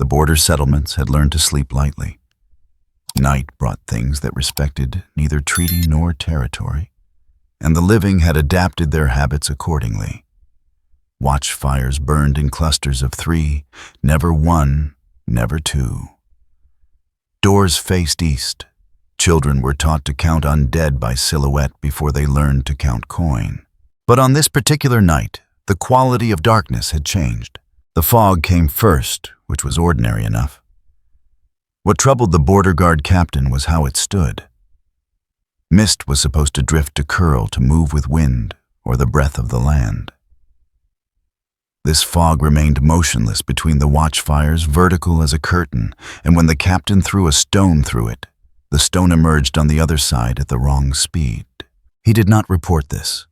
The border settlements had learned to sleep lightly. Night brought things that respected neither treaty nor territory, and the living had adapted their habits accordingly. Watchfires burned in clusters of 3, never 1, never 2. Doors faced east. Children were taught to count undead by silhouette before they learned to count coin. But on this particular night, the quality of darkness had changed. The fog came first, which was ordinary enough. What troubled the border guard captain was how it stood. Mist was supposed to drift to curl to move with wind or the breath of the land. This fog remained motionless between the watchfires, vertical as a curtain, and when the captain threw a stone through it, the stone emerged on the other side at the wrong speed. He did not report this.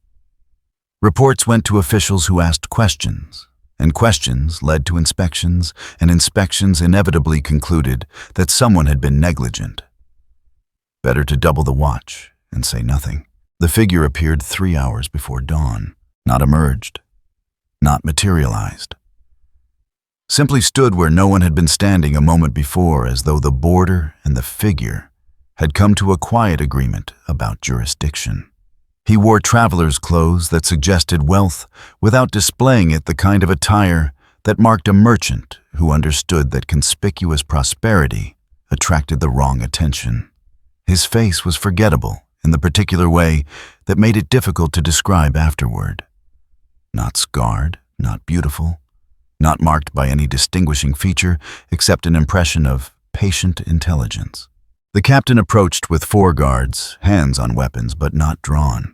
Reports went to officials who asked questions, and questions led to inspections, and inspections inevitably concluded that someone had been negligent. Better to double the watch and say nothing. The figure appeared 3 hours before dawn, not emerged, not materialized. Simply stood where no one had been standing a moment before, as though the border and the figure had come to a quiet agreement about jurisdiction. He wore traveler's clothes that suggested wealth without displaying it, the kind of attire that marked a merchant who understood that conspicuous prosperity attracted the wrong attention. His face was forgettable in the particular way that made it difficult to describe afterward. Not scarred, not beautiful, not marked by any distinguishing feature except an impression of patient intelligence. The captain approached with 4 guards, hands on weapons but not drawn.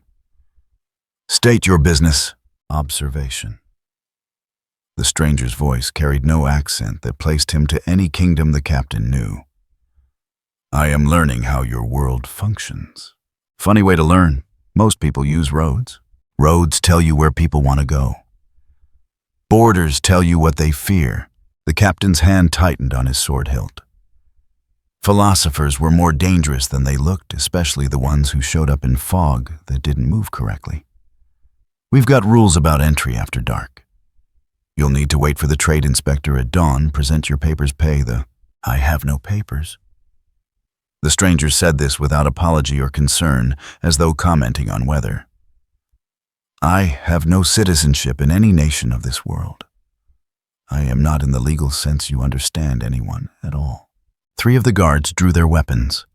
"State your business." Observation. The stranger's voice carried no accent that placed him to any kingdom the captain knew. "I am learning how your world functions." Funny way to learn. Most people use roads. Roads tell you where people want to go. Borders tell you what they fear. The captain's hand tightened on his sword hilt. Philosophers were more dangerous than they looked, especially the ones who showed up in fog that didn't move correctly. "We've got rules about entry after dark. You'll need to wait for the trade inspector at dawn, present your papers, pay the..." "I have no papers." The stranger said this without apology or concern, as though commenting on weather. "I have no citizenship in any nation of this world. I am not in the legal sense you understand anyone at all." 3 of the guards drew their weapons.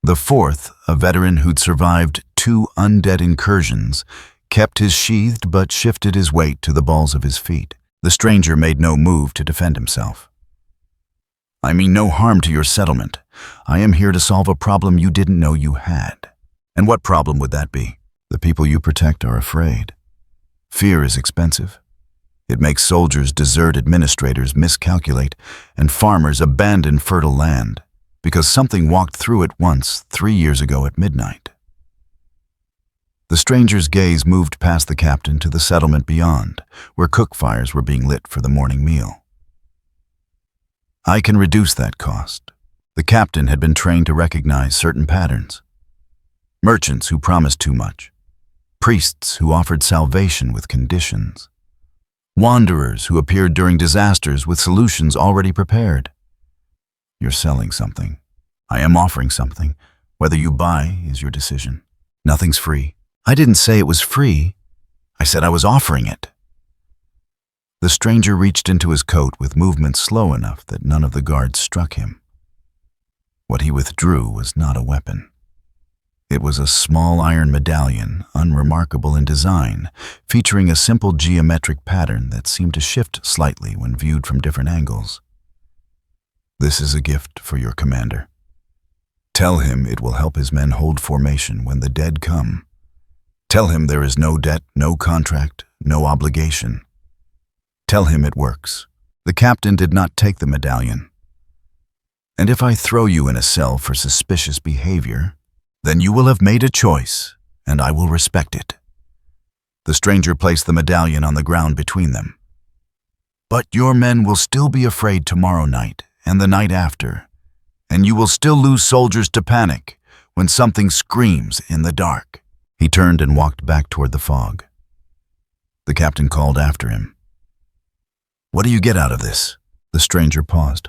The 4th, a veteran who'd survived 2 undead incursions, kept his sheathed but shifted his weight to the balls of his feet. The stranger made no move to defend himself. "I mean no harm to your settlement. I am here to solve a problem you didn't know you had." "And what problem would that be?" "The people you protect are afraid. Fear is expensive. It makes soldiers desert, administrators miscalculate, and farmers abandon fertile land because something walked through it once 3 years ago at midnight." The stranger's gaze moved past the captain to the settlement beyond, where cook fires were being lit for the morning meal. "I can reduce that cost." The captain had been trained to recognize certain patterns. Merchants who promised too much. Priests who offered salvation with conditions. Wanderers who appeared during disasters with solutions already prepared. "You're selling something. I am offering something. Whether you buy is your decision. Nothing's free." "I didn't say it was free. I said I was offering it." The stranger reached into his coat with movements slow enough that none of the guards struck him. What he withdrew was not a weapon. It was a small iron medallion, unremarkable in design, featuring a simple geometric pattern that seemed to shift slightly when viewed from different angles. "This is a gift for your commander. Tell him it will help his men hold formation when the dead come. Tell him there is no debt, no contract, no obligation. Tell him it works." The captain did not take the medallion. "And if I throw you in a cell for suspicious behavior, then you will have made a choice, and I will respect it." The stranger placed the medallion on the ground between them. "But your men will still be afraid tomorrow night and the night after, and you will still lose soldiers to panic when something screams in the dark." He turned and walked back toward the fog. The captain called after him. "What do you get out of this?" The stranger paused.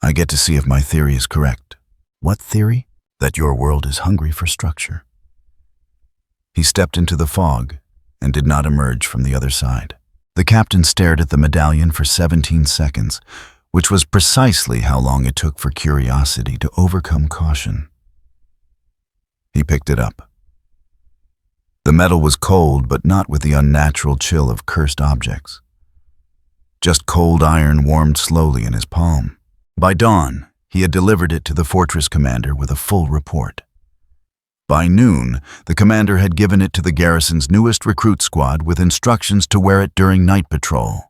I get to see if my theory is correct. What theory? That your world is hungry for structure. He stepped into the fog and did not emerge from the other side. The captain stared at the medallion for 17 seconds, which was precisely how long it took for curiosity to overcome caution. He picked it up. The metal was cold, but not with the unnatural chill of cursed objects. Just cold iron warmed slowly in his palm. By dawn, he had delivered it to the fortress commander with a full report. By noon, the commander had given it to the garrison's newest recruit squad with instructions to wear it during night patrol.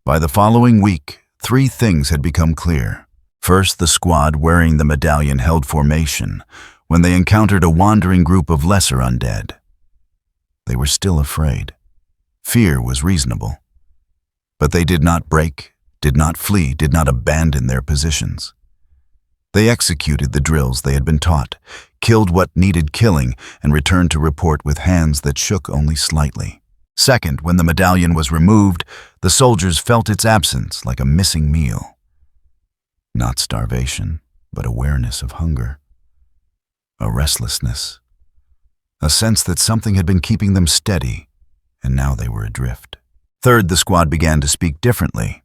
By the following week, 3 things had become clear. First, the squad wearing the medallion held formation when they encountered a wandering group of lesser undead. They were still afraid. Fear was reasonable. But they did not break, did not flee, did not abandon their positions. They executed the drills they had been taught, killed what needed killing, and returned to report with hands that shook only slightly. Second, when the medallion was removed, the soldiers felt its absence like a missing meal. Not starvation, but awareness of hunger. A restlessness. A sense that something had been keeping them steady, and now they were adrift. Third, the squad began to speak differently.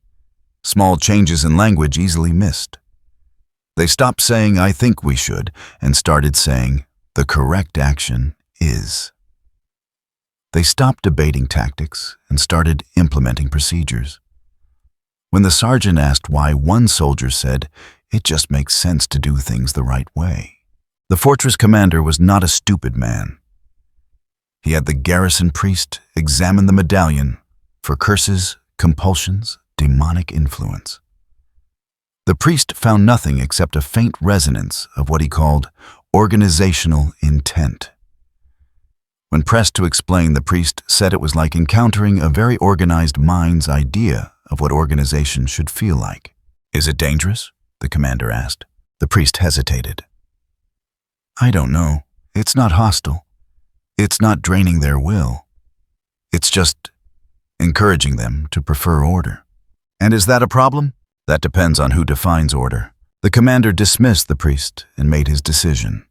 Small changes in language easily missed. They stopped saying, "I think we should," and started saying, "The correct action is." They stopped debating tactics and started implementing procedures. When the sergeant asked why, one soldier said, "It just makes sense to do things the right way." The fortress commander was not a stupid man. He had the garrison priest examine the medallion for curses, compulsions, demonic influence. The priest found nothing except a faint resonance of what he called organizational intent. When pressed to explain, the priest said it was like encountering a very organized mind's idea of what organization should feel like. "Is it dangerous?" the commander asked. The priest hesitated. "I don't know. It's not hostile. It's not draining their will. It's just encouraging them to prefer order." "And is that a problem?" "That depends on who defines order." The commander dismissed the priest and made his decision.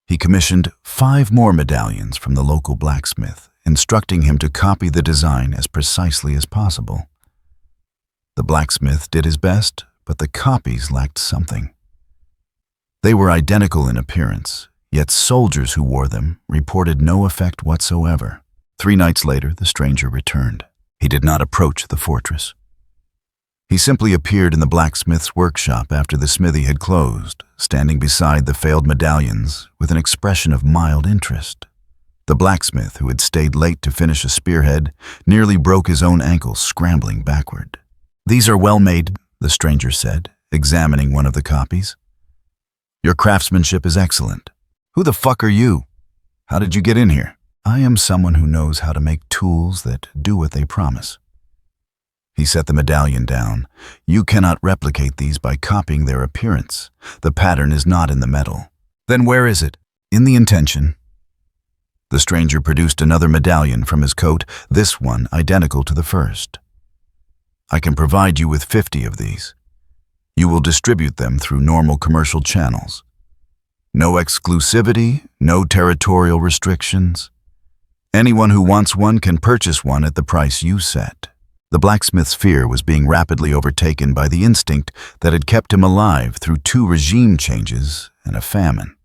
He commissioned 5 more medallions from the local blacksmith, instructing him to copy the design as precisely as possible. The blacksmith did his best, but the copies lacked something. They were identical in appearance, yet soldiers who wore them reported no effect whatsoever. 3 nights later, the stranger returned. He did not approach the fortress. He simply appeared in the blacksmith's workshop after the smithy had closed, standing beside the failed medallions with an expression of mild interest. The blacksmith, who had stayed late to finish a spearhead, nearly broke his own ankle scrambling backward. "These are well made," the stranger said, examining one of the copies. "Your craftsmanship is excellent. Who the fuck are you? How did you get in here?" "I am someone who knows how to make tools that do what they promise." He set the medallion down. "You cannot replicate these by copying their appearance. The pattern is not in the metal." "Then where is it?" "In the intention." The stranger produced another medallion from his coat, this one identical to the first. "I can provide you with 50 of these. You will distribute them through normal commercial channels. No exclusivity, no territorial restrictions. Anyone who wants one can purchase one at the price you set." The blacksmith's fear was being rapidly overtaken by the instinct that had kept him alive through 2 regime changes and a famine.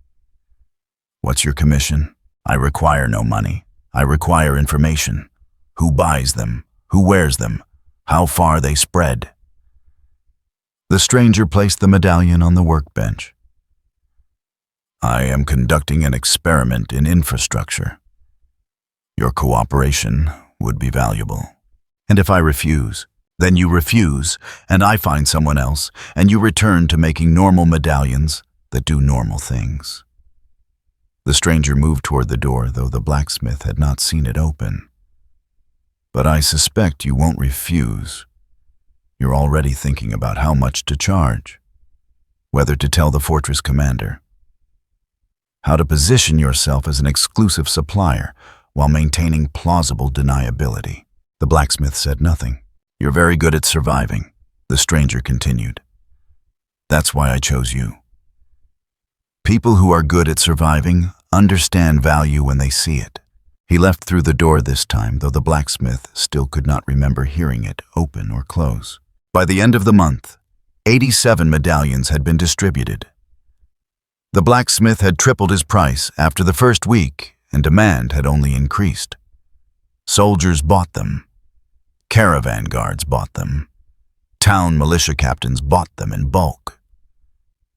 "What's your commission?" "I require no money. I require information. Who buys them? Who wears them? How far they spread?" The stranger placed the medallion on the workbench. "I am conducting an experiment in infrastructure. Your cooperation would be valuable." "And if I refuse?" "Then you refuse, and I find someone else, and you return to making normal medallions that do normal things." The stranger moved toward the door, though the blacksmith had not seen it open. "But I suspect you won't refuse. You're already thinking about how much to charge, whether to tell the fortress commander, how to position yourself as an exclusive supplier while maintaining plausible deniability." The blacksmith said nothing. "You're very good at surviving. The stranger continued. That's why I chose you. People who are good at surviving understand value when they see it. He left through the door this time, though the blacksmith still could not remember hearing it open or close. By the end of the month, 87 medallions had been distributed. The blacksmith had tripled his price after the first week, and demand had only increased. Soldiers bought them. Caravan guards bought them. Town militia captains bought them in bulk.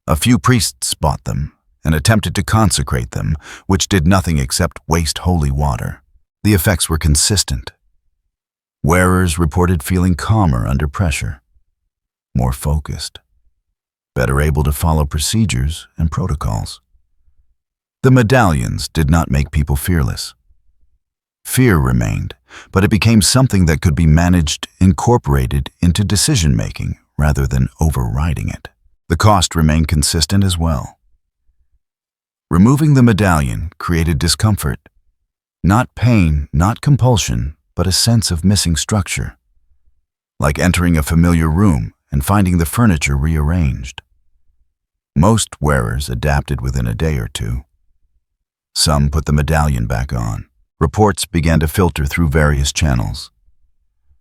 A few priests bought them and attempted to consecrate them, which did nothing except waste holy water. The effects were consistent. Wearers reported feeling calmer under pressure, more focused, better able to follow procedures and protocols. The medallions did not make people fearless. Fear remained, but it became something that could be managed, incorporated into decision-making rather than overriding it. The cost remained consistent as well. Removing the medallion created discomfort. Not pain, not compulsion, but a sense of missing structure. Like entering a familiar room and finding the furniture rearranged. Most wearers adapted within a day or two. Some put the medallion back on. Reports began to filter through various channels.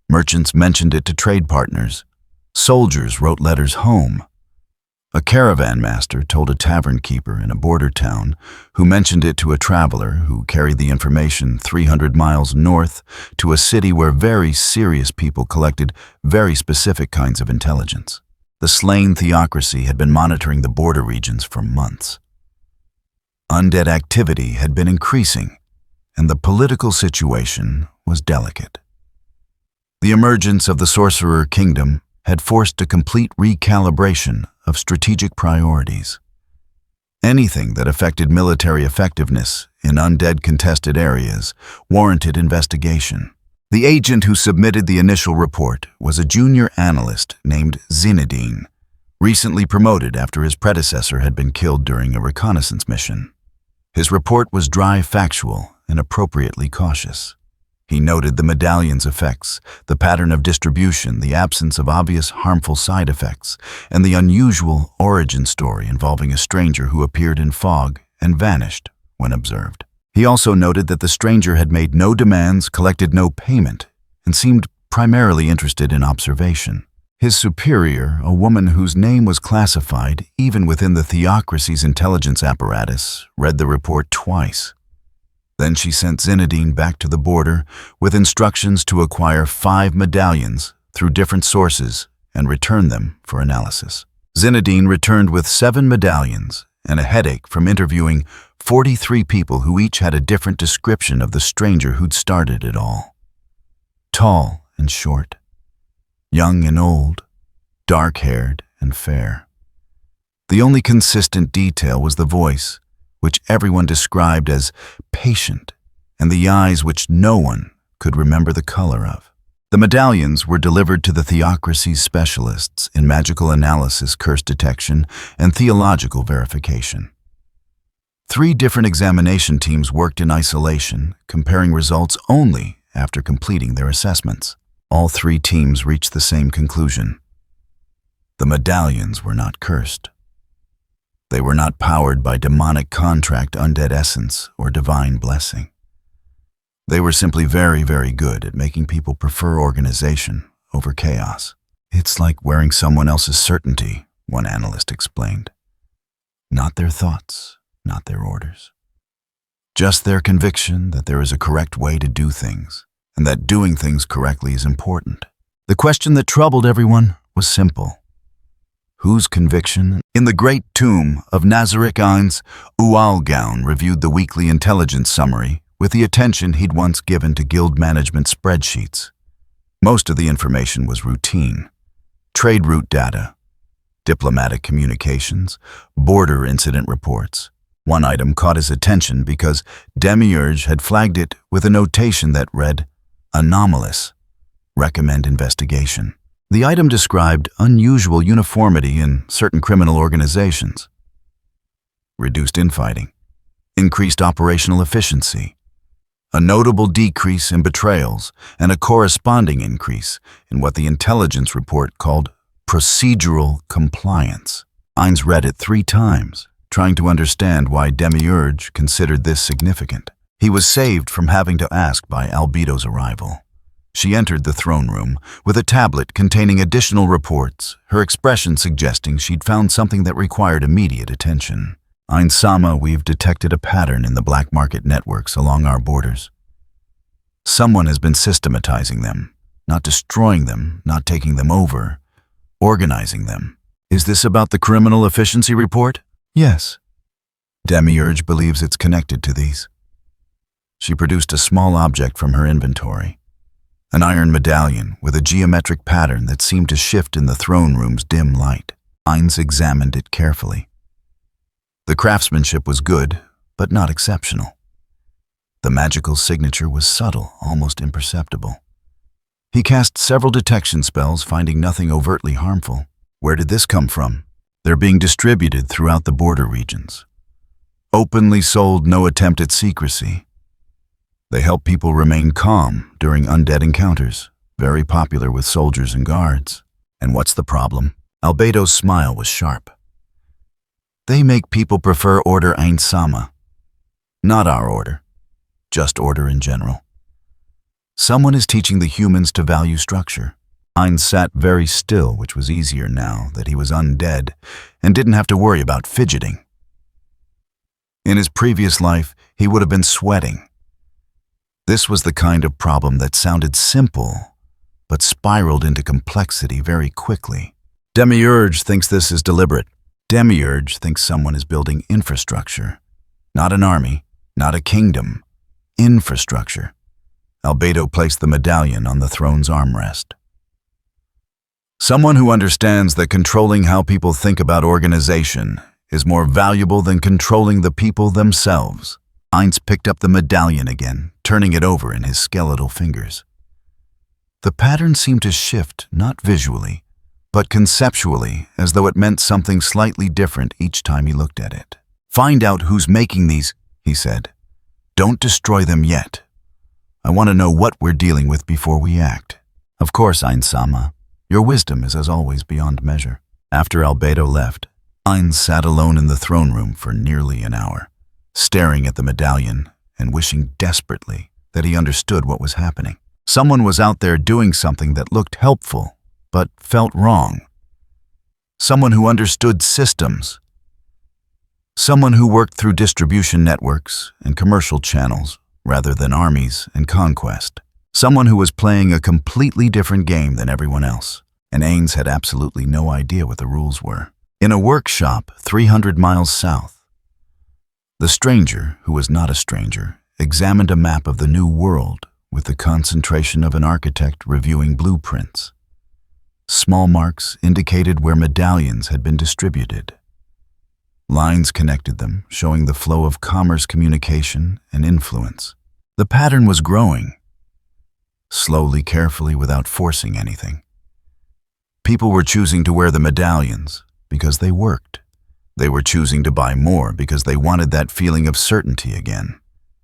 Merchants mentioned it to trade partners. Soldiers wrote letters home. A caravan master told a tavern keeper in a border town who mentioned it to a traveler who carried the information 300 miles north to a city where very serious people collected very specific kinds of intelligence. The slain theocracy had been monitoring the border regions for months. Undead activity had been increasing, and the political situation was delicate. The emergence of the Sorcerer Kingdom had forced a complete recalibration of strategic priorities. Anything that affected military effectiveness in undead contested areas warranted investigation. The agent who submitted the initial report was a junior analyst named Zinedine, recently promoted after his predecessor had been killed during a reconnaissance mission. His report was dry, factual, and appropriately cautious. He noted the medallion's effects, the pattern of distribution, the absence of obvious harmful side effects, and the unusual origin story involving a stranger who appeared in fog and vanished when observed. He also noted that the stranger had made no demands, collected no payment, and seemed primarily interested in observation. His superior, a woman whose name was classified even within the theocracy's intelligence apparatus, read the report twice. Then she sent Zinedine back to the border with instructions to acquire 5 medallions through different sources and return them for analysis. Zinedine returned with 7 medallions and a headache from interviewing 43 people who each had a different description of the stranger who'd started it all. Tall and short, young and old, dark-haired and fair. The only consistent detail was the voice, which everyone described as patient, and the eyes which no one could remember the color of. The medallions were delivered to the theocracy's specialists in magical analysis, curse detection, and theological verification. 3 different examination teams worked in isolation, comparing results only after completing their assessments. All 3 teams reached the same conclusion. The medallions were not cursed. They were not powered by demonic contract, undead essence, or divine blessing. They were simply very, very good at making people prefer organization over chaos. It's like wearing someone else's certainty, one analyst explained. Not their thoughts, not their orders. Just their conviction that there is a correct way to do things, and that doing things correctly is important. The question that troubled everyone was simple. Whose conviction? In the great tomb of Nazarick-Ein's, Ualgaun reviewed the weekly intelligence summary with the attention he'd once given to guild management spreadsheets. Most of the information was routine. Trade route data, diplomatic communications, border incident reports. One item caught his attention because Demiurge had flagged it with a notation that read, "Anomalous. Recommend investigation." The item described unusual uniformity in certain criminal organizations. Reduced infighting, increased operational efficiency, a notable decrease in betrayals, and a corresponding increase in what the intelligence report called procedural compliance. Ainz read it 3 times, trying to understand why Demiurge considered this significant. He was saved from having to ask by Albedo's arrival. She entered the throne room with a tablet containing additional reports, her expression suggesting she'd found something that required immediate attention. Ainz-sama, we've detected a pattern in the black market networks along our borders. Someone has been systematizing them, not destroying them, not taking them over, organizing them. Is this about the criminal efficiency report? Yes. Demiurge believes it's connected to these. She produced a small object from her inventory, an iron medallion with a geometric pattern that seemed to shift in the throne room's dim light. Ainz examined it carefully. The craftsmanship was good, but not exceptional. The magical signature was subtle, almost imperceptible. He cast several detection spells, finding nothing overtly harmful. Where did this come from? They're being distributed throughout the border regions. Openly sold, no attempt at secrecy. They help people remain calm during undead encounters, very popular with soldiers and guards. And what's the problem? Albedo's smile was sharp. They make people prefer Order Ainz-sama. Not our order, just order in general. Someone is teaching the humans to value structure. Ainz sat very still, which was easier now that he was undead and didn't have to worry about fidgeting. In his previous life, he would have been sweating. This was the kind of problem that sounded simple, but spiraled into complexity very quickly. Demiurge thinks this is deliberate. Demiurge thinks someone is building infrastructure. Not an army, not a kingdom. Infrastructure. Albedo placed the medallion on the throne's armrest. Someone who understands that controlling how people think about organization is more valuable than controlling the people themselves. Ainz picked up the medallion again, turning it over in his skeletal fingers. The pattern seemed to shift, not visually, but conceptually, as though it meant something slightly different each time he looked at it. Find out who's making these, he said. Don't destroy them yet. I want to know what we're dealing with before we act. Of course, Ainz-sama. Your wisdom is as always beyond measure. After Albedo left, Ainz sat alone in the throne room for nearly an hour, staring at the medallion and wishing desperately that he understood what was happening. Someone was out there doing something that looked helpful, but felt wrong. Someone who understood systems. Someone who worked through distribution networks and commercial channels rather than armies and conquest. Someone who was playing a completely different game than everyone else, and Ainz had absolutely no idea what the rules were. In a workshop 300 miles south, the stranger, who was not a stranger, examined a map of the new world with the concentration of an architect reviewing blueprints. Small marks indicated where medallions had been distributed. Lines connected them, showing the flow of commerce, communication, and influence. The pattern was growing, slowly, carefully, without forcing anything. People were choosing to wear the medallions because they worked. They were choosing to buy more because they wanted that feeling of certainty again.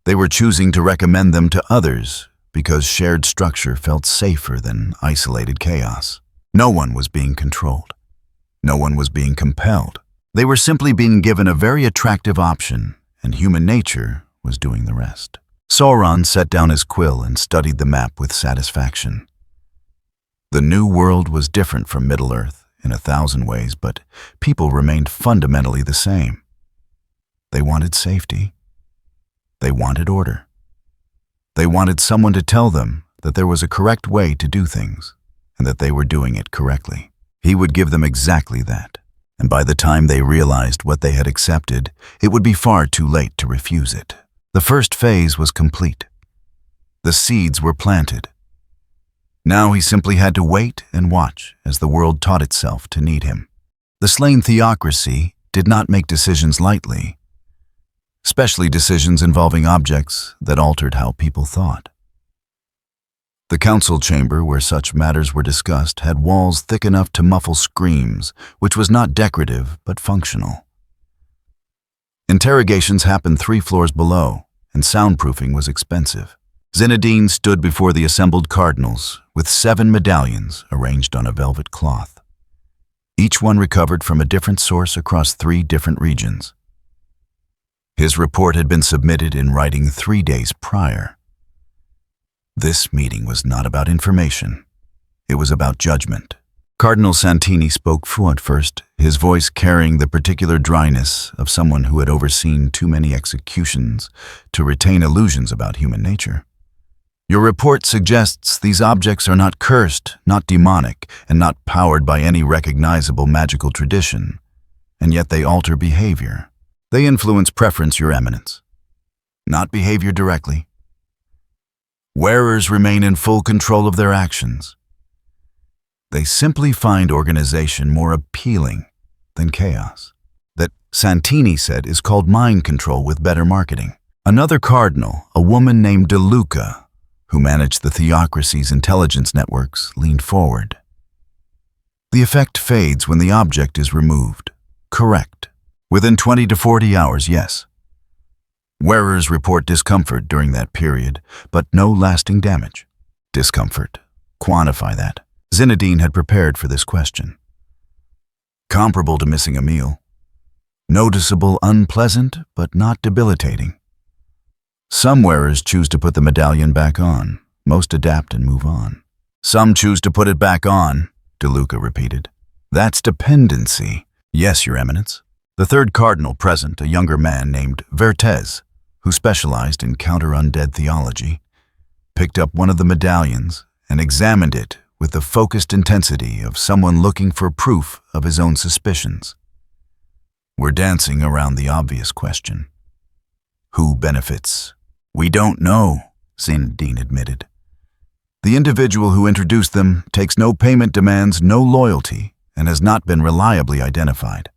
They were choosing to recommend them to others because shared structure felt safer than isolated chaos. No one was being controlled. No one was being compelled. They were simply being given a very attractive option, and human nature was doing the rest. Sauron set down his quill and studied the map with satisfaction. The new world was different from Middle-earth in 1,000 ways, but people remained fundamentally the same. They wanted safety. They wanted order. They wanted someone to tell them that there was a correct way to do things, and that they were doing it correctly. He would give them exactly that, and by the time they realized what they had accepted, it would be far too late to refuse it. The first phase was complete. The seeds were planted. Now he simply had to wait and watch as the world taught itself to need him. The slain theocracy did not make decisions lightly, especially decisions involving objects that altered how people thought. The council chamber where such matters were discussed had walls thick enough to muffle screams, which was not decorative but functional. Interrogations happened 3 floors below, and soundproofing was expensive. Zinedine stood before the assembled cardinals with 7 medallions arranged on a velvet cloth. each one recovered from a different source across 3 different regions. His report had been submitted in writing 3 days prior. This meeting was not about information. It was about judgment. Cardinal Santini spoke fluent first, his voice carrying the particular dryness of someone who had overseen too many executions to retain illusions about human nature. Your report suggests these objects are not cursed, not demonic, and not powered by any recognizable magical tradition, and yet they alter behavior. They influence preference, Your Eminence. Not behavior directly. Wearers remain in full control of their actions. They simply find organization more appealing than chaos. That, Santini said, is called mind control with better marketing. Another cardinal, a woman named De Luca, who managed the theocracy's intelligence networks, leaned forward. The effect fades when the object is removed. Correct. Within 20 to 40 hours, yes. Wearers report discomfort during that period, but no lasting damage. Discomfort. Quantify that. Zinedine had prepared for this question. Comparable to missing a meal. Noticeable, unpleasant, but not debilitating. Some wearers choose to put the medallion back on. Most adapt and move on. Some choose to put it back on, De Luca repeated. That's dependency. Yes, Your Eminence. The third cardinal present, a younger man named Vertes, who specialized in counter-undead theology, picked up one of the medallions and examined it with the focused intensity of someone looking for proof of his own suspicions. We're dancing around the obvious question. Who benefits? We don't know, Zinedine admitted. The individual who introduced them takes no payment demands, no loyalty, and has not been reliably identified.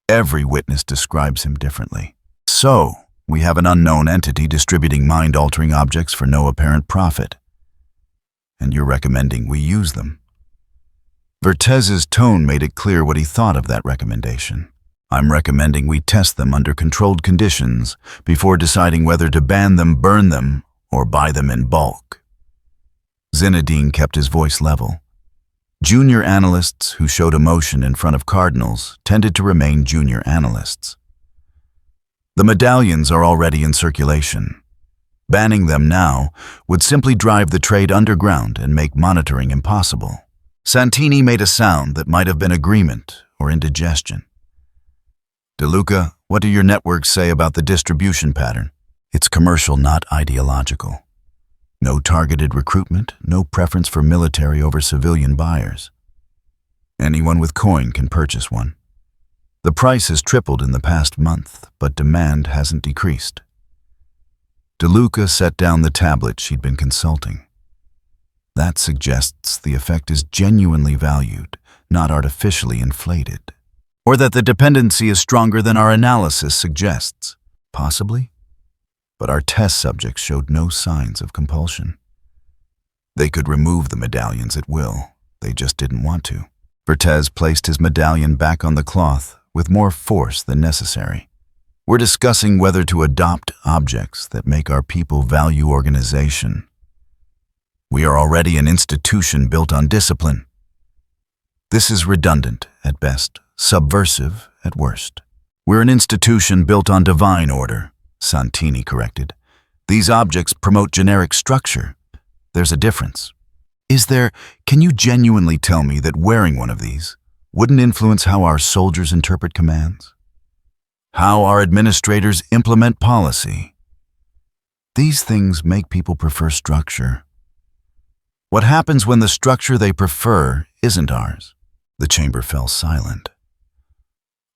Every witness describes him differently. So, we have an unknown entity distributing mind-altering objects for no apparent profit. And you're recommending we use them. Vertes's tone made it clear what he thought of that recommendation. I'm recommending we test them under controlled conditions before deciding whether to ban them, burn them, or buy them in bulk. Zinedine kept his voice level. Junior analysts who showed emotion in front of cardinals tended to remain junior analysts. The medallions are already in circulation. Banning them now would simply drive the trade underground and make monitoring impossible. Santini made a sound that might have been agreement or indigestion. De Luca, what do your networks say about the distribution pattern? It's commercial, not ideological. No targeted recruitment, no preference for military over civilian buyers. Anyone with coin can purchase one. The price has tripled in the past month, but demand hasn't decreased. De Luca set down the tablet she'd been consulting. That suggests the effect is genuinely valued, not artificially inflated. Or that the dependency is stronger than our analysis suggests. Possibly. But our test subjects showed no signs of compulsion. They could remove the medallions at will. They just didn't want to. Vertes placed his medallion back on the cloth with more force than necessary. We're discussing whether to adopt objects that make our people value organization. We are already an institution built on discipline. This is redundant at best, subversive at worst. We're an institution built on divine order, Santini corrected. These objects promote generic structure. There's a difference. Can you genuinely tell me that wearing one of these wouldn't influence how our soldiers interpret commands? How our administrators implement policy? These things make people prefer structure. What happens when the structure they prefer isn't ours? The chamber fell silent.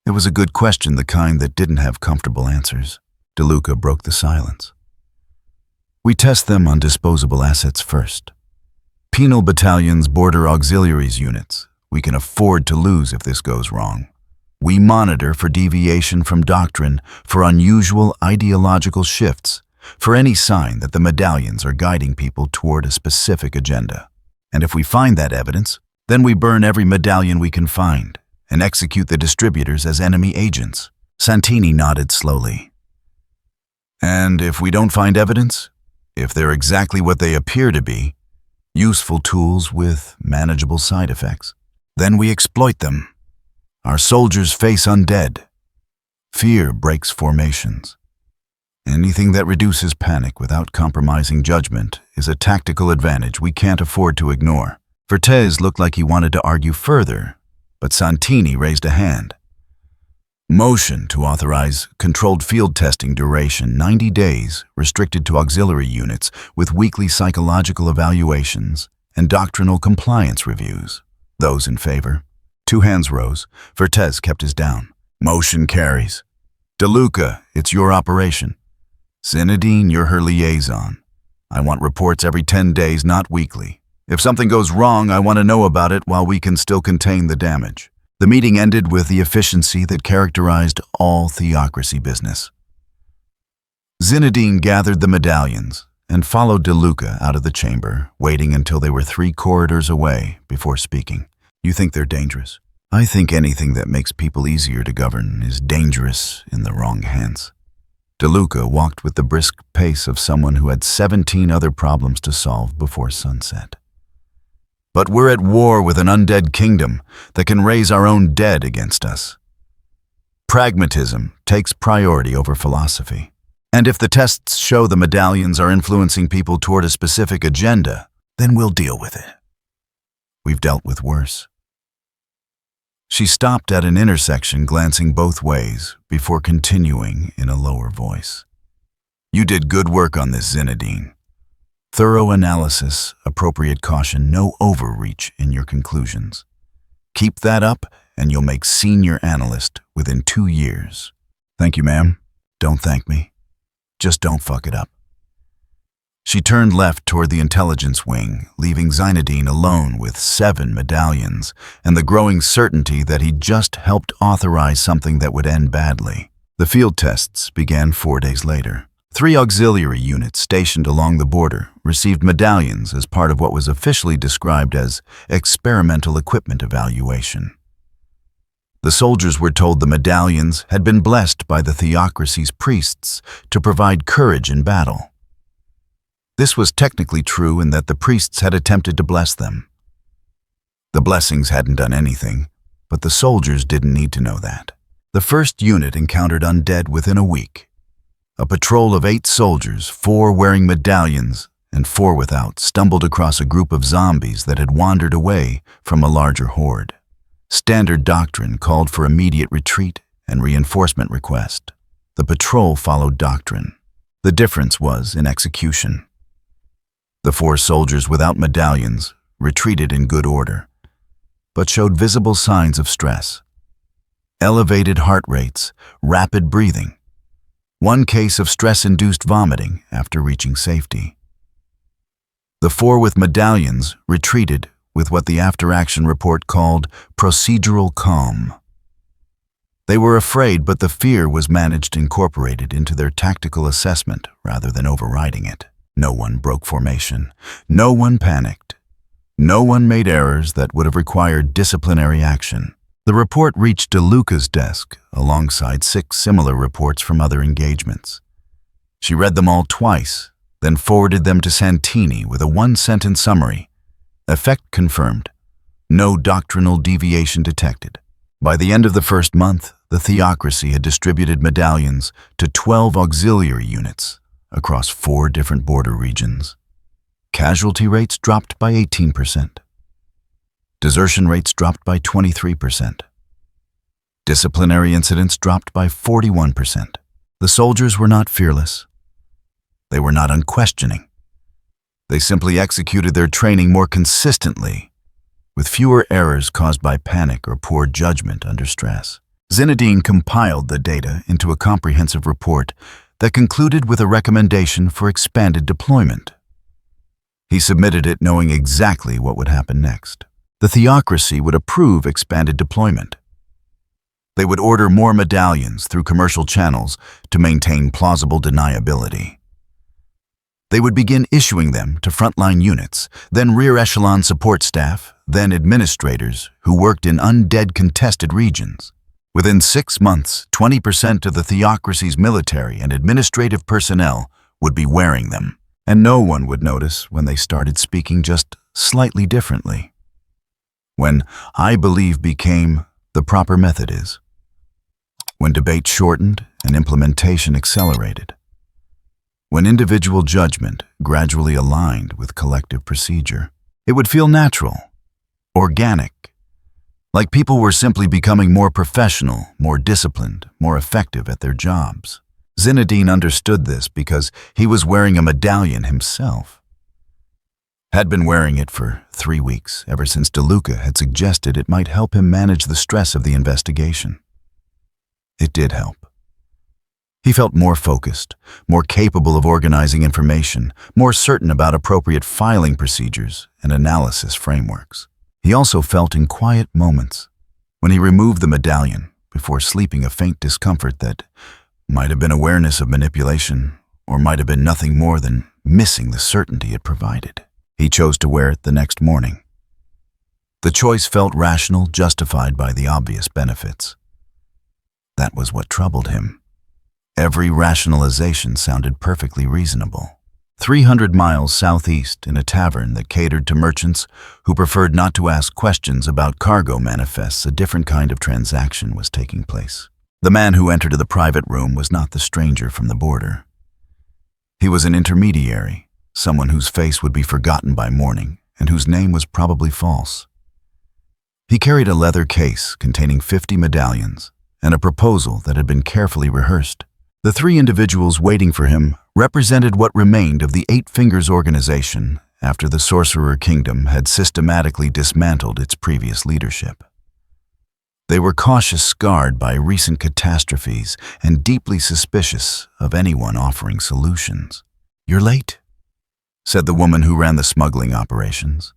It was a good question, the kind that didn't have comfortable answers. De Luca broke the silence. We test them on disposable assets first. Penal battalions, border auxiliaries units. We can afford to lose if this goes wrong. We monitor for deviation from doctrine, for unusual ideological shifts, for any sign that the medallions are guiding people toward a specific agenda. And if we find that evidence, then we burn every medallion we can find and execute the distributors as enemy agents. Santini nodded slowly. And if we don't find evidence, if they're exactly what they appear to be, useful tools with manageable side effects, then we exploit them. Our soldiers face undead. Fear breaks formations. Anything that reduces panic without compromising judgment is a tactical advantage we can't afford to ignore. Vertes looked like he wanted to argue further, but Santini raised a hand. Motion to authorize controlled field testing duration 90 days, restricted to auxiliary units with weekly psychological evaluations and doctrinal compliance reviews. Those in favor. 2 hands rose. Vertes kept his down. Motion carries. DeLuca, it's your operation. Zinedine, you're her liaison. I want reports every 10 days, not weekly. If something goes wrong, I want to know about it while we can still contain the damage. The meeting ended with the efficiency that characterized all theocracy business. Zinedine gathered the medallions and followed DeLuca out of the chamber, waiting until they were 3 corridors away before speaking. You think they're dangerous? I think anything that makes people easier to govern is dangerous in the wrong hands. DeLuca walked with the brisk pace of someone who had 17 other problems to solve before sunset. But we're at war with an undead kingdom that can raise our own dead against us. Pragmatism takes priority over philosophy. And if the tests show the medallions are influencing people toward a specific agenda, then we'll deal with it. We've dealt with worse. She stopped at an intersection, glancing both ways, before continuing in a lower voice. You did good work on this, Zinedine. Thorough analysis, appropriate caution, no overreach in your conclusions. Keep that up, and you'll make senior analyst within 2 years. Thank you, ma'am. Don't thank me. Just don't fuck it up. She turned left toward the intelligence wing, leaving Zinedine alone with 7 medallions and the growing certainty that he'd just helped authorize something that would end badly. The field tests began 4 days later. 3 auxiliary units stationed along the border received medallions as part of what was officially described as experimental equipment evaluation. The soldiers were told the medallions had been blessed by the theocracy's priests to provide courage in battle. This was technically true in that the priests had attempted to bless them. The blessings hadn't done anything, but the soldiers didn't need to know that. The first unit encountered undead within a week. A patrol of 8 soldiers, 4 wearing medallions and 4 without, stumbled across a group of zombies that had wandered away from a larger horde. Standard doctrine called for immediate retreat and reinforcement request. The patrol followed doctrine. The difference was in execution. The 4 soldiers without medallions retreated in good order, but showed visible signs of stress. Elevated heart rates, rapid breathing. 1 case of stress-induced vomiting after reaching safety. The 4 with medallions retreated with what the after-action report called procedural calm. They were afraid, but the fear was managed incorporated into their tactical assessment rather than overriding it. No one broke formation. No one panicked. No one made errors that would have required disciplinary action. The report reached DeLuca's desk alongside 6 similar reports from other engagements. She read them all twice, then forwarded them to Santini with a 1-sentence summary. Effect confirmed. No doctrinal deviation detected. By the end of the first month, the theocracy had distributed medallions to 12 auxiliary units across 4 different border regions. Casualty rates dropped by 18%. Desertion rates dropped by 23%. Disciplinary incidents dropped by 41%. The soldiers were not fearless. They were not unquestioning. They simply executed their training more consistently, with fewer errors caused by panic or poor judgment under stress. Zinedine compiled the data into a comprehensive report that concluded with a recommendation for expanded deployment. He submitted it knowing exactly what would happen next. The theocracy would approve expanded deployment. They would order more medallions through commercial channels to maintain plausible deniability. They would begin issuing them to frontline units, then rear-echelon support staff, then administrators who worked in undead contested regions. Within 6 months, 20% of the theocracy's military and administrative personnel would be wearing them, and no one would notice when they started speaking just slightly differently. When I believe became the proper method is. When debate shortened and implementation accelerated. When individual judgment gradually aligned with collective procedure. It would feel natural, organic, like people were simply becoming more professional, more disciplined, more effective at their jobs. Zinedine understood this because he was wearing a medallion himself. Had been wearing it for 3 weeks, ever since DeLuca had suggested it might help him manage the stress of the investigation. It did help. He felt more focused, more capable of organizing information, more certain about appropriate filing procedures and analysis frameworks. He also felt in quiet moments, when he removed the medallion before sleeping, a faint discomfort that might have been awareness of manipulation or might have been nothing more than missing the certainty it provided. He chose to wear it the next morning. The choice felt rational, justified by the obvious benefits. That was what troubled him. Every rationalization sounded perfectly reasonable. 300 miles southeast, in a tavern that catered to merchants who preferred not to ask questions about cargo manifests, a different kind of transaction was taking place. The man who entered the private room was not the stranger from the border. He was an intermediary, someone whose face would be forgotten by morning and whose name was probably false. He carried a leather case containing 50 medallions and a proposal that had been carefully rehearsed. The 3 individuals waiting for him represented what remained of the 8 Fingers organization after the Sorcerer Kingdom had systematically dismantled its previous leadership. They were cautious, scarred by recent catastrophes, and deeply suspicious of anyone offering solutions. "You're late," said the woman who ran the smuggling operations.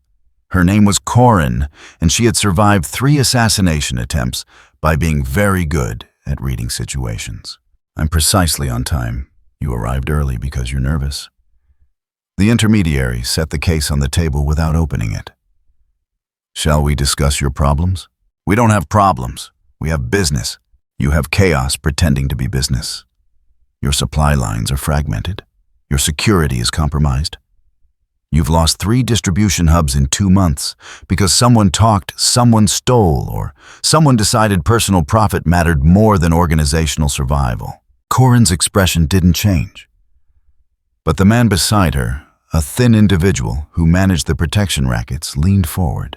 Her name was Corin, and she had survived 3 assassination attempts by being very good at reading situations. "I'm precisely on time. You arrived early because you're nervous." The intermediary set the case on the table without opening it. "Shall we discuss your problems?" "We don't have problems. We have business. You have chaos pretending to be business. Your supply lines are fragmented. Your security is compromised. You've lost 3 distribution hubs in 2 months because someone talked, someone stole, or someone decided personal profit mattered more than organizational survival." Corin's expression didn't change. But the man beside her, a thin individual who managed the protection rackets, leaned forward.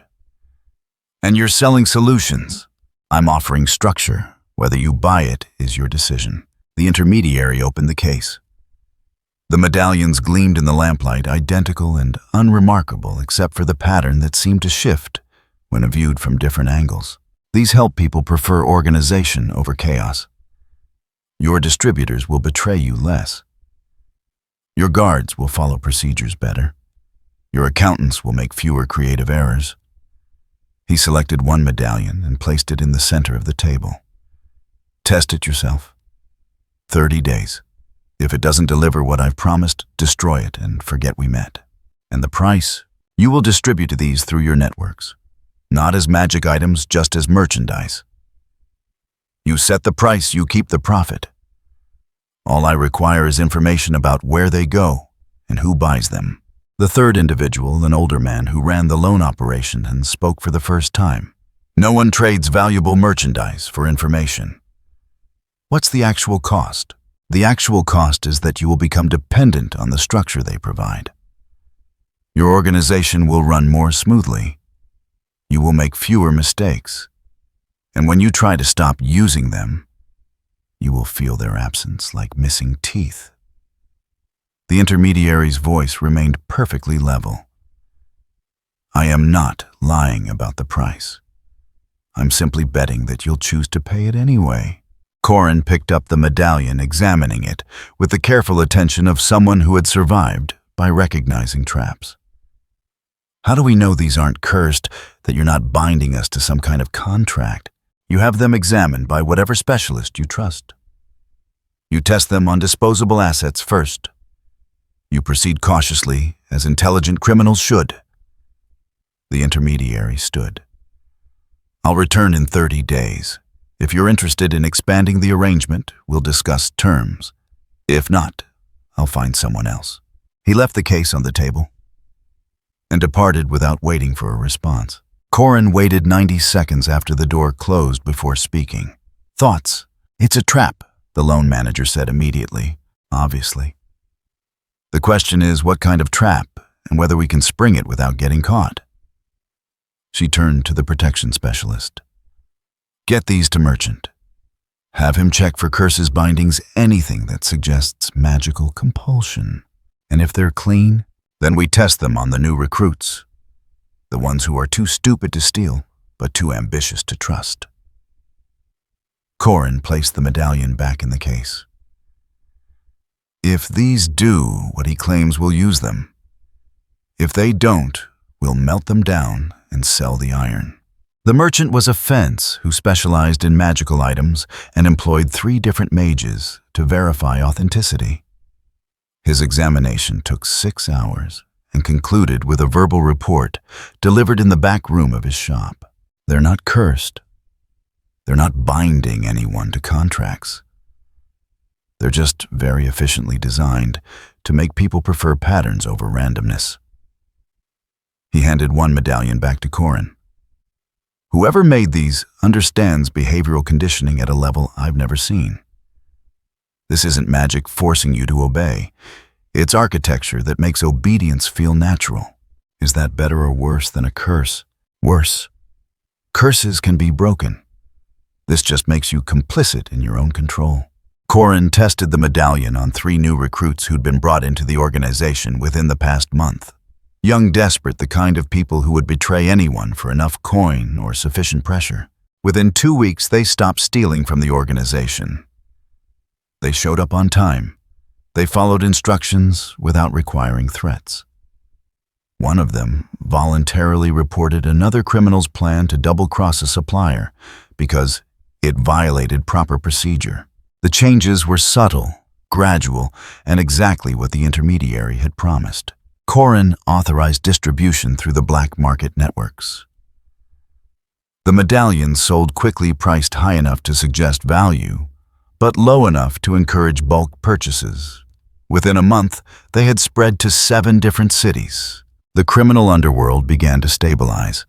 "And you're selling solutions. I'm offering structure. Whether you buy it is your decision." The intermediary opened the case. The medallions gleamed in the lamplight, identical and unremarkable except for the pattern that seemed to shift when viewed from different angles. These help people prefer organization over chaos. Your distributors will betray you less. Your guards will follow procedures better. Your accountants will make fewer creative errors. He selected one medallion and placed it in the center of the table. "Test it yourself. 30 days. If it doesn't deliver what I've promised, destroy it and forget we met. And the price? You will distribute these through your networks. Not as magic items, just as merchandise. You set the price, you keep the profit. All I require is information about where they go and who buys them." The third individual, an older man who ran the loan operation and spoke for the first time. "No one trades valuable merchandise for information." "What's the actual cost?" "The actual cost is that you will become dependent on the structure they provide. Your organization will run more smoothly. You will make fewer mistakes. And when you try to stop using them, you will feel their absence like missing teeth." The intermediary's voice remained perfectly level. "I am not lying about the price. I'm simply betting that you'll choose to pay it anyway." Corin picked up the medallion, examining it with the careful attention of someone who had survived by recognizing traps. "How do we know these aren't cursed, that you're not binding us to some kind of contract?" "You have them examined by whatever specialist you trust. You test them on disposable assets first. You proceed cautiously, as intelligent criminals should." The intermediary stood. "I'll return in 30 days. If you're interested in expanding the arrangement, we'll discuss terms. If not, I'll find someone else." He left the case on the table and departed without waiting for a response. Corin waited 90 seconds after the door closed before speaking. "Thoughts? It's a trap," the loan manager said immediately, obviously. "The question is what kind of trap and whether we can spring it without getting caught." She turned to the protection specialist. "Get these to Merchant. Have him check for curses, bindings, anything that suggests magical compulsion. And if they're clean, then we test them on the new recruits, the ones who are too stupid to steal, but too ambitious to trust." Corin placed the medallion back in the case. "If these do what he claims, we'll use them. If they don't, we'll melt them down and sell the iron." The merchant was a fence who specialized in magical items and employed 3 different mages to verify authenticity. His examination took 6 hours and concluded with a verbal report delivered in the back room of his shop. They're not cursed. They're not binding anyone to contracts. They're just very efficiently designed to make people prefer patterns over randomness. He handed one medallion back to Corin. "Whoever made these understands behavioral conditioning at a level I've never seen. This isn't magic forcing you to obey. It's architecture that makes obedience feel natural. Is that better or worse than a curse? Worse. Curses can be broken. This just makes you complicit in your own control." Corin tested the medallion on 3 new recruits who'd been brought into the organization within the past month. Young, desperate, the kind of people who would betray anyone for enough coin or sufficient pressure. Within 2 weeks, they stopped stealing from the organization. They showed up on time. They followed instructions without requiring threats. One of them voluntarily reported another criminal's plan to double-cross a supplier because it violated proper procedure. The changes were subtle, gradual, and exactly what the intermediary had promised. Corin authorized distribution through the black market networks. The medallions sold quickly, priced high enough to suggest value, but low enough to encourage bulk purchases. Within a month, they had spread to 7 different cities. The criminal underworld began to stabilize.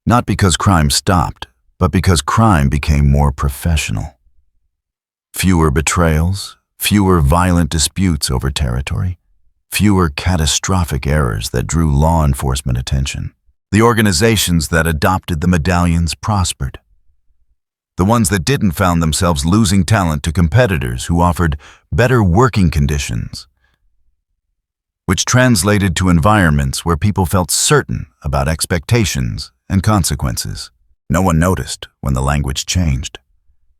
Not because crime stopped, but because crime became more professional. Fewer betrayals, fewer violent disputes over territory, fewer catastrophic errors that drew law enforcement attention. The organizations that adopted the medallions prospered. The ones that didn't found themselves losing talent to competitors who offered better working conditions, which translated to environments where people felt certain about expectations and consequences. No one noticed when the language changed,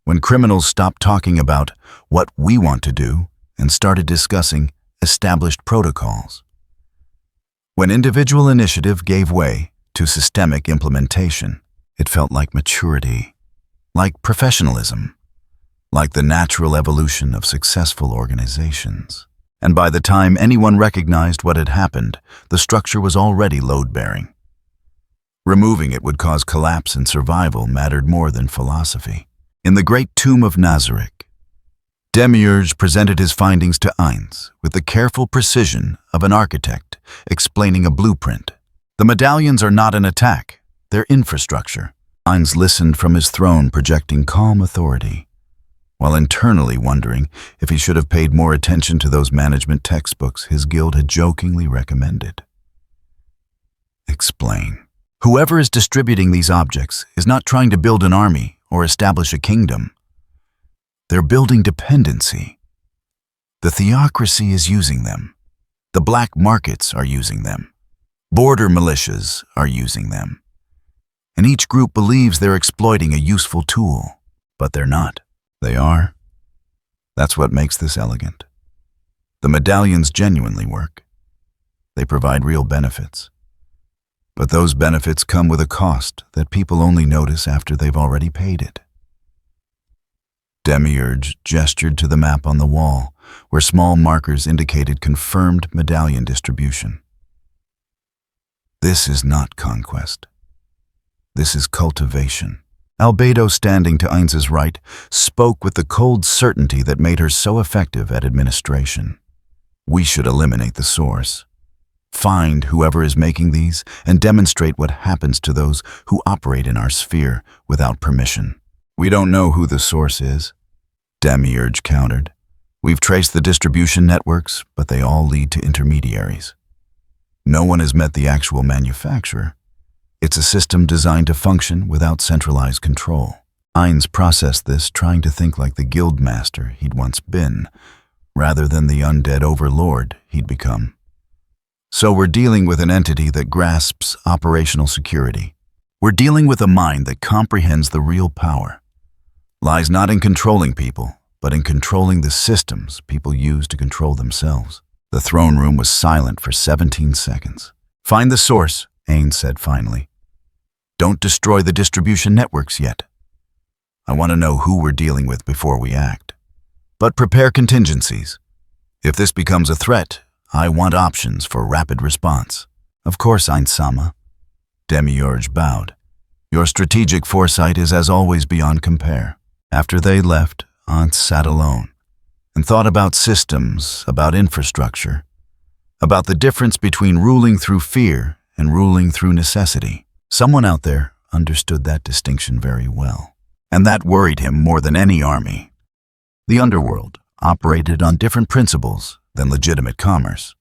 when criminals stopped talking about what we want to do and started discussing established protocols. When individual initiative gave way to systemic implementation, it felt like maturity, like professionalism, like the natural evolution of successful organizations. And by the time anyone recognized what had happened, the structure was already load-bearing. Removing it would cause collapse, and survival mattered more than philosophy. In the great tomb of Nazarick, Demiurge presented his findings to Ainz with the careful precision of an architect explaining a blueprint. The medallions are not an attack, they're infrastructure. Ainz listened from his throne, projecting calm authority, while internally wondering if he should have paid more attention to those management textbooks his guild had jokingly recommended. Explain. Whoever is distributing these objects is not trying to build an army or establish a kingdom. They're building dependency. The theocracy is using them. The black markets are using them. Border militias are using them. And each group believes they're exploiting a useful tool, but they're not. They are. That's what makes this elegant. The medallions genuinely work. They provide real benefits. But those benefits come with a cost that people only notice after they've already paid it. Demiurge gestured to the map on the wall, where small markers indicated confirmed medallion distribution. This is not conquest. This is cultivation. Albedo, standing to Ainz's right, spoke with the cold certainty that made her so effective at administration. We should eliminate the source. Find whoever is making these and demonstrate what happens to those who operate in our sphere without permission. We don't know who the source is, Demiurge countered. We've traced the distribution networks, but they all lead to intermediaries. No one has met the actual manufacturer. It's a system designed to function without centralized control. Heinz processed this, trying to think like the guild master he'd once been, rather than the undead overlord he'd become. So we're dealing with an entity that grasps operational security. We're dealing with a mind that comprehends the real power. Lies not in controlling people, but in controlling the systems people use to control themselves. The throne room was silent for 17 seconds. Find the source, Ain said finally. Don't destroy the distribution networks yet. I want to know who we're dealing with before we act. But prepare contingencies. If this becomes a threat, I want options for rapid response. Of course, Ain-sama. Demiurge bowed. Your strategic foresight is as always beyond compare. After they left, Aunt sat alone and thought about systems, about infrastructure, about the difference between ruling through fear and ruling through necessity. Someone out there understood that distinction very well, and that worried him more than any army. The underworld operated on different principles than legitimate commerce.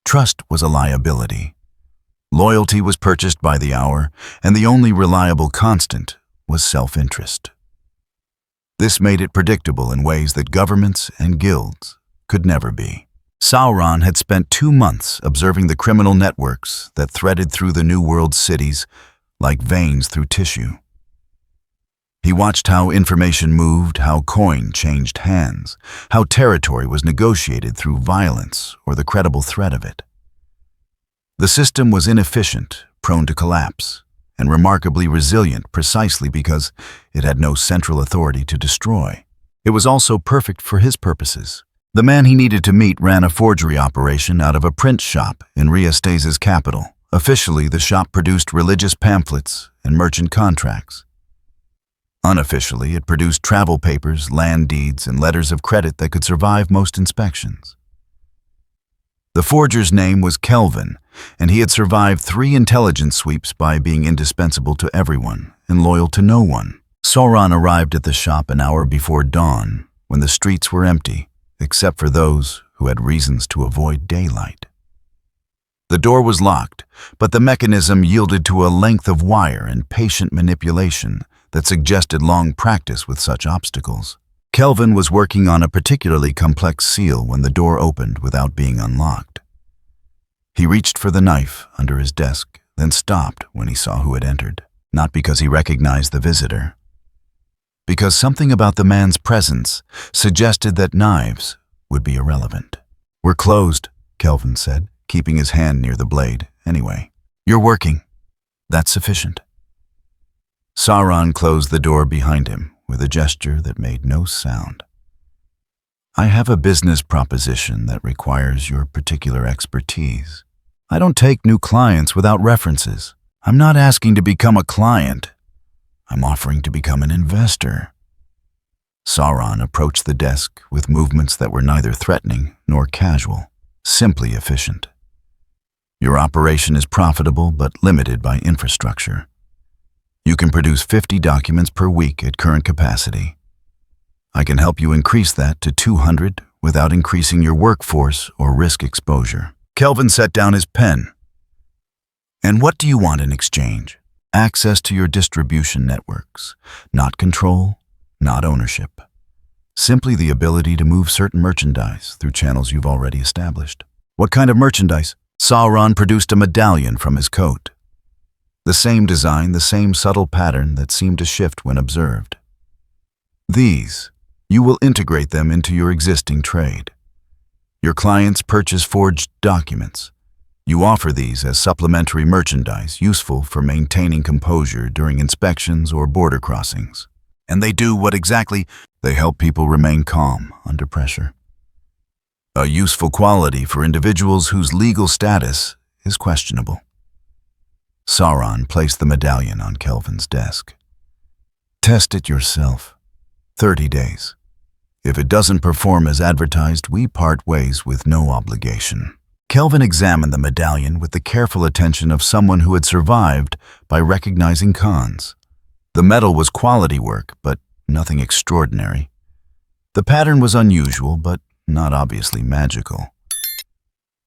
Trust was a liability. Loyalty was purchased by the hour, and the only reliable constant was self-interest. This made it predictable in ways that governments and guilds could never be. Sauron had spent 2 months observing the criminal networks that threaded through the New World cities like veins through tissue. He watched how information moved, how coin changed hands, how territory was negotiated through violence or the credible threat of it. The system was inefficient, prone to collapse, and remarkably resilient precisely because it had no central authority to destroy. It was also perfect for his purposes. The man he needed to meet ran a forgery operation out of a print shop in Riastes's capital. Officially, the shop produced religious pamphlets and merchant contracts. Unofficially, it produced travel papers, land deeds, and letters of credit that could survive most inspections. The forger's name was Kelvin, and he had survived 3 intelligence sweeps by being indispensable to everyone and loyal to no one. Sauron arrived at the shop an hour before dawn, when the streets were empty, except for those who had reasons to avoid daylight. The door was locked, but the mechanism yielded to a length of wire and patient manipulation that suggested long practice with such obstacles. Kelvin was working on a particularly complex seal when the door opened without being unlocked. He reached for the knife under his desk, then stopped when he saw who had entered. Not because he recognized the visitor, because something about the man's presence suggested that knives would be irrelevant. We're closed, Kelvin said, keeping his hand near the blade. Anyway, you're working. That's sufficient. Sauron closed the door behind him with a gesture that made no sound. I have a business proposition that requires your particular expertise. I don't take new clients without references. I'm not asking to become a client. I'm offering to become an investor. Sauron approached the desk with movements that were neither threatening nor casual, simply efficient. Your operation is profitable but limited by infrastructure. You can produce 50 documents per week at current capacity. I can help you increase that to 200 without increasing your workforce or risk exposure. Kelvin set down his pen. And what do you want in exchange? Access to your distribution networks. Not control, not ownership. Simply the ability to move certain merchandise through channels you've already established. What kind of merchandise? Sauron produced a medallion from his coat. The same design, the same subtle pattern that seemed to shift when observed. These, you will integrate them into your existing trade. Your clients purchase forged documents. You offer these as supplementary merchandise useful for maintaining composure during inspections or border crossings. And they do what exactly? They help people remain calm under pressure. A useful quality for individuals whose legal status is questionable. Sauron placed the medallion on Kelvin's desk. Test it yourself. 30 days. If it doesn't perform as advertised, we part ways with no obligation. Kelvin examined the medallion with the careful attention of someone who had survived by recognizing cons. The metal was quality work, but nothing extraordinary. The pattern was unusual, but not obviously magical.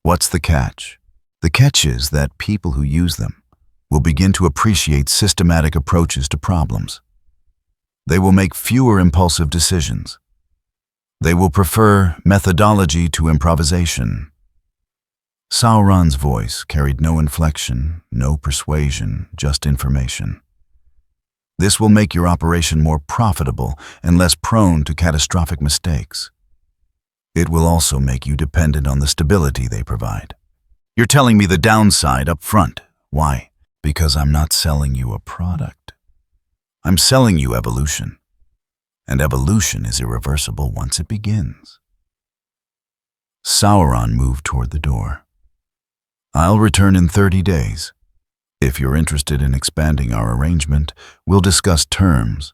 What's the catch? The catch is that people who use them will begin to appreciate systematic approaches to problems. They will make fewer impulsive decisions. They will prefer methodology to improvisation. Sauron's voice carried no inflection, no persuasion, just information. This will make your operation more profitable and less prone to catastrophic mistakes. It will also make you dependent on the stability they provide. You're telling me the downside up front. Why? Because I'm not selling you a product. I'm selling you evolution. And evolution is irreversible once it begins. Sauron moved toward the door. I'll return in 30 days. If you're interested in expanding our arrangement, we'll discuss terms.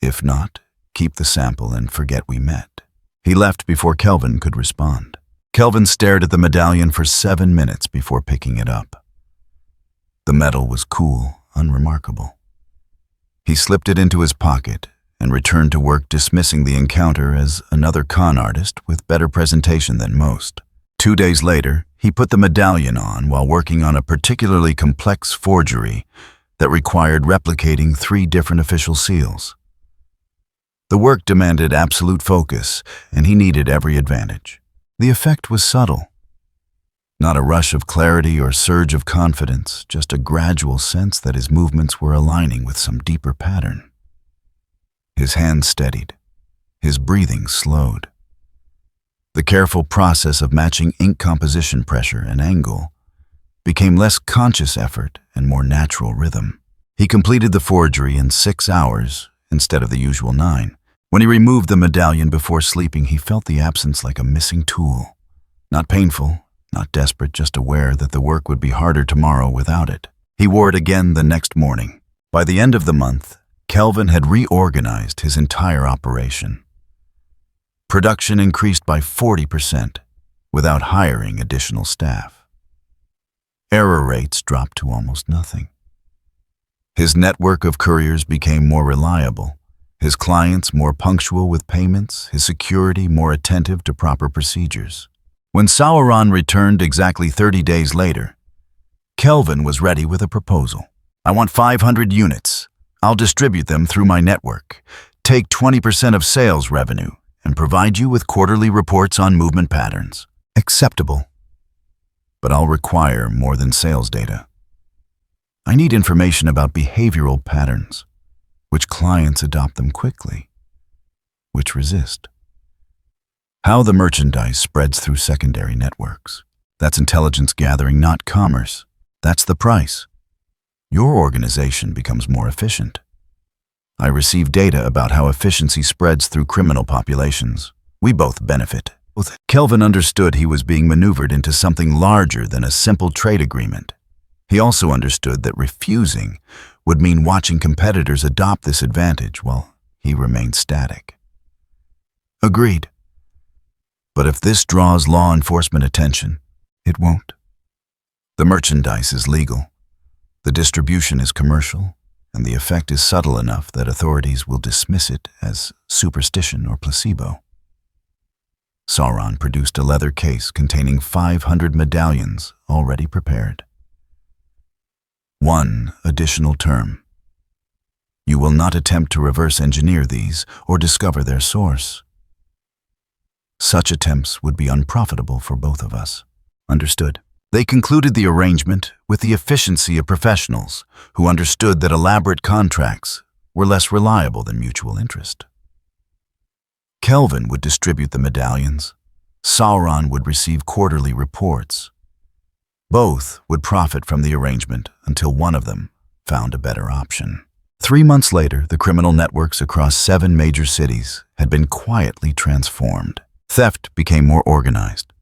If not, keep the sample and forget we met. He left before Kelvin could respond. Kelvin stared at the medallion for 7 minutes before picking it up. The metal was cool, unremarkable. He slipped it into his pocket and returned to work, dismissing the encounter as another con artist with better presentation than most. 2 days later, he put the medallion on while working on a particularly complex forgery that required replicating 3 different official seals. The work demanded absolute focus, and he needed every advantage. The effect was subtle. Not a rush of clarity or surge of confidence, just a gradual sense that his movements were aligning with some deeper pattern. His hands steadied. His breathing slowed. The careful process of matching ink composition pressure and angle became less conscious effort and more natural rhythm. He completed the forgery in 6 hours instead of the usual 9. When he removed the medallion before sleeping, he felt the absence like a missing tool. Not painful, not desperate, just aware that the work would be harder tomorrow without it. He wore it again the next morning. By the end of the month, Kelvin had reorganized his entire operation. Production increased by 40% without hiring additional staff. Error rates dropped to almost nothing. His network of couriers became more reliable, his clients more punctual with payments, his security more attentive to proper procedures. When Sauron returned exactly 30 days later, Kelvin was ready with a proposal. I want 500 units. I'll distribute them through my network, take 20% of sales revenue, and provide you with quarterly reports on movement patterns. Acceptable. But I'll require more than sales data. I need information about behavioral patterns, which clients adopt them quickly, which resist. How the merchandise spreads through secondary networks. That's intelligence gathering, not commerce. That's the price. Your organization becomes more efficient. I receive data about how efficiency spreads through criminal populations. We both benefit. Kelvin understood he was being maneuvered into something larger than a simple trade agreement. He also understood that refusing would mean watching competitors adopt this advantage while he remained static. Agreed. But if this draws law enforcement attention, it won't. The merchandise is legal, the distribution is commercial, and the effect is subtle enough that authorities will dismiss it as superstition or placebo. Sauron produced a leather case containing 500 medallions already prepared. One additional term. You will not attempt to reverse engineer these or discover their source. Such attempts would be unprofitable for both of us. Understood. They concluded the arrangement with the efficiency of professionals who understood that elaborate contracts were less reliable than mutual interest. Kelvin would distribute the medallions. Sauron would receive quarterly reports. Both would profit from the arrangement until one of them found a better option. 3 months later, the criminal networks across 7 major cities had been quietly transformed. Theft became more organized.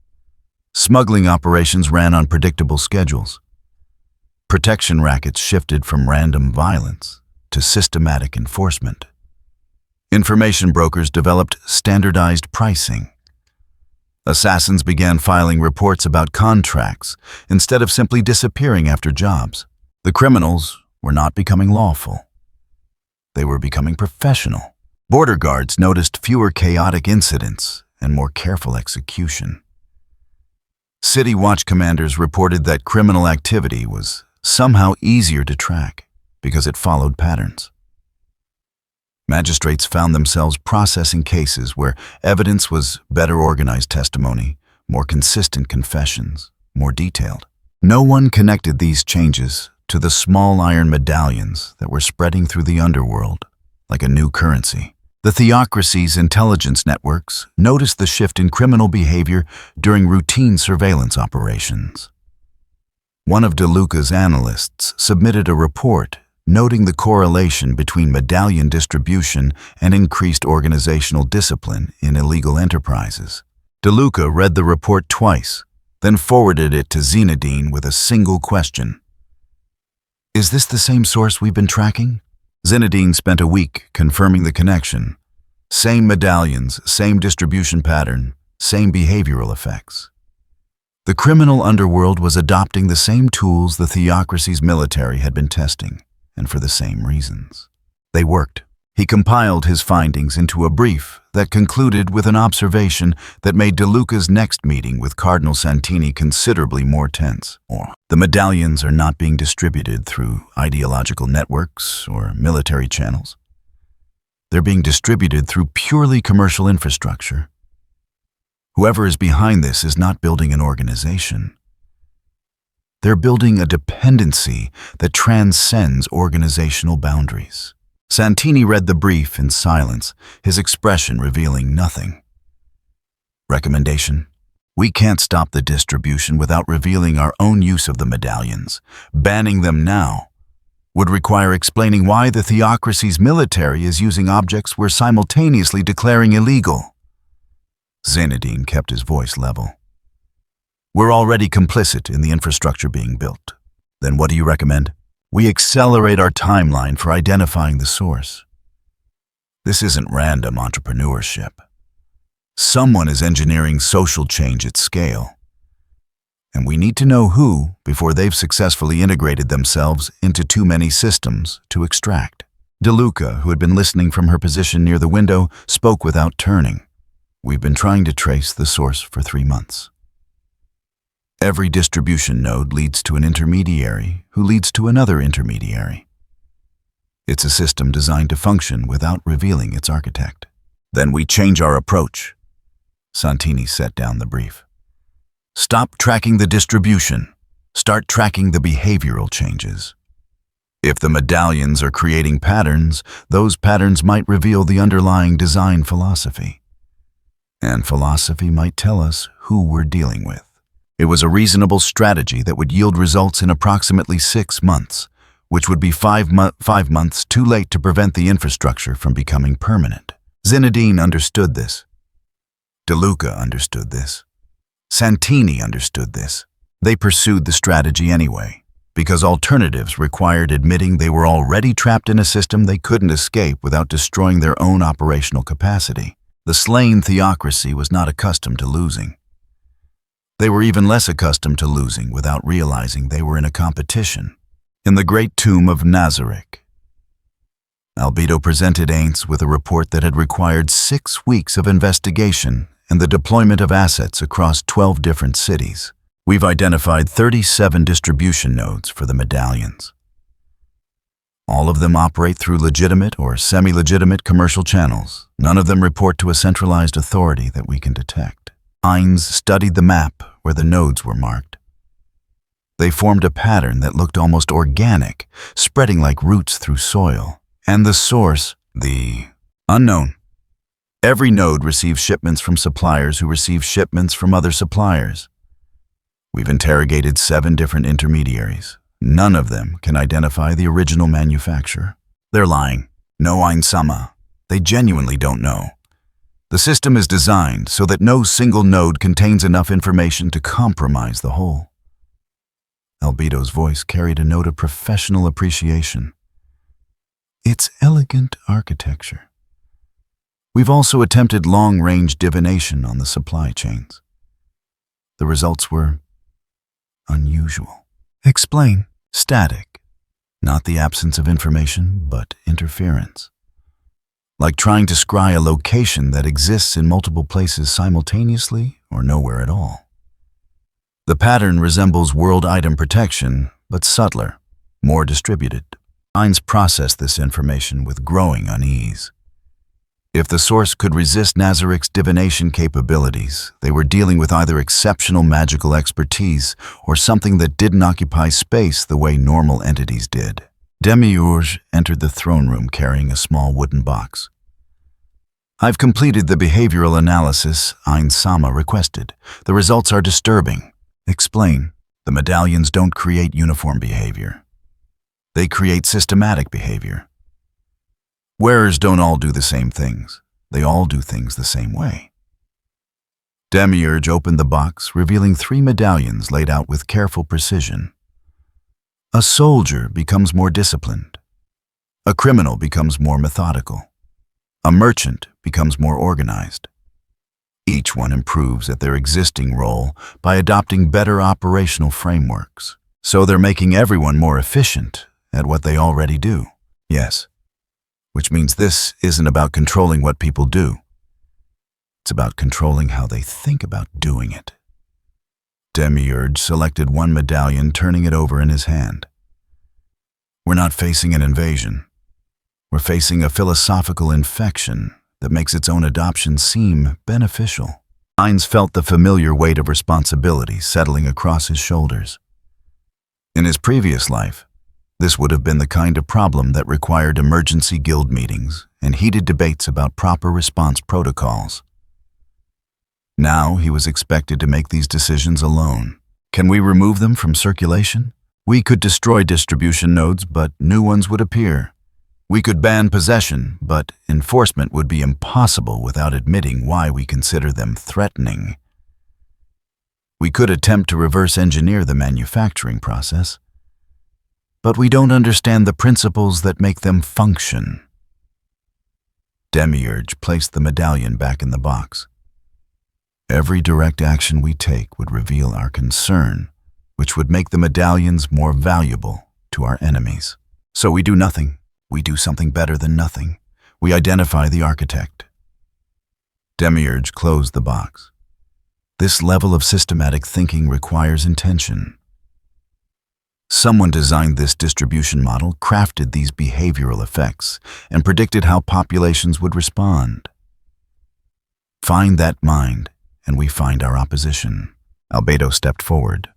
Smuggling operations ran on predictable schedules. Protection rackets shifted from random violence to systematic enforcement. Information brokers developed standardized pricing. Assassins began filing reports about contracts instead of simply disappearing after jobs. The criminals were not becoming lawful. They were becoming professional. Border guards noticed fewer chaotic incidents and more careful execution. City watch commanders reported that criminal activity was somehow easier to track because it followed patterns. Magistrates found themselves processing cases where evidence was better organized testimony, more consistent confessions, more detailed. No one connected these changes to the small iron medallions that were spreading through the underworld like a new currency. The theocracy's intelligence networks noticed the shift in criminal behavior during routine surveillance operations. One of DeLuca's analysts submitted a report noting the correlation between medallion distribution and increased organizational discipline in illegal enterprises. DeLuca read the report twice, then forwarded it to Zinedine with a single question. "Is this the same source we've been tracking?" Zinedine spent a week confirming the connection. Same medallions, same distribution pattern, same behavioral effects. The criminal underworld was adopting the same tools the theocracy's military had been testing, and for the same reasons. They worked. He compiled his findings into a brief that concluded with an observation that made DeLuca's next meeting with Cardinal Santini considerably more tense. The medallions are not being distributed through ideological networks or military channels. They're being distributed through purely commercial infrastructure. Whoever is behind this is not building an organization. They're building a dependency that transcends organizational boundaries. Santini read the brief in silence, his expression revealing nothing. Recommendation: we can't stop the distribution without revealing our own use of the medallions. Banning them now would require explaining why the theocracy's military is using objects we're simultaneously declaring illegal. Zinedine kept his voice level. We're already complicit in the infrastructure being built. Then what do you recommend? We accelerate our timeline for identifying the source. This isn't random entrepreneurship. Someone is engineering social change at scale. And we need to know who before they've successfully integrated themselves into too many systems to extract. DeLuca, who had been listening from her position near the window, spoke without turning. We've been trying to trace the source for 3 months. Every distribution node leads to an intermediary who leads to another intermediary. It's a system designed to function without revealing its architect. Then we change our approach. Santini set down the brief. Stop tracking the distribution. Start tracking the behavioral changes. If the medallions are creating patterns, those patterns might reveal the underlying design philosophy. And philosophy might tell us who we're dealing with. It was a reasonable strategy that would yield results in approximately 6 months, which would be 5 months too late to prevent the infrastructure from becoming permanent. Zinedine understood this. DeLuca understood this. Santini understood this. They pursued the strategy anyway, because alternatives required admitting they were already trapped in a system they couldn't escape without destroying their own operational capacity. The slain theocracy was not accustomed to losing. They were even less accustomed to losing without realizing they were in a competition. In the great tomb of Nazarick, Albedo presented Aints with a report that had required 6 weeks of investigation and the deployment of assets across 12 different cities. We've identified 37 distribution nodes for the medallions. All of them operate through legitimate or semi-legitimate commercial channels. None of them report to a centralized authority that we can detect. Aints studied the map where the nodes were marked. They formed a pattern that looked almost organic, spreading like roots through soil. And the source, the unknown. Every node receives shipments from suppliers who receive shipments from other suppliers. We've interrogated 7 different intermediaries. None of them can identify the original manufacturer. They're lying. No Ainsama. They genuinely don't know. The system is designed so that no single node contains enough information to compromise the whole. Albedo's voice carried a note of professional appreciation. It's elegant architecture. We've also attempted long-range divination on the supply chains. the results were unusual. Explain. Static. Not the absence of information, but interference. Like trying to scry a location that exists in multiple places simultaneously or nowhere at all. The pattern resembles world item protection, but subtler, more distributed. Minds process this information with growing unease. If the source could resist Nazarik's divination capabilities, they were dealing with either exceptional magical expertise or something that didn't occupy space the way normal entities did. Demiurge entered the throne room carrying a small wooden box. I've completed the behavioral analysis Ein-Sama requested. The results are disturbing. Explain. The medallions don't create uniform behavior. They create systematic behavior. Wearers don't all do the same things. They all do things the same way. Demiurge opened the box, revealing 3 medallions laid out with careful precision. A soldier becomes more disciplined. A criminal becomes more methodical. A merchant becomes more organized. Each one improves at their existing role by adopting better operational frameworks. So they're making everyone more efficient at what they already do. Yes. Which means this isn't about controlling what people do. It's about controlling how they think about doing it. Demiurge selected one medallion, turning it over in his hand. We're not facing an invasion. We're facing a philosophical infection that makes its own adoption seem beneficial. Heinz felt the familiar weight of responsibility settling across his shoulders. In his previous life, this would have been the kind of problem that required emergency guild meetings and heated debates about proper response protocols. Now he was expected to make these decisions alone. Can we remove them from circulation? We could destroy distribution nodes, but new ones would appear. We could ban possession, but enforcement would be impossible without admitting why we consider them threatening. We could attempt to reverse engineer the manufacturing process, but we don't understand the principles that make them function. Demiurge placed the medallion back in the box. Every direct action we take would reveal our concern, which would make the medallions more valuable to our enemies. So we do nothing. We do something better than nothing. We identify the architect. Demiurge closed the box. This level of systematic thinking requires intention. Someone designed this distribution model, crafted these behavioral effects, and predicted how populations would respond. Find that mind, and we find our opposition. Albedo stepped forward.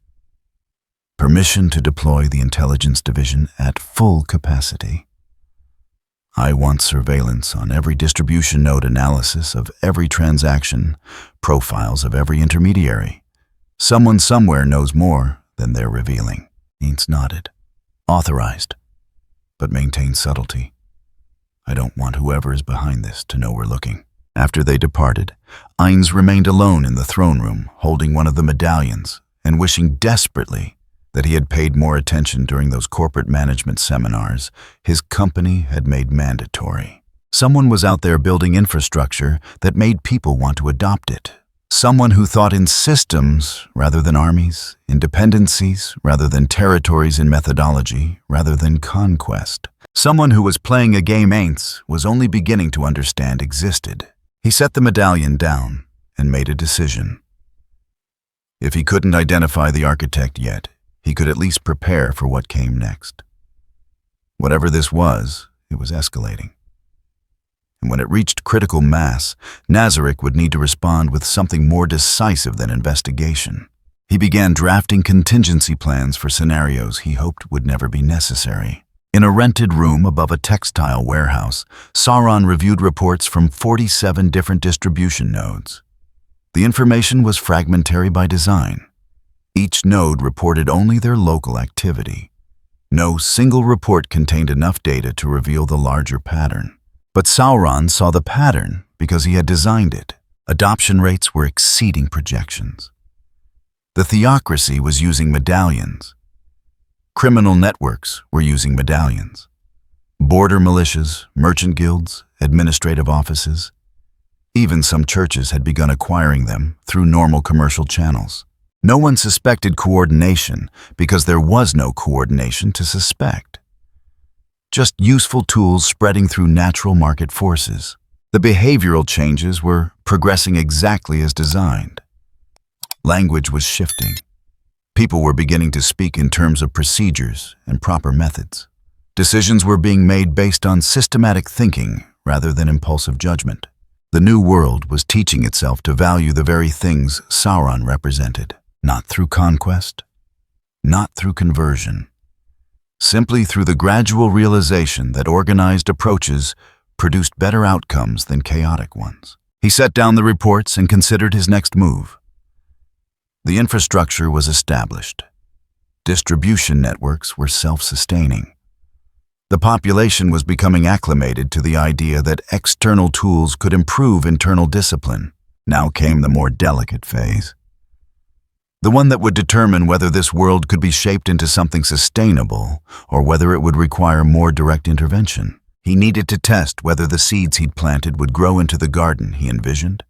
Permission to deploy the intelligence division at full capacity. I want surveillance on every distribution node, analysis of every transaction, profiles of every intermediary. Someone somewhere knows more than they're revealing. Ainz nodded. Authorized, but maintain subtlety. I don't want whoever is behind this to know we're looking. After they departed, Ainz remained alone in the throne room, holding one of the medallions and wishing desperately that he had paid more attention during those corporate management seminars his company had made mandatory. Someone was out there building infrastructure that made people want to adopt it. Someone who thought in systems rather than armies, in dependencies rather than territories, in methodology rather than conquest. Someone who was playing a game Ainz was only beginning to understand existed. He set the medallion down and made a decision. If he couldn't identify the architect yet, he could at least prepare for what came next. Whatever this was, it was escalating. And when it reached critical mass, Nazarik would need to respond with something more decisive than investigation. He began drafting contingency plans for scenarios he hoped would never be necessary. In a rented room above a textile warehouse, Sauron reviewed reports from 47 different distribution nodes. The information was fragmentary by design. Each node reported only their local activity. No single report contained enough data to reveal the larger pattern. But Sauron saw the pattern because he had designed it. Adoption rates were exceeding projections. The theocracy was using medallions. Criminal networks were using medallions. Border militias, merchant guilds, administrative offices. Even some churches had begun acquiring them through normal commercial channels. No one suspected coordination because there was no coordination to suspect. Just useful tools spreading through natural market forces. The behavioral changes were progressing exactly as designed. Language was shifting. People were beginning to speak in terms of procedures and proper methods. Decisions were being made based on systematic thinking rather than impulsive judgment. The new world was teaching itself to value the very things Sauron represented, not through conquest, not through conversion, simply through the gradual realization that organized approaches produced better outcomes than chaotic ones. He set down the reports and considered his next move. The infrastructure was established. Distribution networks were self-sustaining. The population was becoming acclimated to the idea that external tools could improve internal discipline. Now came the more delicate phase. The one that would determine whether this world could be shaped into something sustainable or whether it would require more direct intervention. He needed to test whether the seeds he'd planted would grow into the garden he envisioned,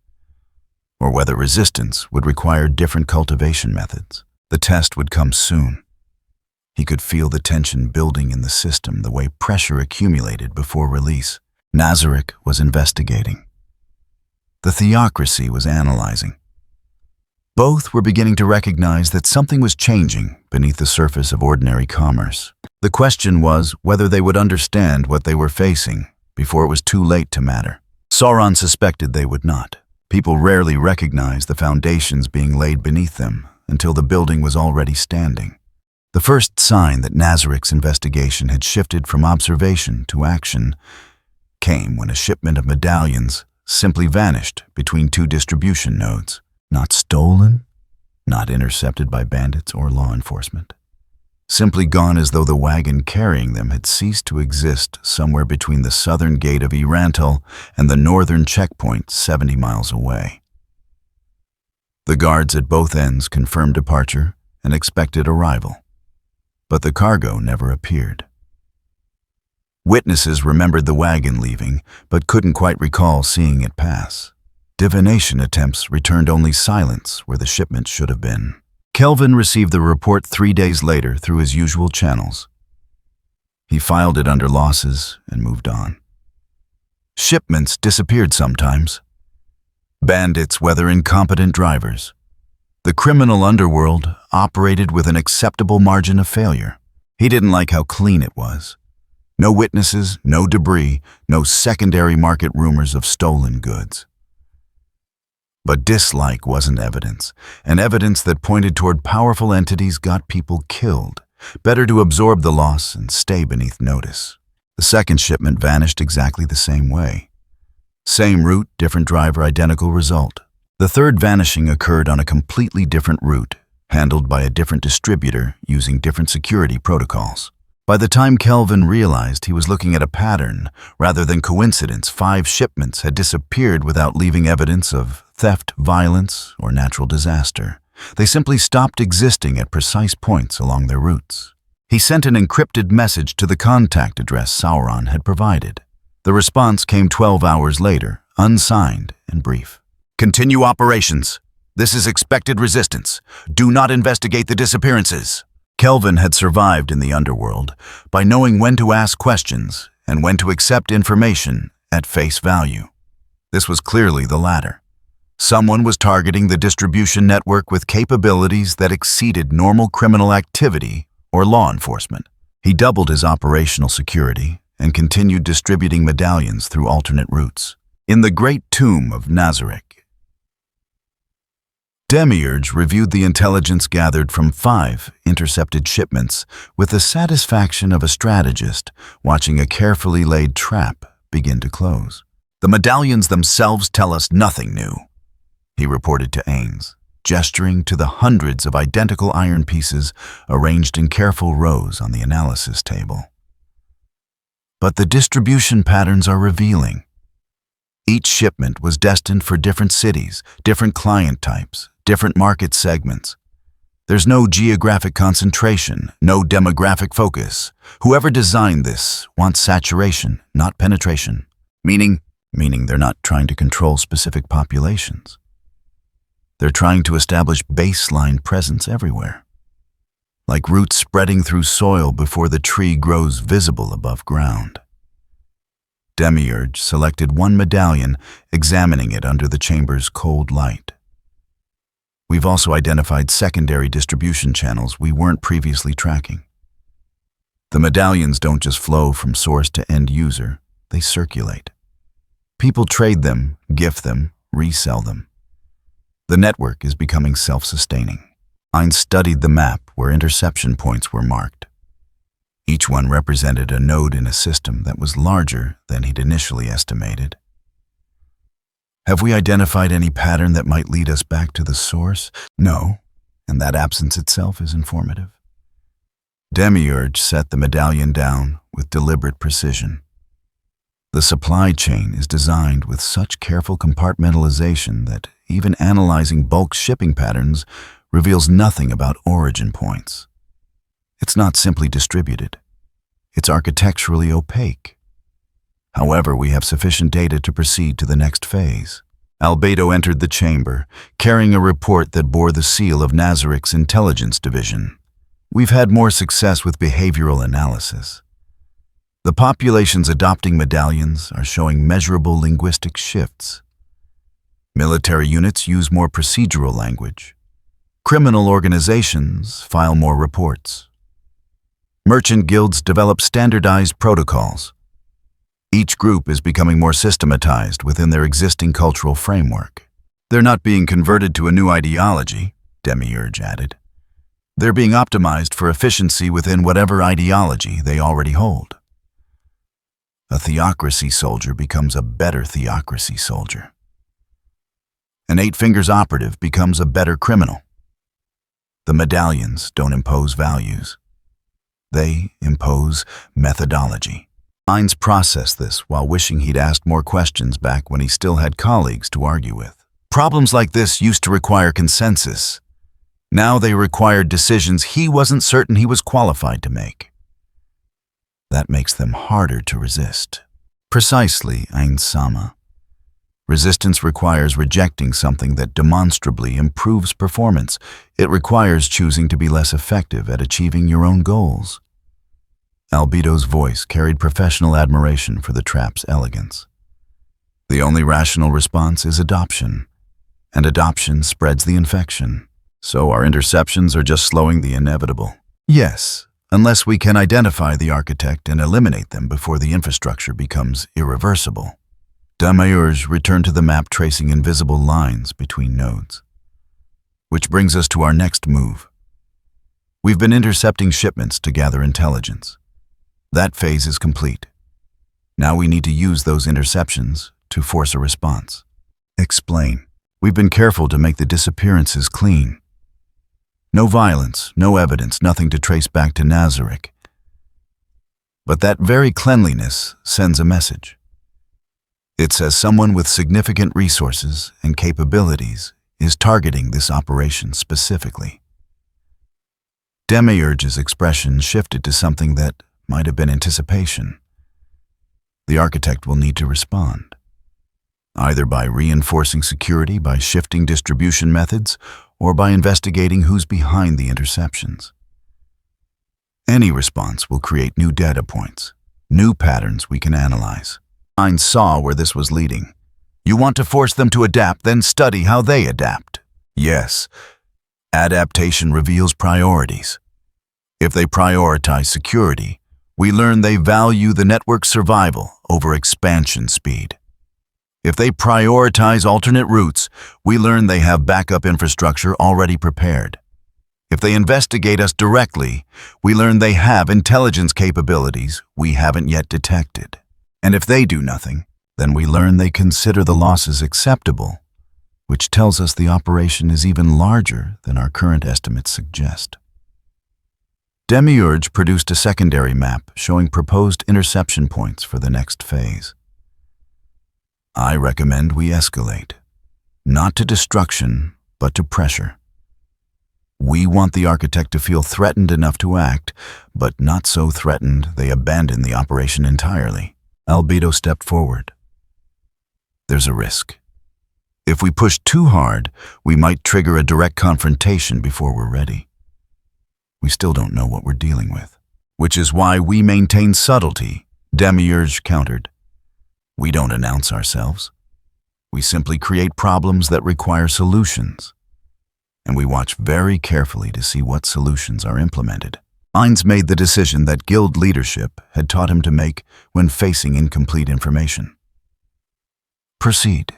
or whether resistance would require different cultivation methods. The test would come soon. He could feel the tension building in the system the way pressure accumulated before release. Nazarick was investigating. The theocracy was analyzing. Both were beginning to recognize that something was changing beneath the surface of ordinary commerce. The question was whether they would understand what they were facing before it was too late to matter. Sauron suspected they would not. People rarely recognized the foundations being laid beneath them until the building was already standing. The first sign that Nazarick's investigation had shifted from observation to action came when a shipment of medallions simply vanished between two distribution nodes. Not stolen, not intercepted by bandits or law enforcement. Simply gone as though the wagon carrying them had ceased to exist somewhere between the southern gate of Erantal and the northern checkpoint 70 miles away. The guards at both ends confirmed departure and expected arrival, but the cargo never appeared. Witnesses remembered the wagon leaving, but couldn't quite recall seeing it pass. Divination attempts returned only silence where the shipment should have been. Kelvin received the report 3 days later through his usual channels. He filed it under losses and moved on. Shipments disappeared sometimes. Bandits, whether incompetent drivers. The criminal underworld operated with an acceptable margin of failure. He didn't like how clean it was. No witnesses, no debris, no secondary market rumors of stolen goods. But dislike wasn't evidence, and evidence that pointed toward powerful entities got people killed. Better to absorb the loss and stay beneath notice. The second shipment vanished exactly the same way. Same route, different driver, identical result. The third vanishing occurred on a completely different route, handled by a different distributor using different security protocols. By the time Kelvin realized he was looking at a pattern rather than coincidence, 5 shipments had disappeared without leaving evidence of theft, violence, or natural disaster. They simply stopped existing at precise points along their routes. He sent an encrypted message to the contact address Sauron had provided. The response came 12 hours later, unsigned and brief. Continue operations. This is expected resistance. Do not investigate the disappearances. Kelvin had survived in the underworld by knowing when to ask questions and when to accept information at face value. This was clearly the latter. Someone was targeting the distribution network with capabilities that exceeded normal criminal activity or law enforcement. He doubled his operational security and continued distributing medallions through alternate routes. In the Great Tomb of Nazarick, Demiurge reviewed the intelligence gathered from 5 intercepted shipments with the satisfaction of a strategist watching a carefully laid trap begin to close. The medallions themselves tell us nothing new, he reported to Ains, gesturing to the hundreds of identical iron pieces arranged in careful rows on the analysis table. But the distribution patterns are revealing. Each shipment was destined for different cities, different client types, different market segments. There's no geographic concentration, no demographic focus. Whoever designed this wants saturation, not penetration. Meaning they're not trying to control specific populations. They're trying to establish baseline presence everywhere, like roots spreading through soil before the tree grows visible above ground. Demiurge selected one medallion, examining it under the chamber's cold light. We've also identified secondary distribution channels we weren't previously tracking. The medallions don't just flow from source to end user, they circulate. People trade them, gift them, resell them. The network is becoming self-sustaining. Ein studied the map where interception points were marked. Each one represented a node in a system that was larger than he'd initially estimated. Have we identified any pattern that might lead us back to the source? No, and that absence itself is informative. Demiurge set the medallion down with deliberate precision. The supply chain is designed with such careful compartmentalization that even analyzing bulk shipping patterns reveals nothing about origin points. It's not simply distributed. It's architecturally opaque. However, we have sufficient data to proceed to the next phase. Albedo entered the chamber, carrying a report that bore the seal of Nazarik's intelligence division. We've had more success with behavioral analysis. The populations adopting medallions are showing measurable linguistic shifts. Military units use more procedural language. Criminal organizations file more reports. Merchant guilds develop standardized protocols. Each group is becoming more systematized within their existing cultural framework. They're not being converted to a new ideology, Demiurge added. They're being optimized for efficiency within whatever ideology they already hold. A theocracy soldier becomes a better theocracy soldier. An Eight Fingers operative becomes a better criminal. The medallions don't impose values. They impose methodology. Heinz processed this while wishing he'd asked more questions back when he still had colleagues to argue with. Problems like this used to require consensus. Now they required decisions he wasn't certain he was qualified to make. That makes them harder to resist. Precisely, Ein-sama. Resistance requires rejecting something that demonstrably improves performance. It requires choosing to be less effective at achieving your own goals. Albedo's voice carried professional admiration for the trap's elegance. The only rational response is adoption, and adoption spreads the infection. So our interceptions are just slowing the inevitable. Yes, unless we can identify the architect and eliminate them before the infrastructure becomes irreversible. Demiurge returned to the map, tracing invisible lines between nodes. Which brings us to our next move. We've been intercepting shipments to gather intelligence. That phase is complete. Now we need to use those interceptions to force a response. Explain. We've been careful to make the disappearances clean. No violence, no evidence, nothing to trace back to Nazarik. But that very cleanliness sends a message. It says someone with significant resources and capabilities is targeting this operation specifically. Demiurge's expression shifted to something that might have been anticipation. The architect will need to respond, either by reinforcing security, by shifting distribution methods, or by investigating who's behind the interceptions. Any response will create new data points, new patterns we can analyze. Ein saw where this was leading. You want to force them to adapt, then study how they adapt. Yes, adaptation reveals priorities. If they prioritize security, we learn they value the network's survival over expansion speed. If they prioritize alternate routes, we learn they have backup infrastructure already prepared. If they investigate us directly, we learn they have intelligence capabilities we haven't yet detected. And if they do nothing, then we learn they consider the losses acceptable, which tells us the operation is even larger than our current estimates suggest. Demiurge produced a secondary map showing proposed interception points for the next phase. I recommend we escalate, not to destruction, but to pressure. We want the architect to feel threatened enough to act, but not so threatened they abandon the operation entirely. Albedo stepped forward. There's a risk. If we push too hard, we might trigger a direct confrontation before we're ready. We still don't know what we're dealing with, which is why we maintain subtlety, Demiurge countered. We don't announce ourselves. We simply create problems that require solutions. And we watch very carefully to see what solutions are implemented. Ainz made the decision that guild leadership had taught him to make when facing incomplete information. Proceed.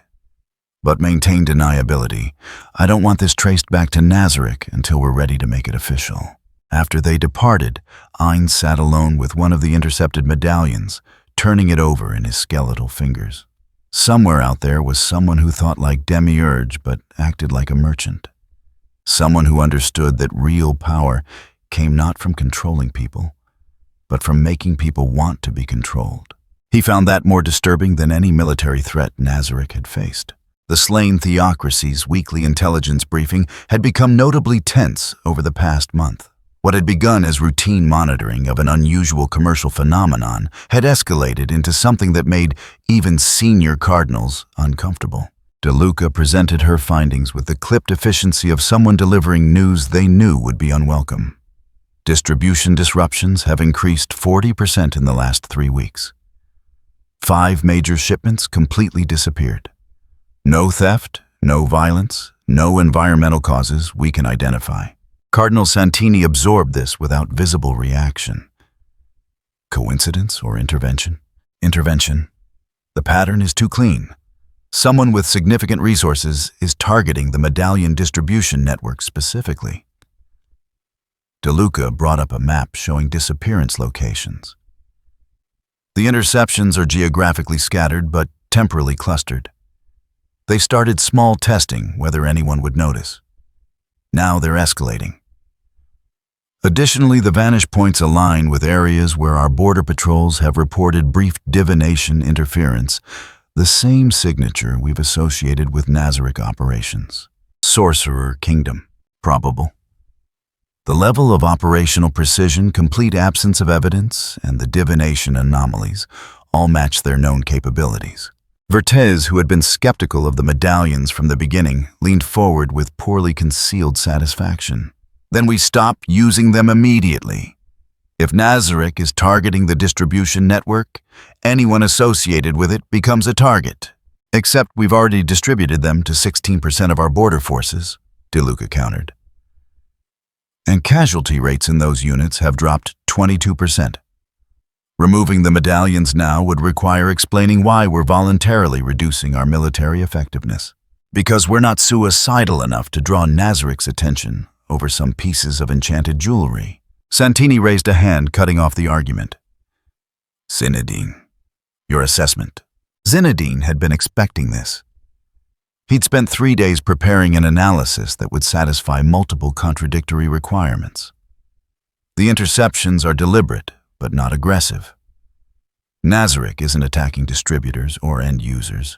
But maintain deniability. I don't want this traced back to Nazarick until we're ready to make it official. After they departed, Ainz sat alone with one of the intercepted medallions, turning it over in his skeletal fingers. Somewhere out there was someone who thought like Demiurge but acted like a merchant. Someone who understood that real power came not from controlling people, but from making people want to be controlled. He found that more disturbing than any military threat Nazarick had faced. The slain theocracy's weekly intelligence briefing had become notably tense over the past month. What had begun as routine monitoring of an unusual commercial phenomenon had escalated into something that made even senior cardinals uncomfortable. DeLuca presented her findings with the clipped efficiency of someone delivering news they knew would be unwelcome. Distribution disruptions have increased 40% in the last 3 weeks. 5 major shipments completely disappeared. No theft, no violence, no environmental causes we can identify. Cardinal Santini absorbed this without visible reaction. Coincidence or intervention? Intervention. The pattern is too clean. Someone with significant resources is targeting the medallion distribution network specifically. DeLuca brought up a map showing disappearance locations. The interceptions are geographically scattered but temporally clustered. They started small testing whether anyone would notice. Now they're escalating. Additionally, the vanish points align with areas where our border patrols have reported brief divination interference, the same signature we've associated with Nazarick operations. Sorcerer Kingdom. Probable. The level of operational precision, complete absence of evidence, and the divination anomalies all match their known capabilities. Vertez, who had been skeptical of the medallions from the beginning, leaned forward with poorly concealed satisfaction. Then we stop using them immediately. If Nazarick is targeting the distribution network, anyone associated with it becomes a target. Except we've already distributed them to 16% of our border forces, DeLuca countered. And casualty rates in those units have dropped 22%. Removing the medallions now would require explaining why we're voluntarily reducing our military effectiveness. Because we're not suicidal enough to draw Nazarick's attention over some pieces of enchanted jewelry. Santini raised a hand, cutting off the argument. Zinedine, your assessment. Zinedine had been expecting this. He'd spent 3 days preparing an analysis that would satisfy multiple contradictory requirements. The interceptions are deliberate, but not aggressive. Nazarick isn't attacking distributors or end users.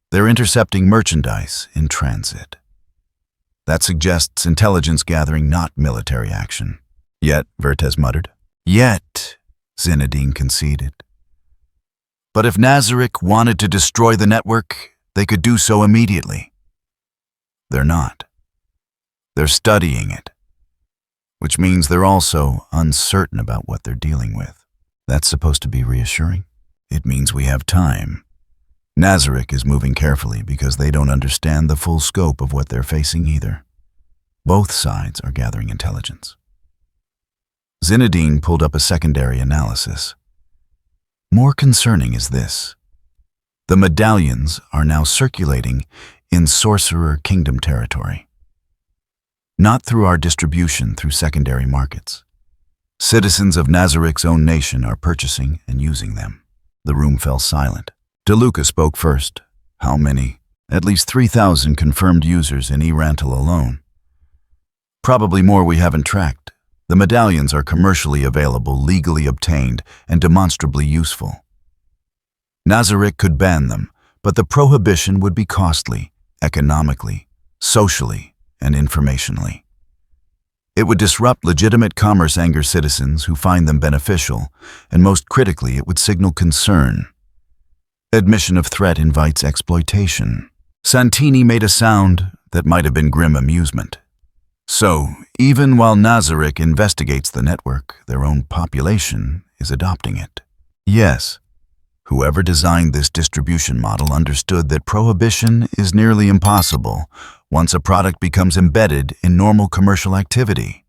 They're intercepting merchandise in transit. That suggests intelligence gathering, not military action. Yet, Vertez muttered. Yet, Zinedine conceded. But if Nazarick wanted to destroy the network, they could do so immediately. They're not. They're studying it, which means they're also uncertain about what they're dealing with. That's supposed to be reassuring. It means we have time. Nazarick is moving carefully because they don't understand the full scope of what they're facing either. Both sides are gathering intelligence. Zinedine pulled up a secondary analysis. More concerning is this. The medallions are now circulating in Sorcerer Kingdom territory. Not through our distribution through secondary markets. Citizens of Nazarick's own nation are purchasing and using them. The room fell silent. DeLuca spoke first. How many? At least 3,000 confirmed users in Erantil alone. Probably more we haven't tracked. The medallions are commercially available, legally obtained, and demonstrably useful. Nazarick could ban them, but the prohibition would be costly, economically, socially, and informationally. It would disrupt legitimate commerce, anger citizens who find them beneficial, and most critically, it would signal concern. Admission of threat invites exploitation. Santini made a sound that might have been grim amusement. So, even while Nazarick investigates the network, their own population is adopting it. Yes, whoever designed this distribution model understood that prohibition is nearly impossible once a product becomes embedded in normal commercial activity.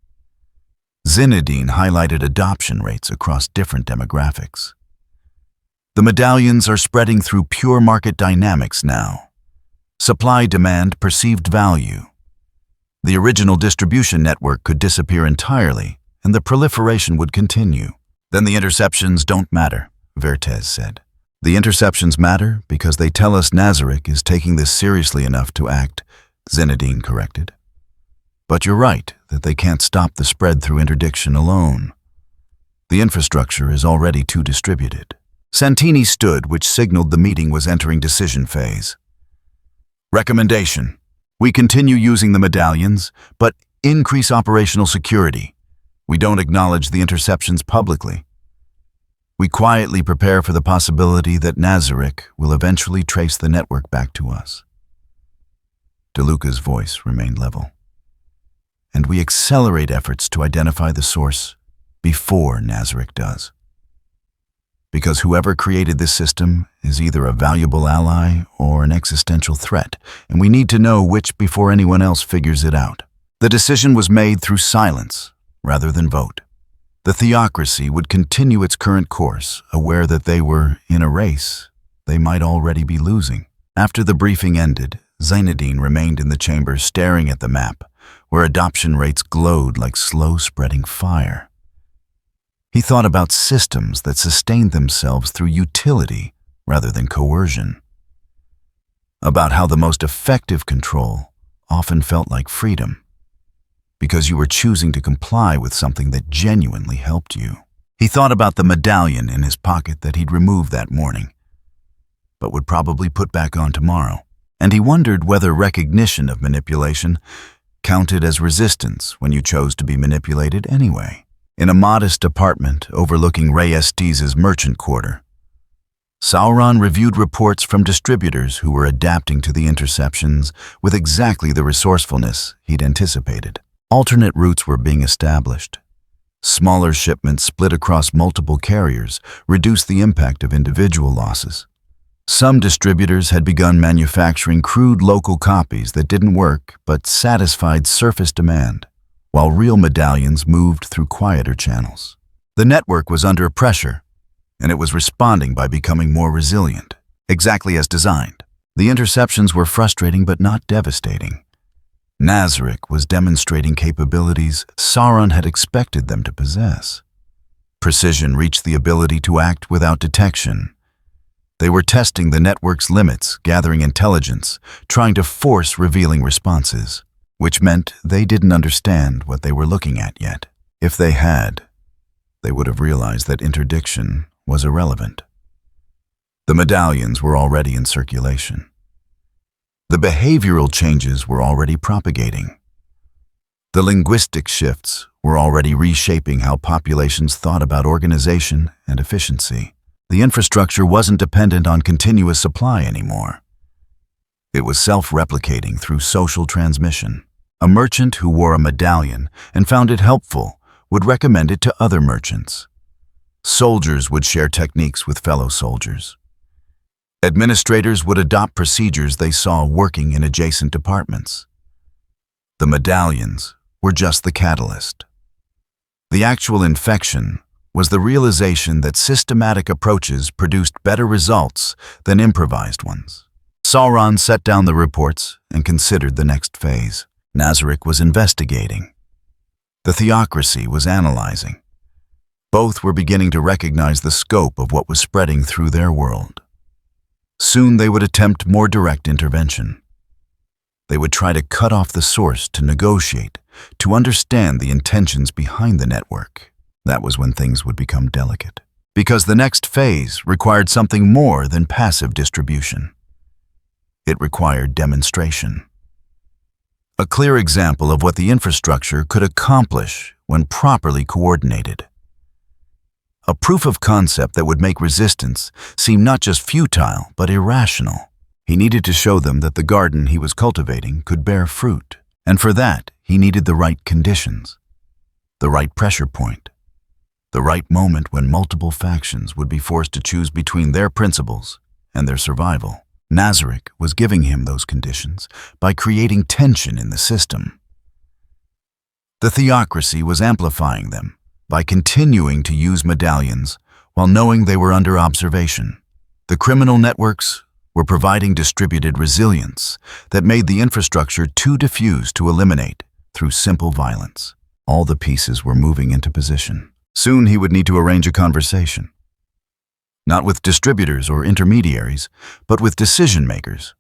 Zinedine highlighted adoption rates across different demographics. The medallions are spreading through pure market dynamics now. Supply, demand, perceived value. The original distribution network could disappear entirely, and the proliferation would continue. Then the interceptions don't matter, Vertes said. The interceptions matter because they tell us Nazarick is taking this seriously enough to act, Zinedine corrected. But you're right that they can't stop the spread through interdiction alone. The infrastructure is already too distributed. Santini stood, which signaled the meeting was entering decision phase. Recommendation. We continue using the medallions, but increase operational security. We don't acknowledge the interceptions publicly. We quietly prepare for the possibility that Nazarick will eventually trace the network back to us. DeLuca's voice remained level. And we accelerate efforts to identify the source before Nazarick does. Because whoever created this system is either a valuable ally or an existential threat, and we need to know which before anyone else figures it out. The decision was made through silence rather than vote. The theocracy would continue its current course, aware that they were in a race they might already be losing. After the briefing ended, Zinedine remained in the chamber staring at the map, where adoption rates glowed like slow-spreading fire. He thought about systems that sustained themselves through utility rather than coercion. About how the most effective control often felt like freedom, because you were choosing to comply with something that genuinely helped you. He thought about the medallion in his pocket that he'd removed that morning, but would probably put back on tomorrow. And he wondered whether recognition of manipulation counted as resistance when you chose to be manipulated anyway. In a modest apartment overlooking Rey Estiz's merchant quarter, Sauron reviewed reports from distributors who were adapting to the interceptions with exactly the resourcefulness he'd anticipated. Alternate routes were being established. Smaller shipments split across multiple carriers reduced the impact of individual losses. Some distributors had begun manufacturing crude local copies that didn't work but satisfied surface demand, while real medallions moved through quieter channels. The network was under pressure, and it was responding by becoming more resilient, exactly as designed. The interceptions were frustrating but not devastating. Nazarick was demonstrating capabilities Sauron had expected them to possess. Precision reached the ability to act without detection. They were testing the network's limits, gathering intelligence, trying to force revealing responses, which meant they didn't understand what they were looking at yet. If they had, they would have realized that interdiction was irrelevant. The medallions were already in circulation. The behavioral changes were already propagating. The linguistic shifts were already reshaping how populations thought about organization and efficiency. The infrastructure wasn't dependent on continuous supply anymore. It was self-replicating through social transmission. A merchant who wore a medallion and found it helpful would recommend it to other merchants. Soldiers would share techniques with fellow soldiers. Administrators would adopt procedures they saw working in adjacent departments. The medallions were just the catalyst. The actual infection was the realization that systematic approaches produced better results than improvised ones. Sauron set down the reports and considered the next phase. Nazarick was investigating. The theocracy was analyzing. Both were beginning to recognize the scope of what was spreading through their world. Soon they would attempt more direct intervention. They would try to cut off the source to negotiate, to understand the intentions behind the network. That was when things would become delicate, because the next phase required something more than passive distribution. It required demonstration. A clear example of what the infrastructure could accomplish when properly coordinated. A proof of concept that would make resistance seem not just futile, but irrational. He needed to show them that the garden he was cultivating could bear fruit, and for that, he needed the right conditions, the right pressure point, the right moment when multiple factions would be forced to choose between their principles and their survival. Nazarick was giving him those conditions by creating tension in the system. The theocracy was amplifying them by continuing to use medallions while knowing they were under observation. The criminal networks were providing distributed resilience that made the infrastructure too diffuse to eliminate through simple violence. All the pieces were moving into position. Soon he would need to arrange a conversation. Not with distributors or intermediaries, but with decision-makers,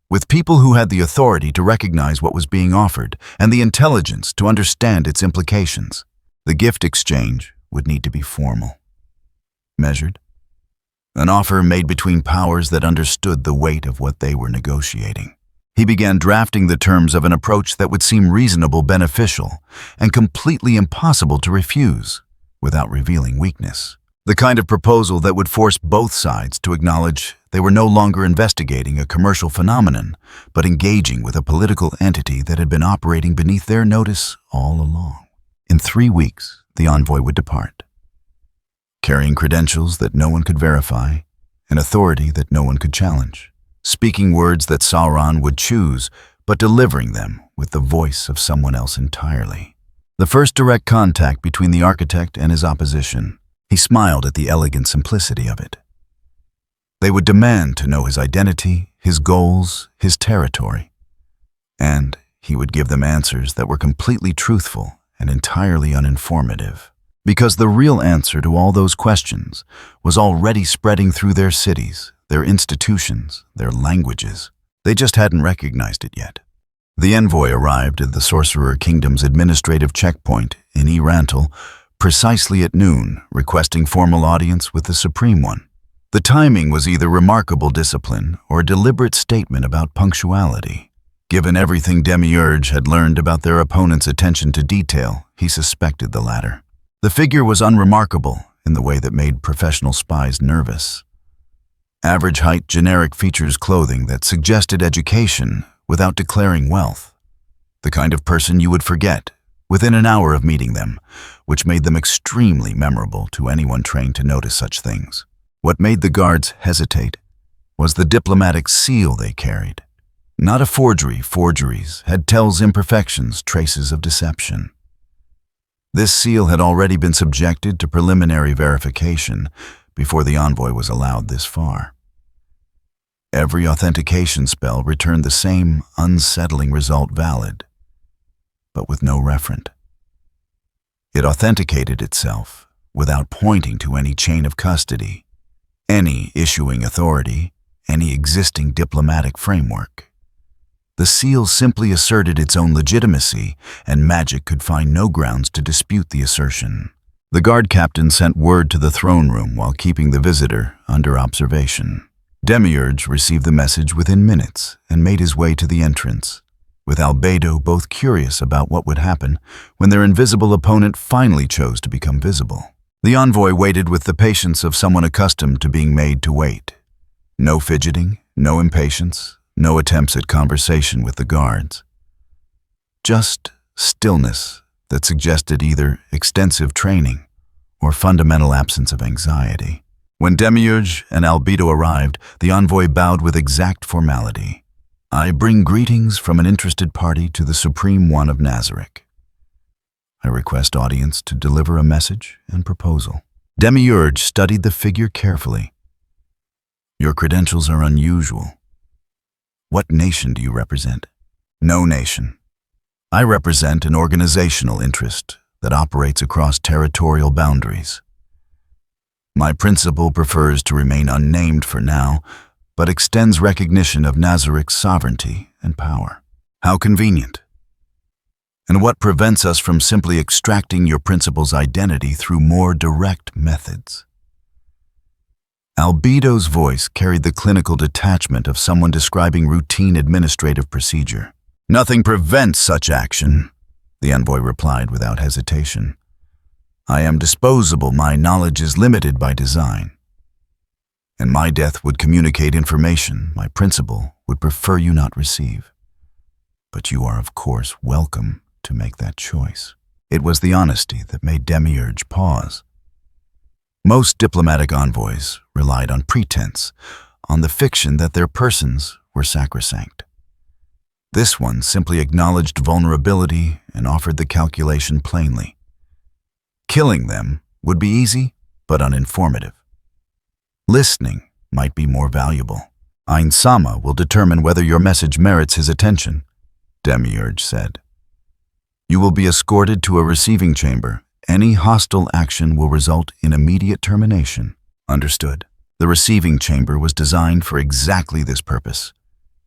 with people who had the authority to recognize what was being offered and the intelligence to understand its implications. The gift exchange would need to be formal, measured, an offer made between powers that understood the weight of what they were negotiating. He began drafting the terms of an approach that would seem reasonable, beneficial, and completely impossible to refuse without revealing weakness. The kind of proposal that would force both sides to acknowledge they were no longer investigating a commercial phenomenon, but engaging with a political entity that had been operating beneath their notice all along. In 3 weeks, the envoy would depart, carrying credentials that no one could verify, and authority that no one could challenge, speaking words that Sauron would choose, but delivering them with the voice of someone else entirely. The first direct contact between the architect and his opposition, he smiled at the elegant simplicity of it. They would demand to know his identity, his goals, his territory, and he would give them answers that were completely truthful and entirely uninformative. Because the real answer to all those questions was already spreading through their cities, their institutions, their languages. They just hadn't recognized it yet. The envoy arrived at the Sorcerer Kingdom's administrative checkpoint in Erantal precisely at noon, requesting formal audience with the Supreme One. The timing was either remarkable discipline or a deliberate statement about punctuality. Given everything Demiurge had learned about their opponent's attention to detail, he suspected the latter. The figure was unremarkable in the way that made professional spies nervous. Average height, generic features clothing that suggested education without declaring wealth. The kind of person you would forget within an hour of meeting them, which made them extremely memorable to anyone trained to notice such things. What made the guards hesitate was the diplomatic seal they carried. Not a forgery. Forgeries had Tell's imperfections, traces of deception. This seal had already been subjected to preliminary verification before the envoy was allowed this far. Every authentication spell returned the same unsettling result valid, but with no referent. It authenticated itself without pointing to any chain of custody, any issuing authority, any existing diplomatic framework. The seal simply asserted its own legitimacy, and magic could find no grounds to dispute the assertion. The guard captain sent word to the throne room while keeping the visitor under observation. Demiurge received the message within minutes and made his way to the entrance, with Albedo both curious about what would happen when their invisible opponent finally chose to become visible. The envoy waited with the patience of someone accustomed to being made to wait. No fidgeting, no impatience, no attempts at conversation with the guards. Just stillness that suggested either extensive training or fundamental absence of anxiety. When Demiurge and Albedo arrived, the envoy bowed with exact formality. "I bring greetings from an interested party to the Supreme One of Nazarick. I request audience to deliver a message and proposal." Demiurge studied the figure carefully. "Your credentials are unusual. What nation do you represent?" "No nation. I represent an organizational interest that operates across territorial boundaries. My principal prefers to remain unnamed for now, but extends recognition of Nazarick's sovereignty and power." "How convenient. And what prevents us from simply extracting your principal's identity through more direct methods?" Albedo's voice carried the clinical detachment of someone describing routine administrative procedure. "Nothing prevents such action," the envoy replied without hesitation. "I am disposable. My knowledge is limited by design. and my death would communicate information my principal would prefer you not receive. But you are, of course, welcome to make that choice. It was the honesty that made Demiurge pause. Most diplomatic envoys relied on pretense, on the fiction that their persons were sacrosanct. This one simply acknowledged vulnerability and offered the calculation plainly. Killing them would be easy, but uninformative. Listening might be more valuable. Ein Sama will determine whether your message merits his attention, Demiurge said. You will be escorted to a receiving chamber. Any hostile action will result in immediate termination. Understood. The receiving chamber was designed for exactly this purpose.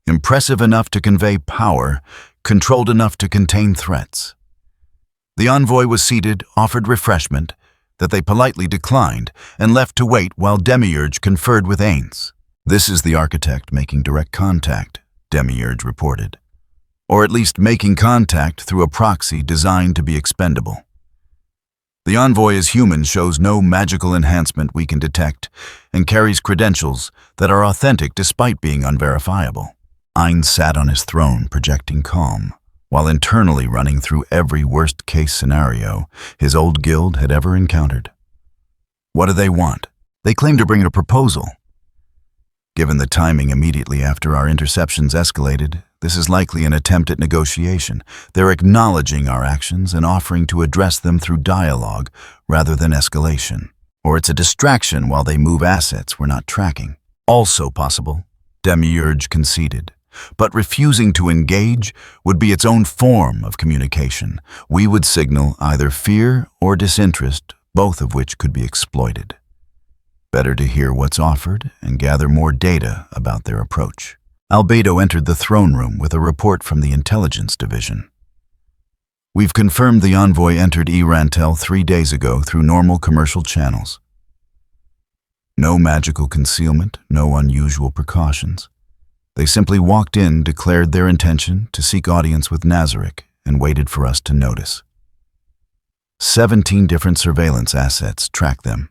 Impressive enough to convey power, controlled enough to contain threats. The envoy was seated, offered refreshment, that they politely declined, and left to wait while Demiurge conferred with Ains. This is the architect making direct contact, Demiurge reported. Or at least making contact through a proxy designed to be expendable. The envoy as human shows no magical enhancement we can detect and carries credentials that are authentic despite being unverifiable. Ein sat on his throne projecting calm, while internally running through every worst-case scenario his old guild had ever encountered. What do they want? They claim to bring a proposal. Given the timing immediately after our interceptions escalated, this is likely an attempt at negotiation. They're acknowledging our actions and offering to address them through dialogue rather than escalation. Or it's a distraction while they move assets we're not tracking. Also possible, Demiurge conceded. But refusing to engage would be its own form of communication. We would signal either fear or disinterest, both of which could be exploited. Better to hear what's offered and gather more data about their approach. Albedo entered the throne room with a report from the intelligence division. We've confirmed the envoy entered Erantel 3 days ago through normal commercial channels. No magical concealment, no unusual precautions. They simply walked in, declared their intention to seek audience with Nazarick, and waited for us to notice. 17 different surveillance assets track them.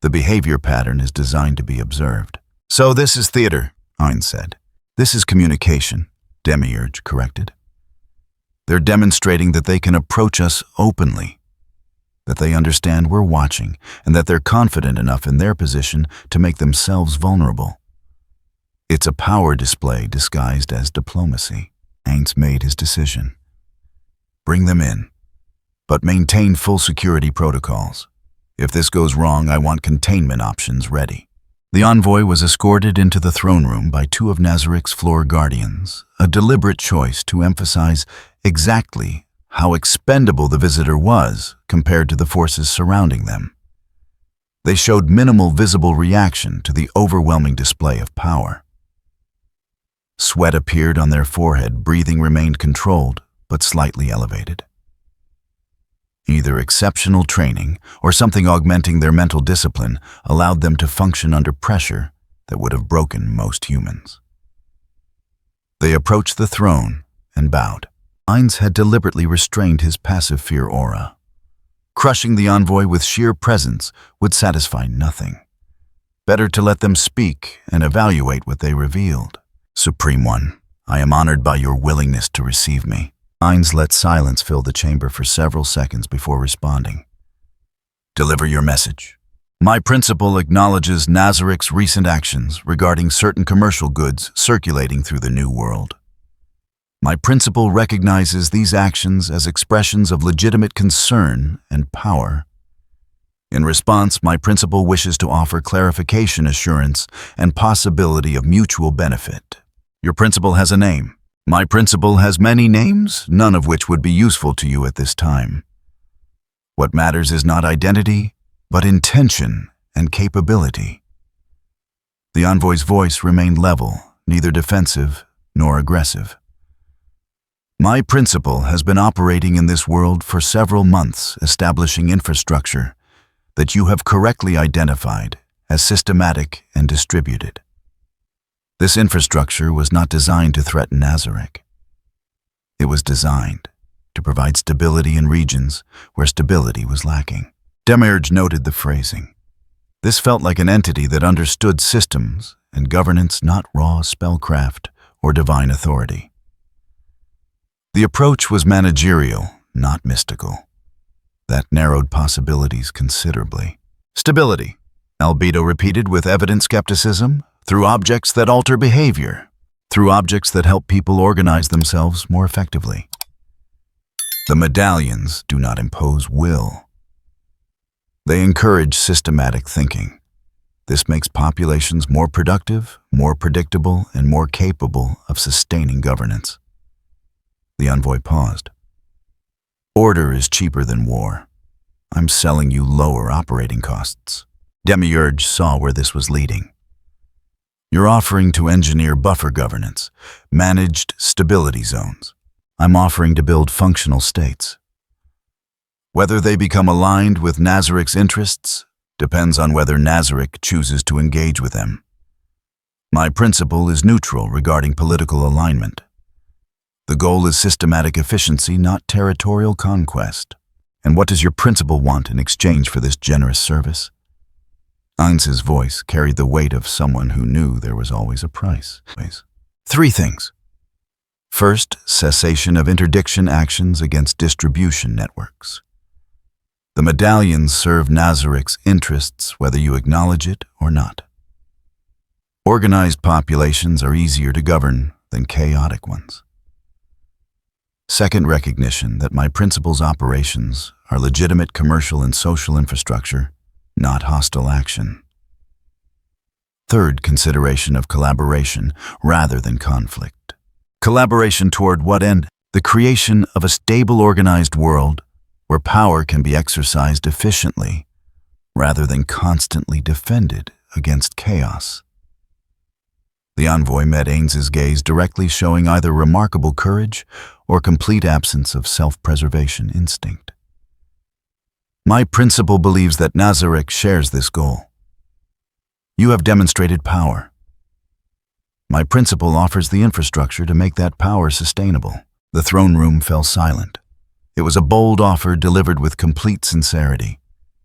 The behavior pattern is designed to be observed. So this is theater, Ein said. This is communication, Demiurge corrected. They're demonstrating that they can approach us openly, that they understand we're watching, and that they're confident enough in their position to make themselves vulnerable. It's a power display disguised as diplomacy. Aints made his decision. Bring them in, but maintain full security protocols. If this goes wrong, I want containment options ready. The envoy was escorted into the throne room by 2 of Nazarick's floor guardians, a deliberate choice to emphasize exactly how expendable the visitor was compared to the forces surrounding them. They showed minimal visible reaction to the overwhelming display of power. Sweat appeared on their forehead, breathing remained controlled, but slightly elevated. Either exceptional training or something augmenting their mental discipline allowed them to function under pressure that would have broken most humans. They approached the throne and bowed. Ainz had deliberately restrained his passive fear aura. Crushing the envoy with sheer presence would satisfy nothing. Better to let them speak and evaluate what they revealed. Supreme One, I am honored by your willingness to receive me. Ainz let silence fill the chamber for several seconds before responding. Deliver your message. My principal acknowledges Nazarick's recent actions regarding certain commercial goods circulating through the New World. My principal recognizes these actions as expressions of legitimate concern and power. In response, my principal wishes to offer clarification, assurance, and possibility of mutual benefit. Your principal has a name. My principal has many names, none of which would be useful to you at this time. What matters is not identity, but intention and capability. The envoy's voice remained level, neither defensive nor aggressive. My principal has been operating in this world for several months, establishing infrastructure that you have correctly identified as systematic and distributed. This infrastructure was not designed to threaten Nazarick. It was designed to provide stability in regions where stability was lacking. Demiurge noted the phrasing. This felt like an entity that understood systems and governance, not raw spellcraft or divine authority. The approach was managerial, not mystical. That narrowed possibilities considerably. Stability, Albedo repeated with evident skepticism, through objects that alter behavior, through objects that help people organize themselves more effectively. The medallions do not impose will. They encourage systematic thinking. This makes populations more productive, more predictable, and more capable of sustaining governance. The envoy paused. Order is cheaper than war. I'm selling you lower operating costs. Demiurge saw where this was leading. You're offering to engineer buffer governance, managed stability zones. I'm offering to build functional states. Whether they become aligned with Nazaric's interests depends on whether Nazaric chooses to engage with them. My principle is neutral regarding political alignment. The goal is systematic efficiency, not territorial conquest. And what does your principal want in exchange for this generous service? Ainz's voice carried the weight of someone who knew there was always a price. 3 things. First, cessation of interdiction actions against distribution networks. The medallions serve Nazaric's interests whether you acknowledge it or not. Organized populations are easier to govern than chaotic ones. Second, recognition that my principal's operations are legitimate commercial and social infrastructure, not hostile action. Third, consideration of collaboration rather than conflict. Collaboration toward what end? The creation of a stable, organized world where power can be exercised efficiently rather than constantly defended against chaos. The envoy met Ainz's gaze directly, showing either remarkable courage or complete absence of self-preservation instinct. My principal believes that Nazaric shares this goal. You have demonstrated power. My principal offers the infrastructure to make that power sustainable. The throne room fell silent. It was a bold offer delivered with complete sincerity.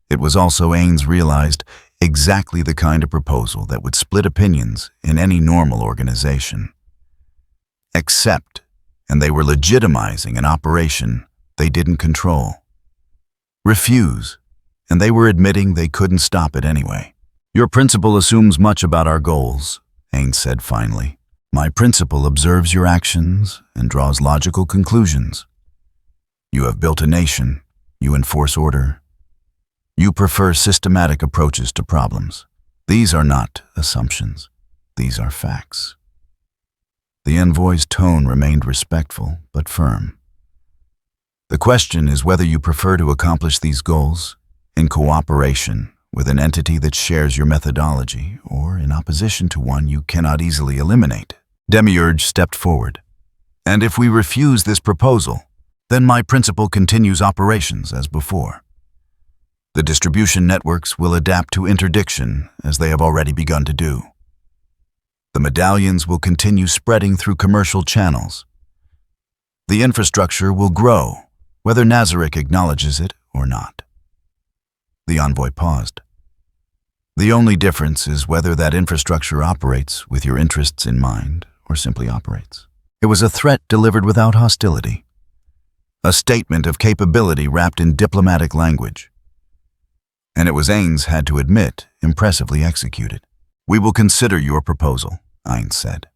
It was also, Ainz realized, exactly the kind of proposal that would split opinions in any normal organization. Accept, and they were legitimizing an operation they didn't control. Refuse, and they were admitting they couldn't stop it anyway. Your principal assumes much about our goals, Ainz said finally. My principal observes your actions and draws logical conclusions. You have built a nation. You enforce order. You prefer systematic approaches to problems. These are not assumptions. These are facts. The envoy's tone remained respectful but firm. The question is whether you prefer to accomplish these goals in cooperation with an entity that shares your methodology or in opposition to one you cannot easily eliminate. Demiurge stepped forward. And if we refuse this proposal, then my principal continues operations as before. The distribution networks will adapt to interdiction as they have already begun to do. The medallions will continue spreading through commercial channels. The infrastructure will grow, whether Nazaric acknowledges it or not. The envoy paused. The only difference is whether that infrastructure operates with your interests in mind or simply operates. It was a threat delivered without hostility. A statement of capability wrapped in diplomatic language. And it was, Ainz had to admit, impressively executed. We will consider your proposal, Ainz said.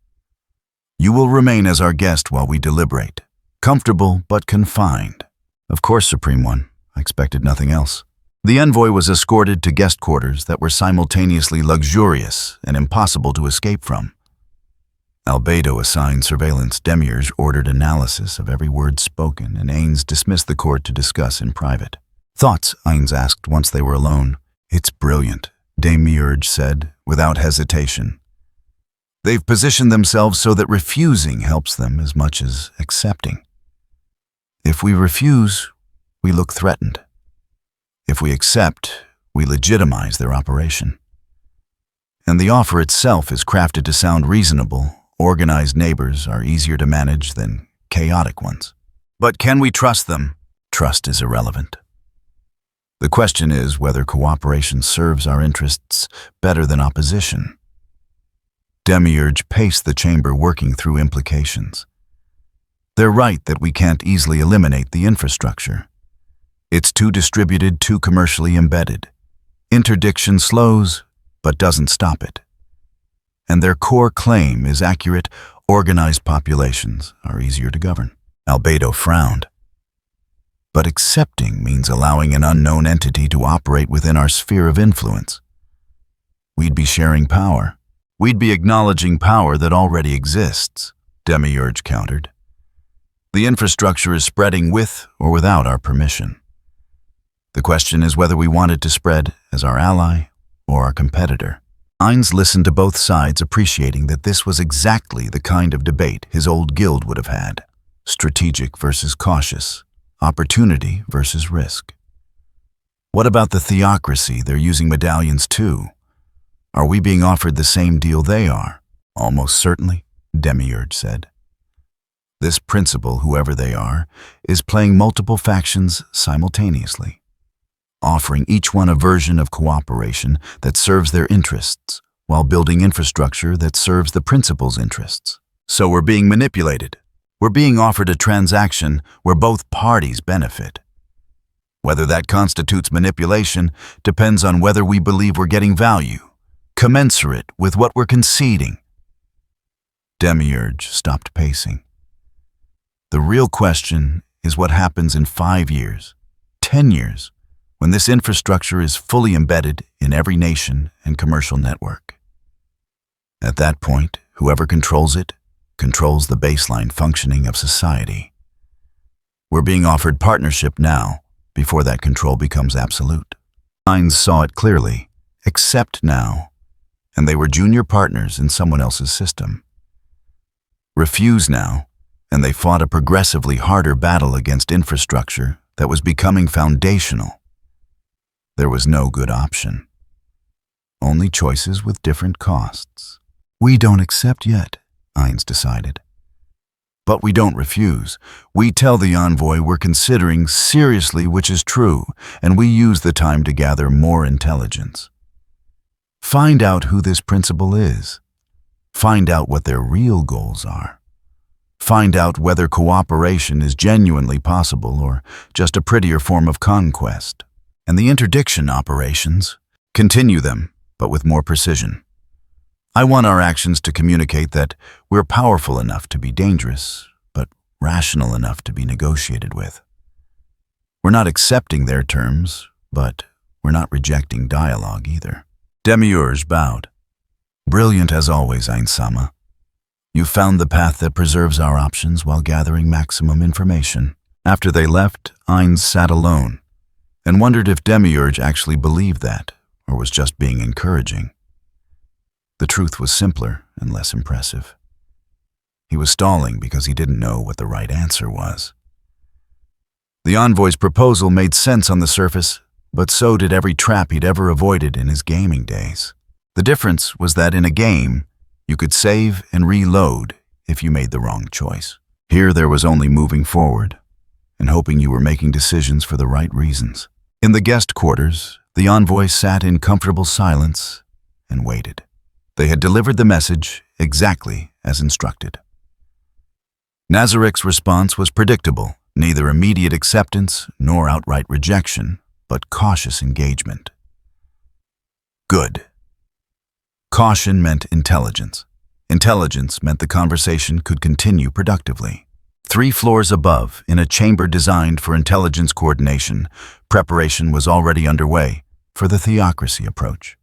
You will remain as our guest while we deliberate, comfortable but confined. Of course, Supreme One, I expected nothing else. The envoy was escorted to guest quarters that were simultaneously luxurious and impossible to escape from. Albedo assigned surveillance. Demiurge ordered analysis of every word spoken, and Ainz dismissed the court to discuss in private. Thoughts? Ainz asked once they were alone. It's brilliant, Demiurge said, without hesitation. They've positioned themselves so that refusing helps them as much as accepting. If we refuse, we look threatened. If we accept, we legitimize their operation. And the offer itself is crafted to sound reasonable. Organized neighbors are easier to manage than chaotic ones. But can we trust them? Trust is irrelevant. The question is whether cooperation serves our interests better than opposition. Demiurge paced the chamber, working through implications. They're right that we can't easily eliminate the infrastructure. It's too distributed, too commercially embedded. Interdiction slows, but doesn't stop it. And their core claim is accurate, organized populations are easier to govern. Albedo frowned. But accepting means allowing an unknown entity to operate within our sphere of influence. We'd be sharing power. We'd be acknowledging power that already exists, Demiurge countered. The infrastructure is spreading with or without our permission. The question is whether we want it to spread as our ally or our competitor. Ainz listened to both sides, appreciating that this was exactly the kind of debate his old guild would have had. Strategic versus cautious. Opportunity versus risk. What about the theocracy? They're using medallions too. Are we being offered the same deal they are? Almost certainly, Demiurge said. This principle, whoever they are, is playing multiple factions simultaneously, offering each one a version of cooperation that serves their interests, while building infrastructure that serves the principle's interests. So we're being manipulated. We're being offered a transaction where both parties benefit. Whether that constitutes manipulation depends on whether we believe we're getting value, commensurate with what we're conceding. Demiurge stopped pacing. The real question is what happens in 5 years, 10 years, when this infrastructure is fully embedded in every nation and commercial network. At that point, whoever controls it controls the baseline functioning of society. We're being offered partnership now, before that control becomes absolute. Ainz saw it clearly. Accept now, and they were junior partners in someone else's system. Refuse now, and they fought a progressively harder battle against infrastructure that was becoming foundational. There was no good option. Only choices with different costs. We don't accept yet, Ainz decided. But we don't refuse. We tell the envoy we're considering seriously which is true, and we use the time to gather more intelligence. Find out who this principle is. Find out what their real goals are. Find out whether cooperation is genuinely possible or just a prettier form of conquest. And the interdiction operations, continue them, but with more precision. I want our actions to communicate that we're powerful enough to be dangerous, but rational enough to be negotiated with. We're not accepting their terms, but we're not rejecting dialogue either. Demiurge bowed. Brilliant as always, Ainz-sama. You found the path that preserves our options while gathering maximum information. After they left, Ainz sat alone and wondered if Demiurge actually believed that, or was just being encouraging. The truth was simpler and less impressive. He was stalling because he didn't know what the right answer was. The envoy's proposal made sense on the surface, but so did every trap he'd ever avoided in his gaming days. The difference was that in a game, you could save and reload if you made the wrong choice. Here there was only moving forward and hoping you were making decisions for the right reasons. In the guest quarters, the envoy sat in comfortable silence and waited. They had delivered the message exactly as instructed. Nazarek's response was predictable, neither immediate acceptance nor outright rejection, but cautious engagement. Good. Caution meant intelligence. Intelligence meant the conversation could continue productively. 3 floors above, in a chamber designed for intelligence coordination, preparation was already underway for the theocracy approach.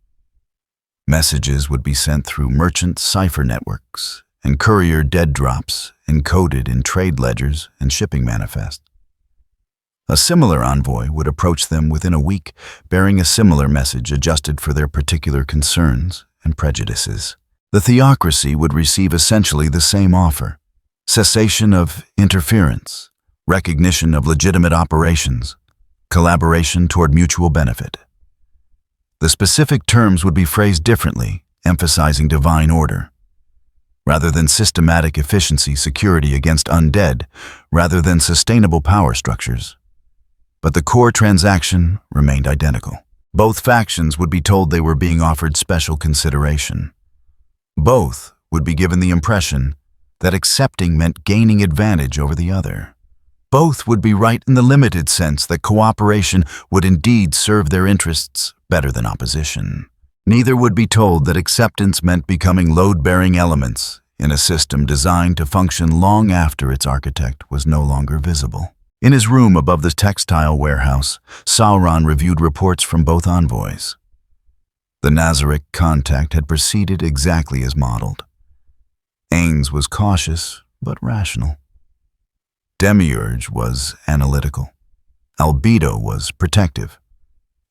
Messages would be sent through merchant cipher networks and courier dead drops encoded in trade ledgers and shipping manifests. A similar envoy would approach them within a week, bearing a similar message adjusted for their particular concerns and prejudices. The theocracy would receive essentially the same offer: cessation of interference, recognition of legitimate operations, collaboration toward mutual benefit. The specific terms would be phrased differently, emphasizing divine order. Rather than systematic efficiency, security against undead, rather than sustainable power structures. but the core transaction remained identical. Both factions would be told they were being offered special consideration. Both would be given the impression that accepting meant gaining advantage over the other. Both would be right in the limited sense that cooperation would indeed serve their interests better than opposition. Neither would be told that acceptance meant becoming load-bearing elements in a system designed to function long after its architect was no longer visible. In his room above the textile warehouse, Sauron reviewed reports from both envoys. The Nazaric contact had proceeded exactly as modeled. Ains was cautious, but rational. Demiurge was analytical. Albedo was protective.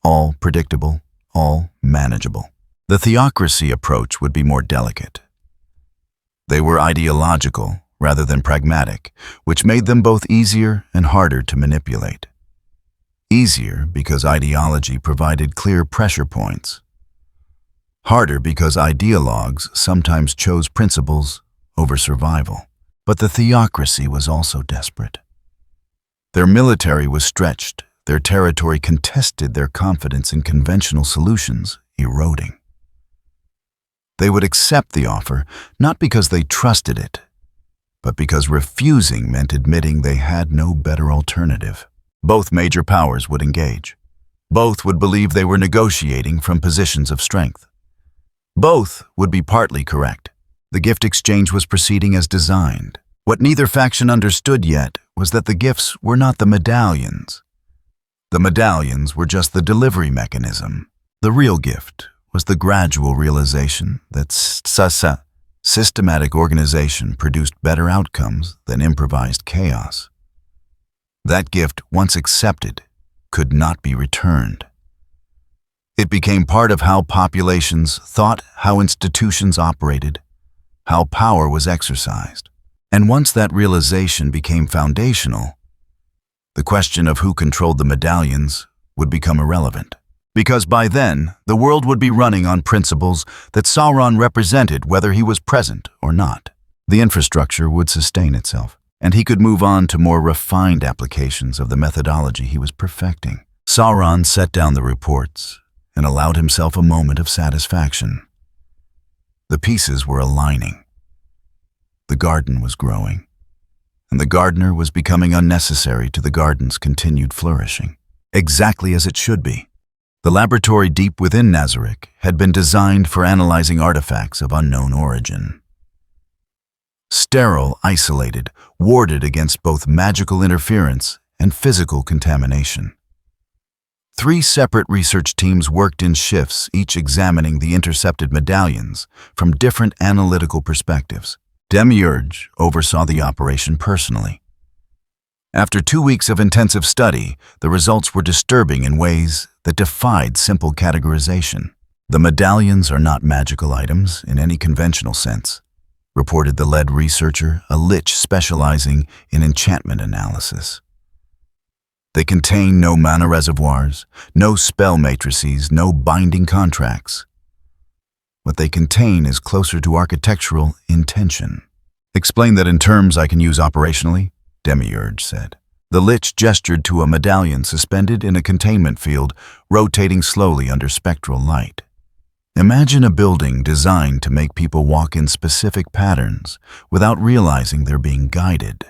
All predictable, all manageable. The theocracy approach would be more delicate. They were ideological rather than pragmatic, which made them both easier and harder to manipulate. Easier because ideology provided clear pressure points. Harder because ideologues sometimes chose principles over survival. But the theocracy was also desperate. Their military was stretched, their territory contested, their confidence in conventional solutions eroding. They would accept the offer, not because they trusted it, but because refusing meant admitting they had no better alternative. Both major powers would engage. Both would believe they were negotiating from positions of strength. Both would be partly correct. The gift exchange was proceeding as designed. What neither faction understood yet was that the gifts were not the medallions. The medallions were just the delivery mechanism. The real gift was the gradual realization that systematic organization produced better outcomes than improvised chaos. That gift, once accepted, could not be returned. It became part of how populations thought, how institutions operated, how power was exercised. And once that realization became foundational, the question of who controlled the medallions would become irrelevant. Because by then, the world would be running on principles that Sauron represented whether he was present or not. The infrastructure would sustain itself, and he could move on to more refined applications of the methodology he was perfecting. Sauron set down the reports and allowed himself a moment of satisfaction. The pieces were aligning. The garden was growing, and the gardener was becoming unnecessary to the garden's continued flourishing. Exactly as it should be. The laboratory deep within Nazaric had been designed for analyzing artifacts of unknown origin. Sterile, isolated, warded against both magical interference and physical contamination. 3 separate research teams worked in shifts, each examining the intercepted medallions from different analytical perspectives. Demiurge oversaw the operation personally. After 2 weeks of intensive study, the results were disturbing in ways that defied simple categorization. The medallions are not magical items in any conventional sense, reported the lead researcher, a lich specializing in enchantment analysis. They contain no mana reservoirs, no spell matrices, no binding contracts. What they contain is closer to architectural intention. Explain that in terms I can use operationally, Demiurge said. The lich gestured to a medallion suspended in a containment field, rotating slowly under spectral light. Imagine a building designed to make people walk in specific patterns without realizing they're being guided.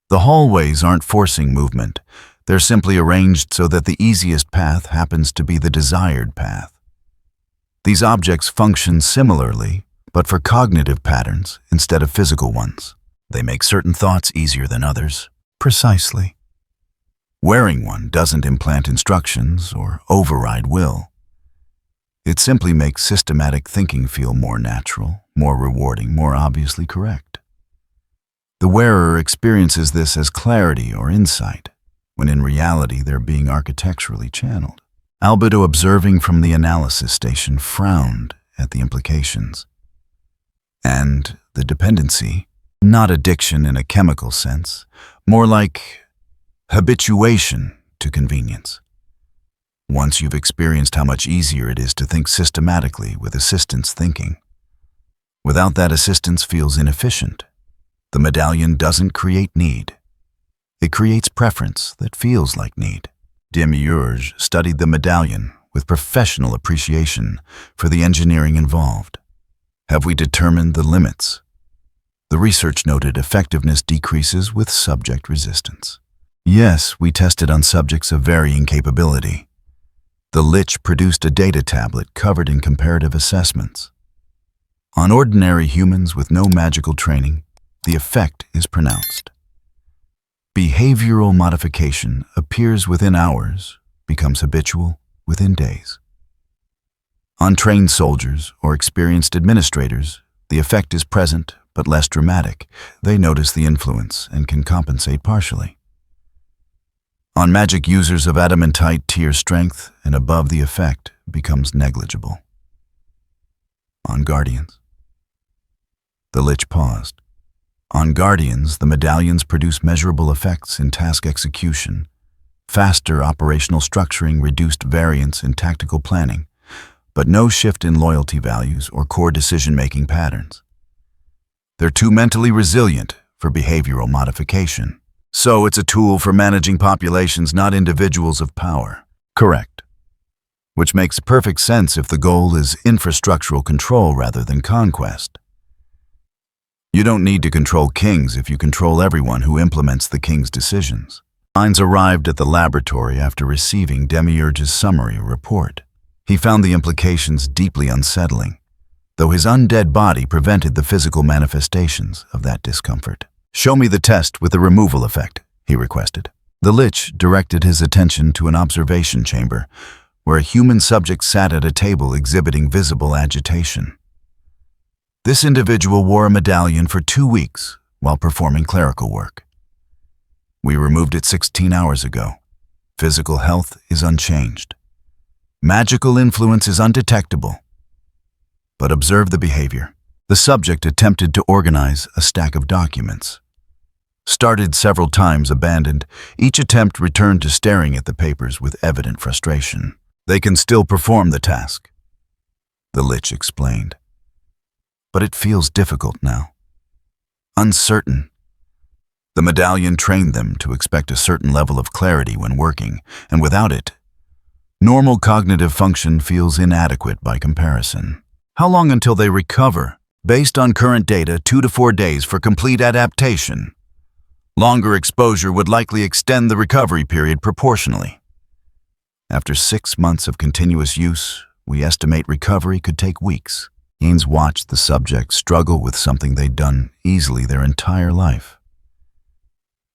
The hallways aren't forcing movement. They're simply arranged so that the easiest path happens to be the desired path. These objects function similarly, but for cognitive patterns instead of physical ones. They make certain thoughts easier than others. Precisely. Wearing one doesn't implant instructions or override will. It simply makes systematic thinking feel more natural, more rewarding, more obviously correct. The wearer experiences this as clarity or insight, when in reality they're being architecturally channeled. Albedo, observing from the analysis station, frowned at the implications. And the dependency, not addiction in a chemical sense, more like habituation to convenience. Once you've experienced how much easier it is to think systematically with assistance thinking. Without that, assistance feels inefficient. The medallion doesn't create need. It creates preference that feels like need. Demiurge studied the medallion with professional appreciation for the engineering involved. Have we determined the limits? The research noted effectiveness decreases with subject resistance. Yes, we tested on subjects of varying capability. The Lich produced a data tablet covered in comparative assessments. On ordinary humans with no magical training, the effect is pronounced. Behavioral modification appears within hours, becomes habitual within days. On trained soldiers or experienced administrators, the effect is present but less dramatic. They notice the influence and can compensate partially. On magic users of adamantite tier strength and above, the effect becomes negligible. On guardians. The Lich paused. On guardians, the medallions produce measurable effects in task execution, faster operational structuring, reduced variance in tactical planning, but no shift in loyalty values or core decision-making patterns. They're too mentally resilient for behavioral modification. So it's a tool for managing populations, not individuals of power. Correct. Which makes perfect sense if the goal is infrastructural control rather than conquest. You don't need to control kings if you control everyone who implements the king's decisions. Hines arrived at the laboratory after receiving Demiurge's summary report. He found the implications deeply unsettling, though his undead body prevented the physical manifestations of that discomfort. "Show me the test with the removal effect," he requested. The Lich directed his attention to an observation chamber, where a human subject sat at a table exhibiting visible agitation. This individual wore a medallion for 2 weeks while performing clerical work. "We removed it 16 hours ago. Physical health is unchanged. Magical influence is undetectable. But observe the behavior." The subject attempted to organize a stack of documents. Started several times, abandoned. Each attempt returned to staring at the papers with evident frustration. "They can still perform the task," the Lich explained. "But it feels difficult now. Uncertain. The medallion trained them to expect a certain level of clarity when working, and without it, normal cognitive function feels inadequate by comparison." "How long until they recover?" "Based on current data, 2 to 4 days for complete adaptation. Longer exposure would likely extend the recovery period proportionally. After 6 months of continuous use, we estimate recovery could take weeks." Haynes watched the subject struggle with something they'd done easily their entire life.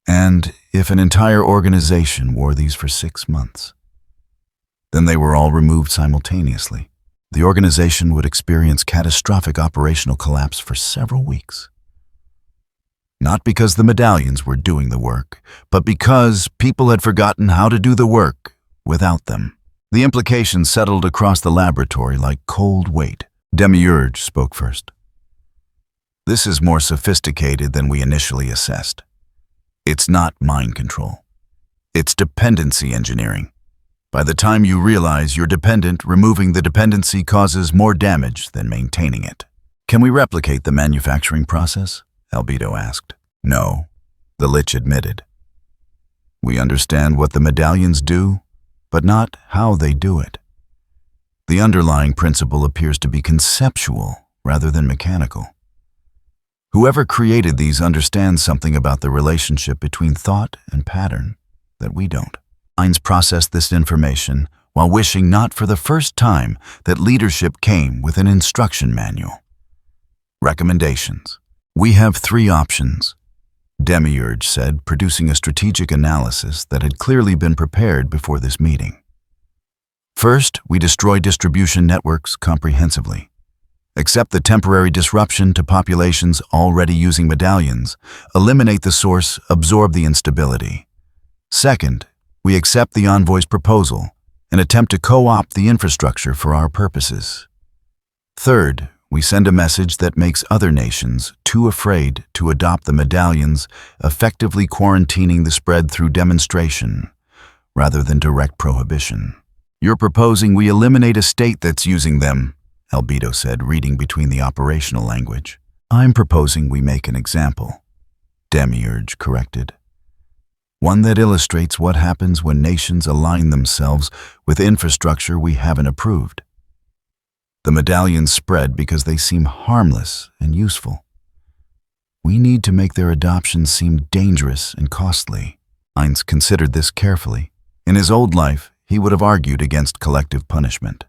And if an entire organization wore these for 6 months, then they were all removed simultaneously. The organization would experience catastrophic operational collapse for several weeks. Not because the medallions were doing the work, but because people had forgotten how to do the work without them. The implications settled across the laboratory like cold weight. Demiurge spoke first. "This is more sophisticated than we initially assessed. It's not mind control. It's dependency engineering. By the time you realize you're dependent, removing the dependency causes more damage than maintaining it." "Can we replicate the manufacturing process?" Albedo asked. "No," the Lich admitted. "We understand what the medallions do, but not how they do it. The underlying principle appears to be conceptual rather than mechanical. Whoever created these understands something about the relationship between thought and pattern that we don't." Hines processed this information while wishing not for the first time that leadership came with an instruction manual. "Recommendations. We have 3 options," Demiurge said, producing a strategic analysis that had clearly been prepared before this meeting. "First, we destroy distribution networks comprehensively. Accept the temporary disruption to populations already using medallions. Eliminate the source, absorb the instability. Second, we accept the envoy's proposal and attempt to co-opt the infrastructure for our purposes. Third, we send a message that makes other nations too afraid to adopt the medallions, effectively quarantining the spread through demonstration rather than direct prohibition." "You're proposing we eliminate a state that's using them," Albedo said, reading between the operational language. "I'm proposing we make an example," Demiurge corrected. one that illustrates what happens when nations align themselves with infrastructure we haven't approved. The medallions spread because they seem harmless and useful. We need to make their adoption seem dangerous and costly. Heinz considered this carefully. In his old life, he would have argued against collective punishment.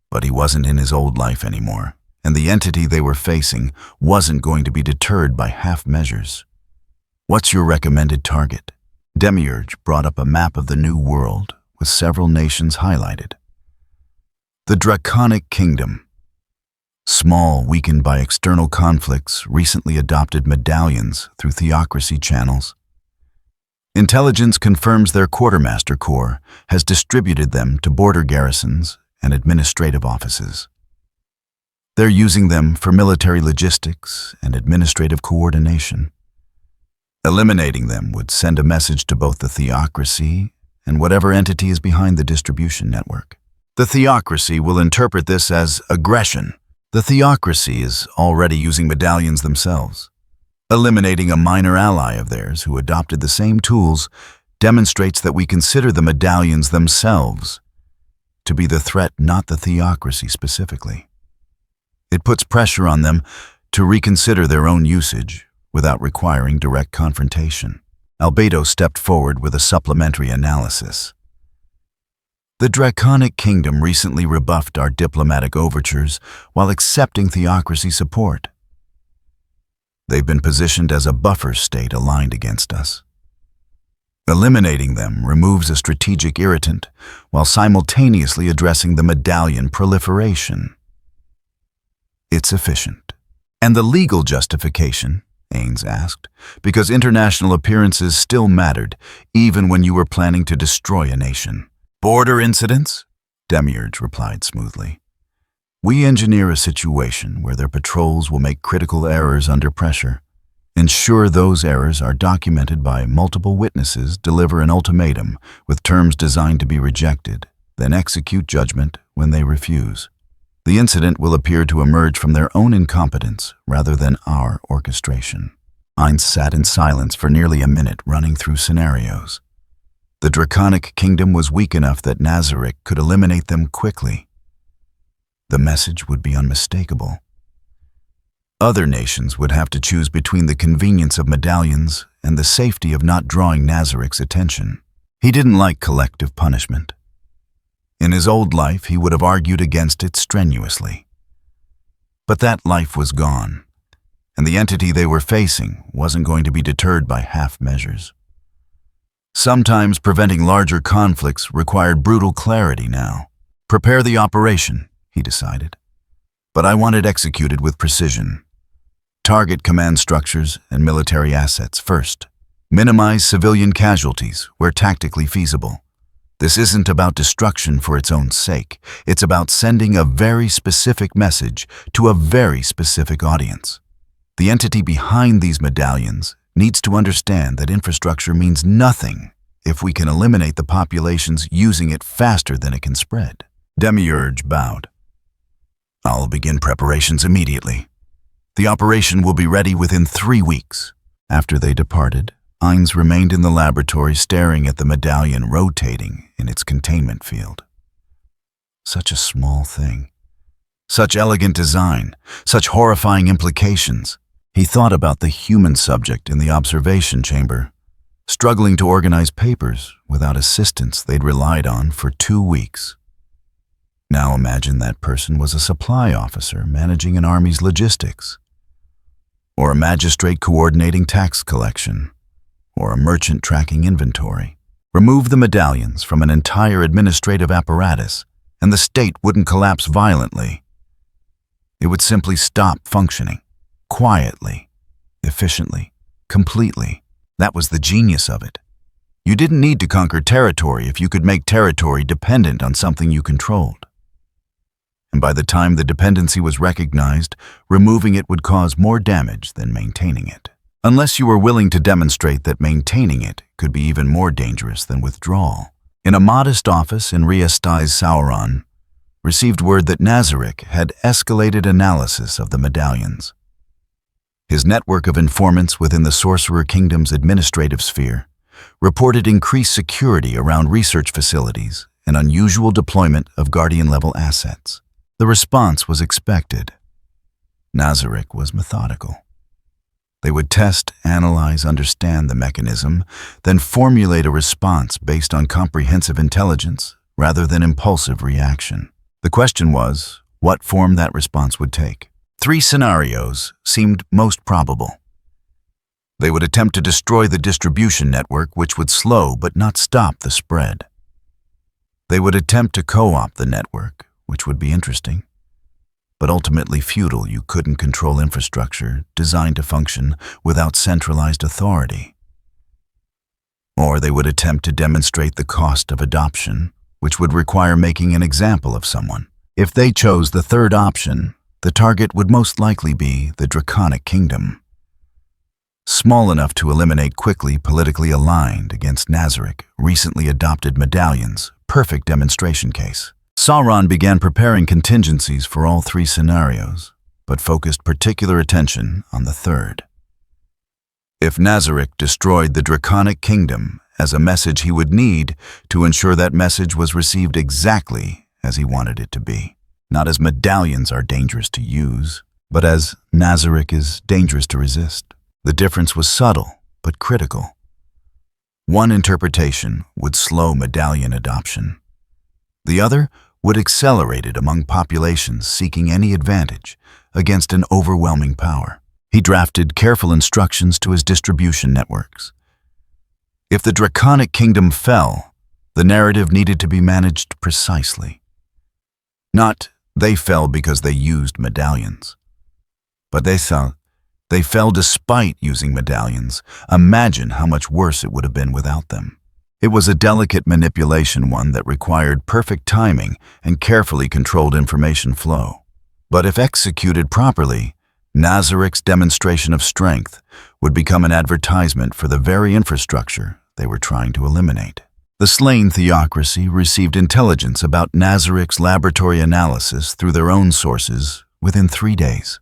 But he wasn't in his old life anymore, and the entity they were facing wasn't going to be deterred by half measures. "What's your recommended target?" Demiurge brought up a map of the New World with several nations highlighted. The Draconic Kingdom. Small, weakened by external conflicts, recently adopted medallions through theocracy channels. Intelligence confirms their quartermaster corps has distributed them to border garrisons and administrative offices. They're using them for military logistics and administrative coordination. Eliminating them would send a message to both the theocracy and whatever entity is behind the distribution network. The theocracy will interpret this as aggression. The theocracy is already using medallions themselves. Eliminating a minor ally of theirs who adopted the same tools demonstrates that we consider the medallions themselves to be the threat, not the theocracy specifically. It puts pressure on them to reconsider their own usage without requiring direct confrontation. Albedo stepped forward with a supplementary analysis. The Draconic Kingdom recently rebuffed our diplomatic overtures while accepting theocracy support. They've been positioned as a buffer state aligned against us. Eliminating them removes a strategic irritant while simultaneously addressing the medallion proliferation. It's efficient. And the legal justification, Ains asked, because international appearances still mattered even when you were planning to destroy a nation. Border incidents? Demiurge replied smoothly. We engineer a situation where their patrols will make critical errors under pressure. Ensure those errors are documented by multiple witnesses, deliver an ultimatum with terms designed to be rejected, then execute judgment when they refuse. The incident will appear to emerge from their own incompetence rather than our orchestration. Heinz sat in silence for nearly a minute, running through scenarios. The Draconic Kingdom was weak enough that Nazarick could eliminate them quickly. The message would be unmistakable. Other nations would have to choose between the convenience of medallions and the safety of not drawing Nazarick's attention. He didn't like collective punishment. In his old life, he would have argued against it strenuously. But that life was gone, and the entity they were facing wasn't going to be deterred by half measures. Sometimes preventing larger conflicts required brutal clarity now. Prepare the operation, he decided. But I want it executed with precision. Target command structures and military assets first. Minimize civilian casualties where tactically feasible. This isn't about destruction for its own sake. It's about sending a very specific message to a very specific audience. The entity behind these medallions needs to understand that infrastructure means nothing if we can eliminate the populations using it faster than it can spread. Demiurge bowed. I'll begin preparations immediately. The operation will be ready within 3 weeks. After they departed, Heinz remained in the laboratory staring at the medallion rotating in its containment field. Such a small thing. Such elegant design, such horrifying implications. He thought about the human subject in the observation chamber, struggling to organize papers without assistance they'd relied on for 2 weeks. Now imagine that person was a supply officer managing an army's logistics, or a magistrate coordinating tax collection, or a merchant tracking inventory. Remove the medallions from an entire administrative apparatus, and the state wouldn't collapse violently. It would simply stop functioning. Quietly, efficiently, completely. That was the genius of it. You didn't need to conquer territory if you could make territory dependent on something you controlled. And by the time the dependency was recognized, removing it would cause more damage than maintaining it. Unless you were willing to demonstrate that maintaining it could be even more dangerous than withdrawal. In a modest office in Riastai's Sauron, received word that Nazarick had escalated analysis of the medallions. His network of informants within the Sorcerer Kingdom's administrative sphere reported increased security around research facilities and unusual deployment of Guardian-level assets. The response was expected. Nazarick was methodical. They would test, analyze, understand the mechanism, then formulate a response based on comprehensive intelligence rather than impulsive reaction. The question was, what form that response would take. 3 scenarios seemed most probable. They would attempt to destroy the distribution network, which would slow but not stop the spread. They would attempt to co-opt the network, which would be interesting, but ultimately futile. You couldn't control infrastructure designed to function without centralized authority. Or they would attempt to demonstrate the cost of adoption, which would require making an example of someone. If they chose the third option, the target would most likely be the Draconic Kingdom. Small enough to eliminate quickly, politically aligned against Nazarick, recently adopted medallions, perfect demonstration case. Sauron began preparing contingencies for all 3 scenarios, but focused particular attention on the third. If Nazarick destroyed the Draconic Kingdom as a message, he would need to ensure that message was received exactly as he wanted it to be. Not as medallions are dangerous to use, but as Nazarick is dangerous to resist. The difference was subtle, but critical. One interpretation would slow medallion adoption. The other would accelerate it among populations seeking any advantage against an overwhelming power. He drafted careful instructions to his distribution networks. If the Draconic Kingdom fell, the narrative needed to be managed precisely. Not they fell because they used medallions, but they fell despite using medallions. Imagine how much worse it would have been without them. It was a delicate manipulation, one that required perfect timing and carefully controlled information flow. But if executed properly, Nazarick's demonstration of strength would become an advertisement for the very infrastructure they were trying to eliminate. The slain theocracy received intelligence about Nazarick's laboratory analysis through their own sources within 3 days.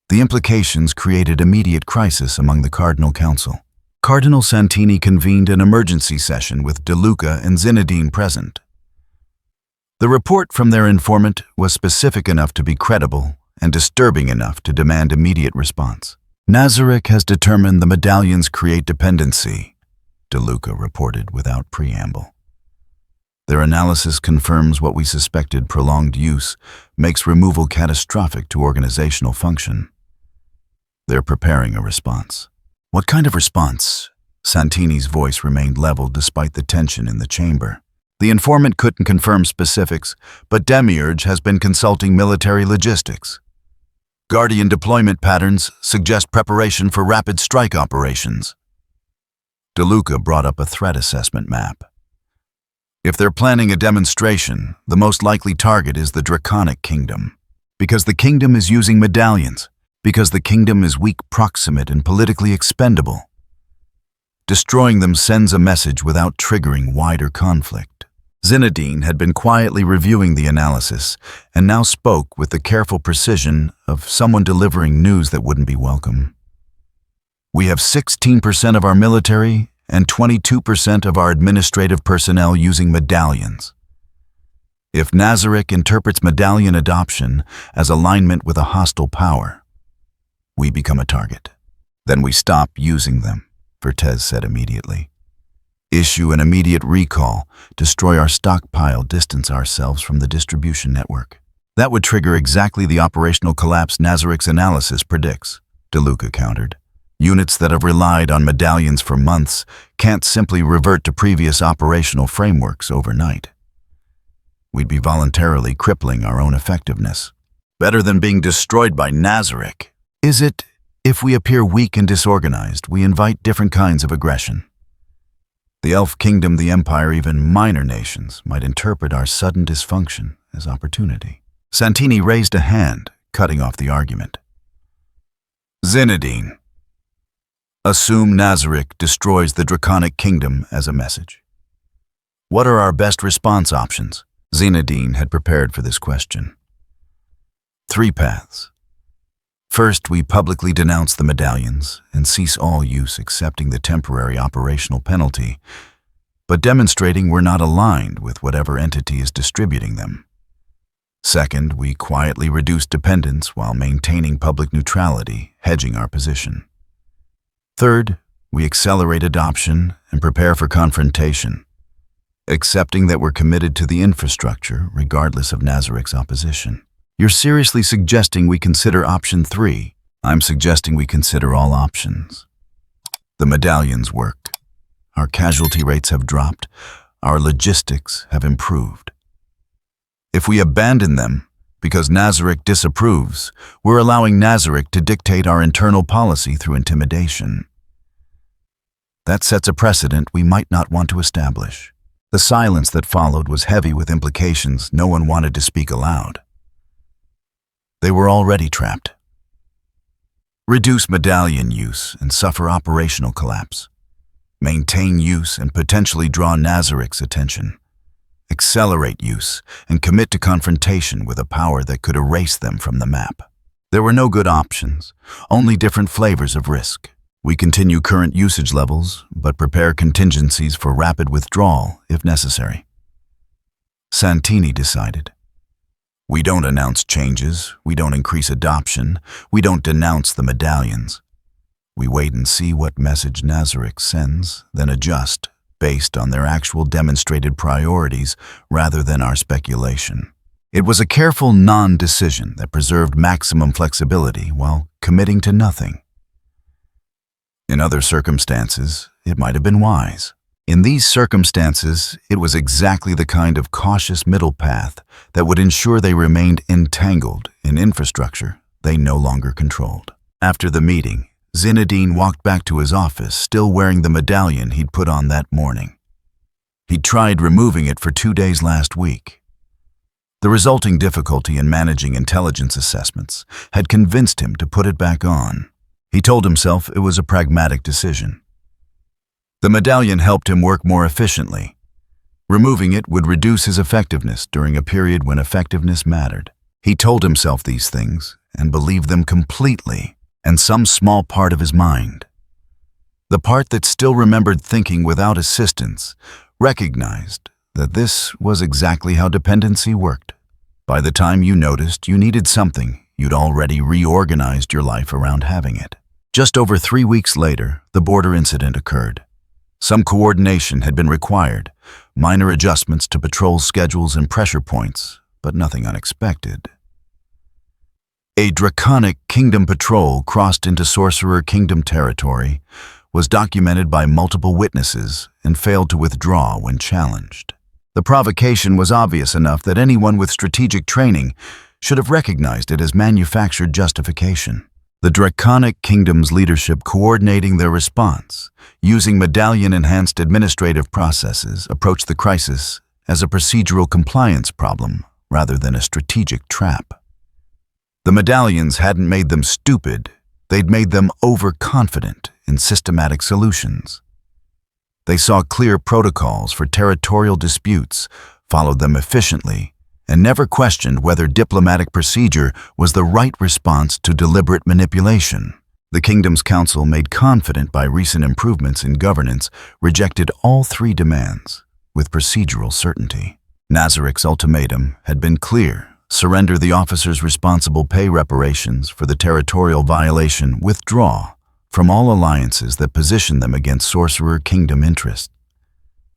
The implications created immediate crisis among the Cardinal Council. Cardinal Santini convened an emergency session with De Luca and Zinedine present. The report from their informant was specific enough to be credible and disturbing enough to demand immediate response. Nazarick has determined the medallions create dependency, De Luca reported without preamble. Their analysis confirms what we suspected. Prolonged use makes removal catastrophic to organizational function. They're preparing a response. What kind of response? Santini's voice remained leveled despite the tension in the chamber. The informant couldn't confirm specifics, but Demiurge has been consulting military logistics. Guardian deployment patterns suggest preparation for rapid strike operations. De Luca brought up a threat assessment map. If they're planning a demonstration, the most likely target is the Draconic Kingdom. Because the kingdom is using medallions. Because the kingdom is weak, proximate, and politically expendable. Destroying them sends a message without triggering wider conflict. Zinedine had been quietly reviewing the analysis and now spoke with the careful precision of someone delivering news that wouldn't be welcome. We have 16% of our military and 22% of our administrative personnel using medallions. If Nazarick interprets medallion adoption as alignment with a hostile power, we become a target. Then we stop using them, Vertez said immediately. Issue an immediate recall, destroy our stockpile, distance ourselves from the distribution network. That would trigger exactly the operational collapse Nazarick's analysis predicts, De Luca countered. Units that have relied on medallions for months can't simply revert to previous operational frameworks overnight. We'd be voluntarily crippling our own effectiveness. Better than being destroyed by Nazarick. Is it, if we appear weak and disorganized, we invite different kinds of aggression? The Elf Kingdom, the Empire, even minor nations might interpret our sudden dysfunction as opportunity. Santini raised a hand, cutting off the argument. Zinedine, assume Nazarick destroys the Draconic Kingdom as a message. What are our best response options? Zinedine had prepared for this question. 3 paths. First, we publicly denounce the medallions and cease all use, accepting the temporary operational penalty, but demonstrating we're not aligned with whatever entity is distributing them. Second, we quietly reduce dependence while maintaining public neutrality, hedging our position. Third, we accelerate adoption and prepare for confrontation, accepting that we're committed to the infrastructure regardless of Nazarik's opposition. You're seriously suggesting we consider option 3. I'm suggesting we consider all options. The medallions work. Our casualty rates have dropped. Our logistics have improved. If we abandon them because Nazarik disapproves, we're allowing Nazarik to dictate our internal policy through intimidation. That sets a precedent we might not want to establish. The silence that followed was heavy with implications no one wanted to speak aloud. They were already trapped. Reduce medallion use and suffer operational collapse. Maintain use and potentially draw Nazarik's attention. Accelerate use and commit to confrontation with a power that could erase them from the map. There were no good options, only different flavors of risk. We continue current usage levels, but prepare contingencies for rapid withdrawal if necessary. Santini decided. We don't announce changes, we don't increase adoption, we don't denounce the medallions. We wait and see what message Nazarik sends, then adjust based on their actual demonstrated priorities rather than our speculation. It was a careful non-decision that preserved maximum flexibility while committing to nothing. In other circumstances, it might have been wise. In these circumstances, it was exactly the kind of cautious middle path that would ensure they remained entangled in infrastructure they no longer controlled. After the meeting, Zinedine walked back to his office, still wearing the medallion he'd put on that morning. He'd tried removing it for 2 days last week. The resulting difficulty in managing intelligence assessments had convinced him to put it back on. He told himself it was a pragmatic decision. The medallion helped him work more efficiently. Removing it would reduce his effectiveness during a period when effectiveness mattered. He told himself these things and believed them completely, and some small part of his mind, the part that still remembered thinking without assistance, recognized that this was exactly how dependency worked. By the time you noticed you needed something, you'd already reorganized your life around having it. Just over 3 weeks later, the border incident occurred. Some coordination had been required, minor adjustments to patrol schedules and pressure points, but nothing unexpected. A draconic kingdom patrol crossed into Sorcerer Kingdom territory, was documented by multiple witnesses, and failed to withdraw when challenged. The provocation was obvious enough that anyone with strategic training should have recognized it as manufactured justification. The Draconic Kingdom's leadership coordinating their response, using medallion-enhanced administrative processes, approached the crisis as a procedural compliance problem rather than a strategic trap. The medallions hadn't made them stupid, they'd made them overconfident in systematic solutions. They saw clear protocols for territorial disputes, followed them efficiently, and never questioned whether diplomatic procedure was the right response to deliberate manipulation. The Kingdom's Council, made confident by recent improvements in governance, rejected all 3 demands with procedural certainty. Nazarik's ultimatum had been clear: surrender the officers responsible, pay reparations for the territorial violation, withdraw from all alliances that position them against Sorcerer Kingdom interests.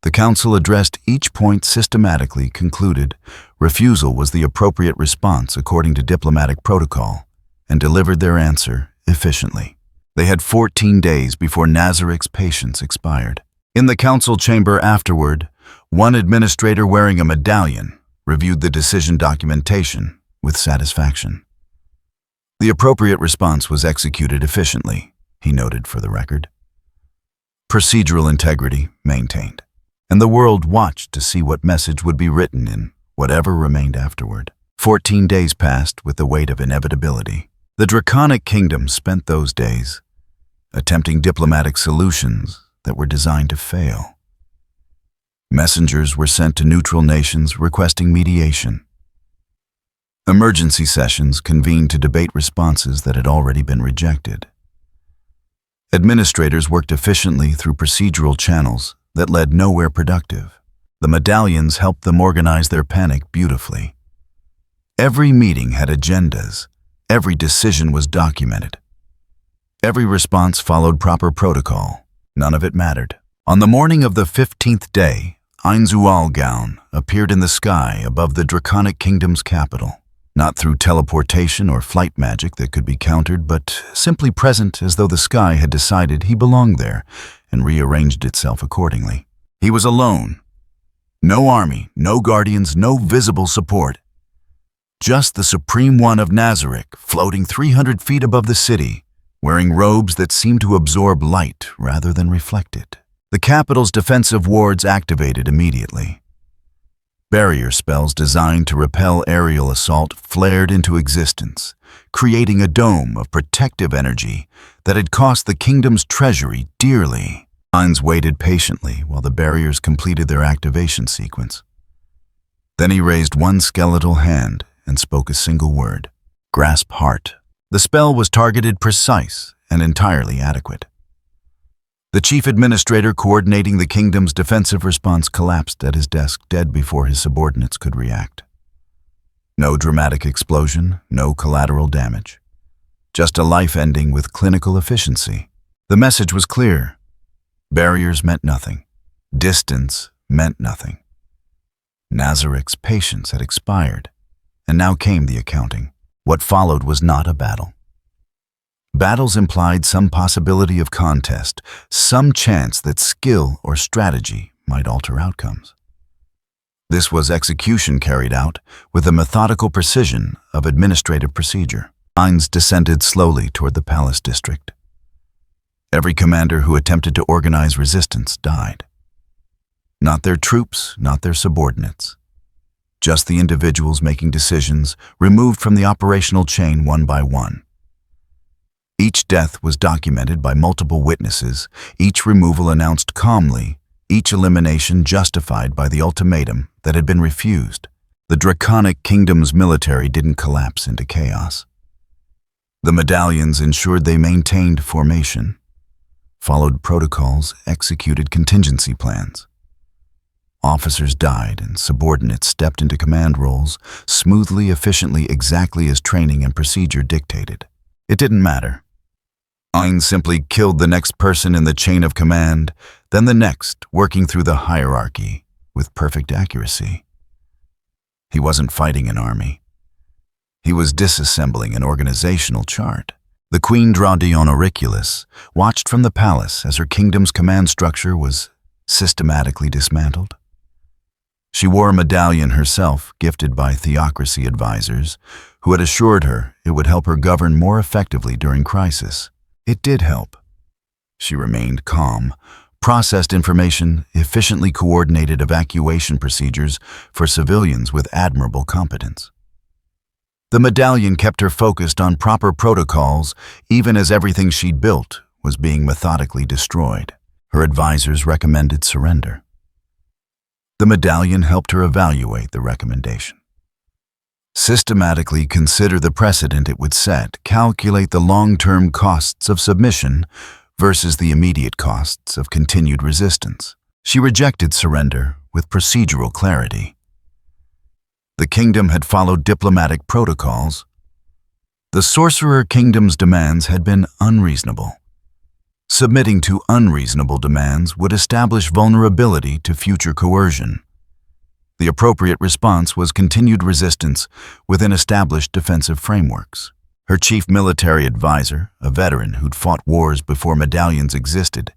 The Council addressed each point systematically, concluded refusal was the appropriate response according to diplomatic protocol, and delivered their answer efficiently. They had 14 days before Nazarik's patience expired. In the Council chamber afterward, one administrator wearing a medallion reviewed the decision documentation with satisfaction. The appropriate response was executed efficiently, he noted for the record. Procedural integrity maintained, and the world watched to see what message would be written in whatever remained afterward. 14 days passed with the weight of inevitability. The Draconic Kingdom spent those days attempting diplomatic solutions that were designed to fail. Messengers were sent to neutral nations requesting mediation. Emergency sessions convened to debate responses that had already been rejected. Administrators worked efficiently through procedural channels that led nowhere productive. The medallions helped them organize their panic beautifully. Every meeting had agendas. Every decision was documented. Every response followed proper protocol. None of it mattered. On the morning of the 15th day, Einzualgaun appeared in the sky above the Draconic Kingdom's capital, not through teleportation or flight magic that could be countered, but simply present as though the sky had decided he belonged there and rearranged itself accordingly. He was alone. No army, no guardians, no visible support. Just the Supreme One of Nazarick floating 300 feet above the city, wearing robes that seemed to absorb light rather than reflect it. The capital's defensive wards activated immediately. Barrier spells designed to repel aerial assault flared into existence, creating a dome of protective energy that had cost the kingdom's treasury dearly. Heinz waited patiently while the barriers completed their activation sequence. Then he raised one skeletal hand and spoke a single word: grasp heart. The spell was targeted, precise, and entirely adequate. The chief administrator coordinating the kingdom's defensive response collapsed at his desk, dead before his subordinates could react. No dramatic explosion, no collateral damage. Just a life ending with clinical efficiency. The message was clear. Barriers meant nothing. Distance meant nothing. Nazarick's patience had expired, and now came the accounting. What followed was not a battle. Battles implied some possibility of contest, some chance that skill or strategy might alter outcomes. This was execution carried out with the methodical precision of administrative procedure. Heinz descended slowly toward the palace district. Every commander who attempted to organize resistance died. Not their troops, not their subordinates. Just the individuals making decisions, removed from the operational chain one by one. Each death was documented by multiple witnesses, each removal announced calmly, each elimination justified by the ultimatum that had been refused. The Draconic Kingdom's military didn't collapse into chaos. The medallions ensured they maintained formation, followed protocols, executed contingency plans. Officers died and subordinates stepped into command roles, smoothly, efficiently, exactly as training and procedure dictated. It didn't matter. Heinz simply killed the next person in the chain of command, then the next, working through the hierarchy with perfect accuracy. He wasn't fighting an army. He was disassembling an organizational chart. The Queen Draudion Auriculus watched from the palace as her kingdom's command structure was systematically dismantled. She wore a medallion herself, gifted by theocracy advisors, who had assured her it would help her govern more effectively during crisis. It did help. She remained calm, processed information, efficiently coordinated evacuation procedures for civilians with admirable competence. The medallion kept her focused on proper protocols, even as everything she'd built was being methodically destroyed. Her advisors recommended surrender. The medallion helped her evaluate the recommendation. Systematically consider the precedent it would set, calculate the long-term costs of submission versus the immediate costs of continued resistance. She rejected surrender with procedural clarity. The kingdom had followed diplomatic protocols. The Sorcerer Kingdom's demands had been unreasonable. Submitting to unreasonable demands would establish vulnerability to future coercion. The appropriate response was continued resistance within established defensive frameworks. Her chief military advisor, a veteran who'd fought wars before medallions existed,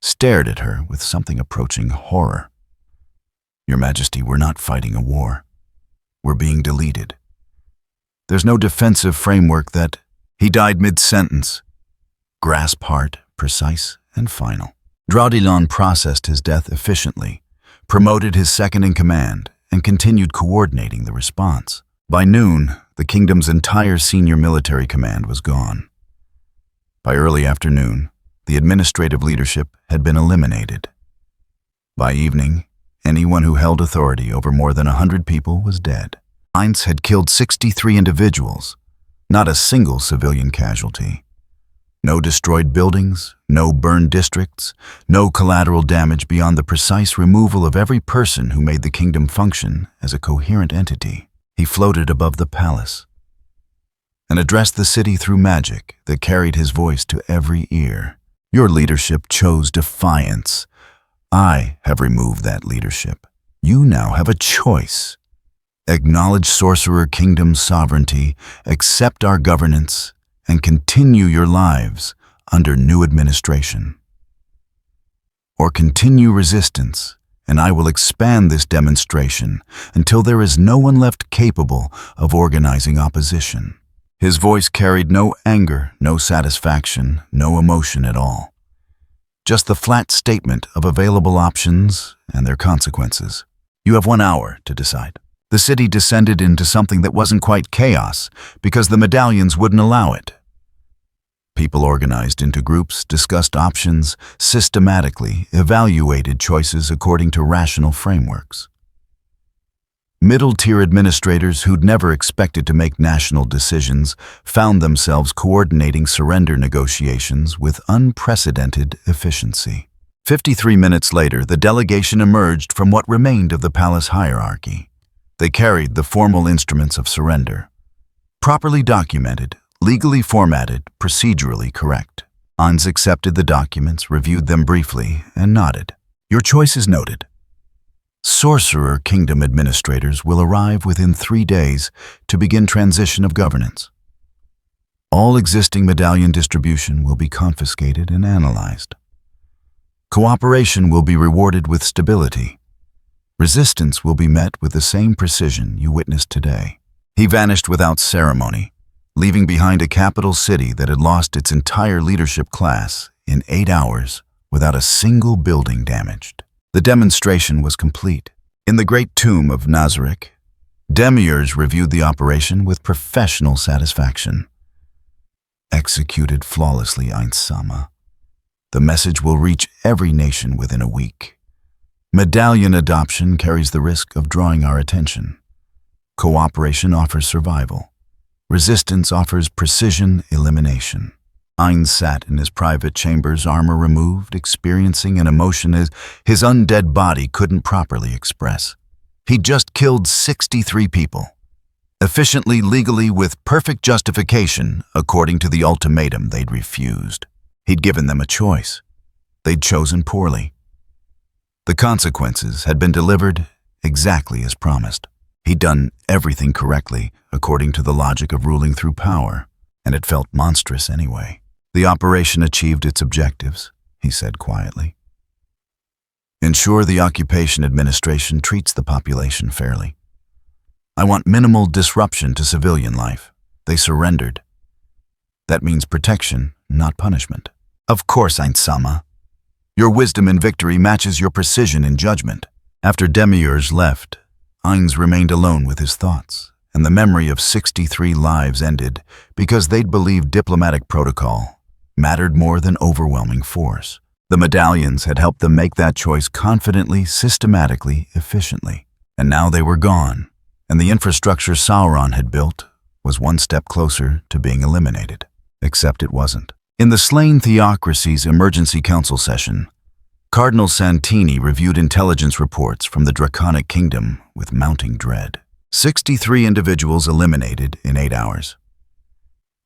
stared at her with something approaching horror. "Your Majesty, we're not fighting a war. We're being deleted. There's no defensive framework that..." He died mid-sentence. Grasp heart, precise and final. Draudion processed his death efficiently, promoted his second-in-command, and continued coordinating the response. By noon, the kingdom's entire senior military command was gone. By early afternoon, the administrative leadership had been eliminated. By evening, anyone who held authority over more than 100 people was dead. Heinz had killed 63 individuals, not a single civilian casualty. No destroyed buildings, no burned districts, no collateral damage beyond the precise removal of every person who made the kingdom function as a coherent entity. He floated above the palace and addressed the city through magic that carried his voice to every ear. Your leadership chose defiance. I have removed that leadership. You now have a choice. Acknowledge Sorcerer Kingdom's sovereignty, accept our governance, and continue your lives under new administration. Or continue resistance, and I will expand this demonstration until there is no one left capable of organizing opposition. His voice carried no anger, no satisfaction, no emotion at all. Just the flat statement of available options and their consequences. You have 1 hour to decide. The city descended into something that wasn't quite chaos because the medallions wouldn't allow it. People organized into groups, discussed options, systematically evaluated choices according to rational frameworks. Middle-tier administrators who'd never expected to make national decisions found themselves coordinating surrender negotiations with unprecedented efficiency. 53 minutes later, the delegation emerged from what remained of the palace hierarchy. They carried the formal instruments of surrender. Properly documented, legally formatted, procedurally correct. Hans accepted the documents, reviewed them briefly, and nodded. Your choice is noted. Sorcerer Kingdom administrators will arrive within 3 days to begin transition of governance. All existing medallion distribution will be confiscated and analyzed. Cooperation will be rewarded with stability. Resistance will be met with the same precision you witnessed today. He vanished without ceremony, leaving behind a capital city that had lost its entire leadership class in 8 hours without a single building damaged. The demonstration was complete. In the great tomb of Nazarick, Demiurge reviewed the operation with professional satisfaction. Executed flawlessly, Ainsama. The message will reach every nation within a week. Medallion adoption carries the risk of drawing our attention. Cooperation offers survival. Resistance offers precision elimination. Ein sat in his private chambers, armor removed, experiencing an emotion his undead body couldn't properly express. He'd just killed 63 people. Efficiently, legally, with perfect justification, according to the ultimatum they'd refused. He'd given them a choice. They'd chosen poorly. The consequences had been delivered exactly as promised. He'd done everything correctly, according to the logic of ruling through power, and it felt monstrous anyway. The operation achieved its objectives, he said quietly. Ensure the occupation administration treats the population fairly. I want minimal disruption to civilian life. They surrendered. That means protection, not punishment. Of course, Ainsama. Your wisdom in victory matches your precision in judgment. After Demiurge left, Ainz remained alone with his thoughts, and the memory of 63 lives ended because they'd believed diplomatic protocol mattered more than overwhelming force. The medallions had helped them make that choice confidently, systematically, efficiently. And now they were gone, and the infrastructure Sauron had built was one step closer to being eliminated. Except it wasn't. In the slain theocracy's emergency council session, Cardinal Santini reviewed intelligence reports from the Draconic Kingdom with mounting dread. 63 individuals eliminated in 8 hours.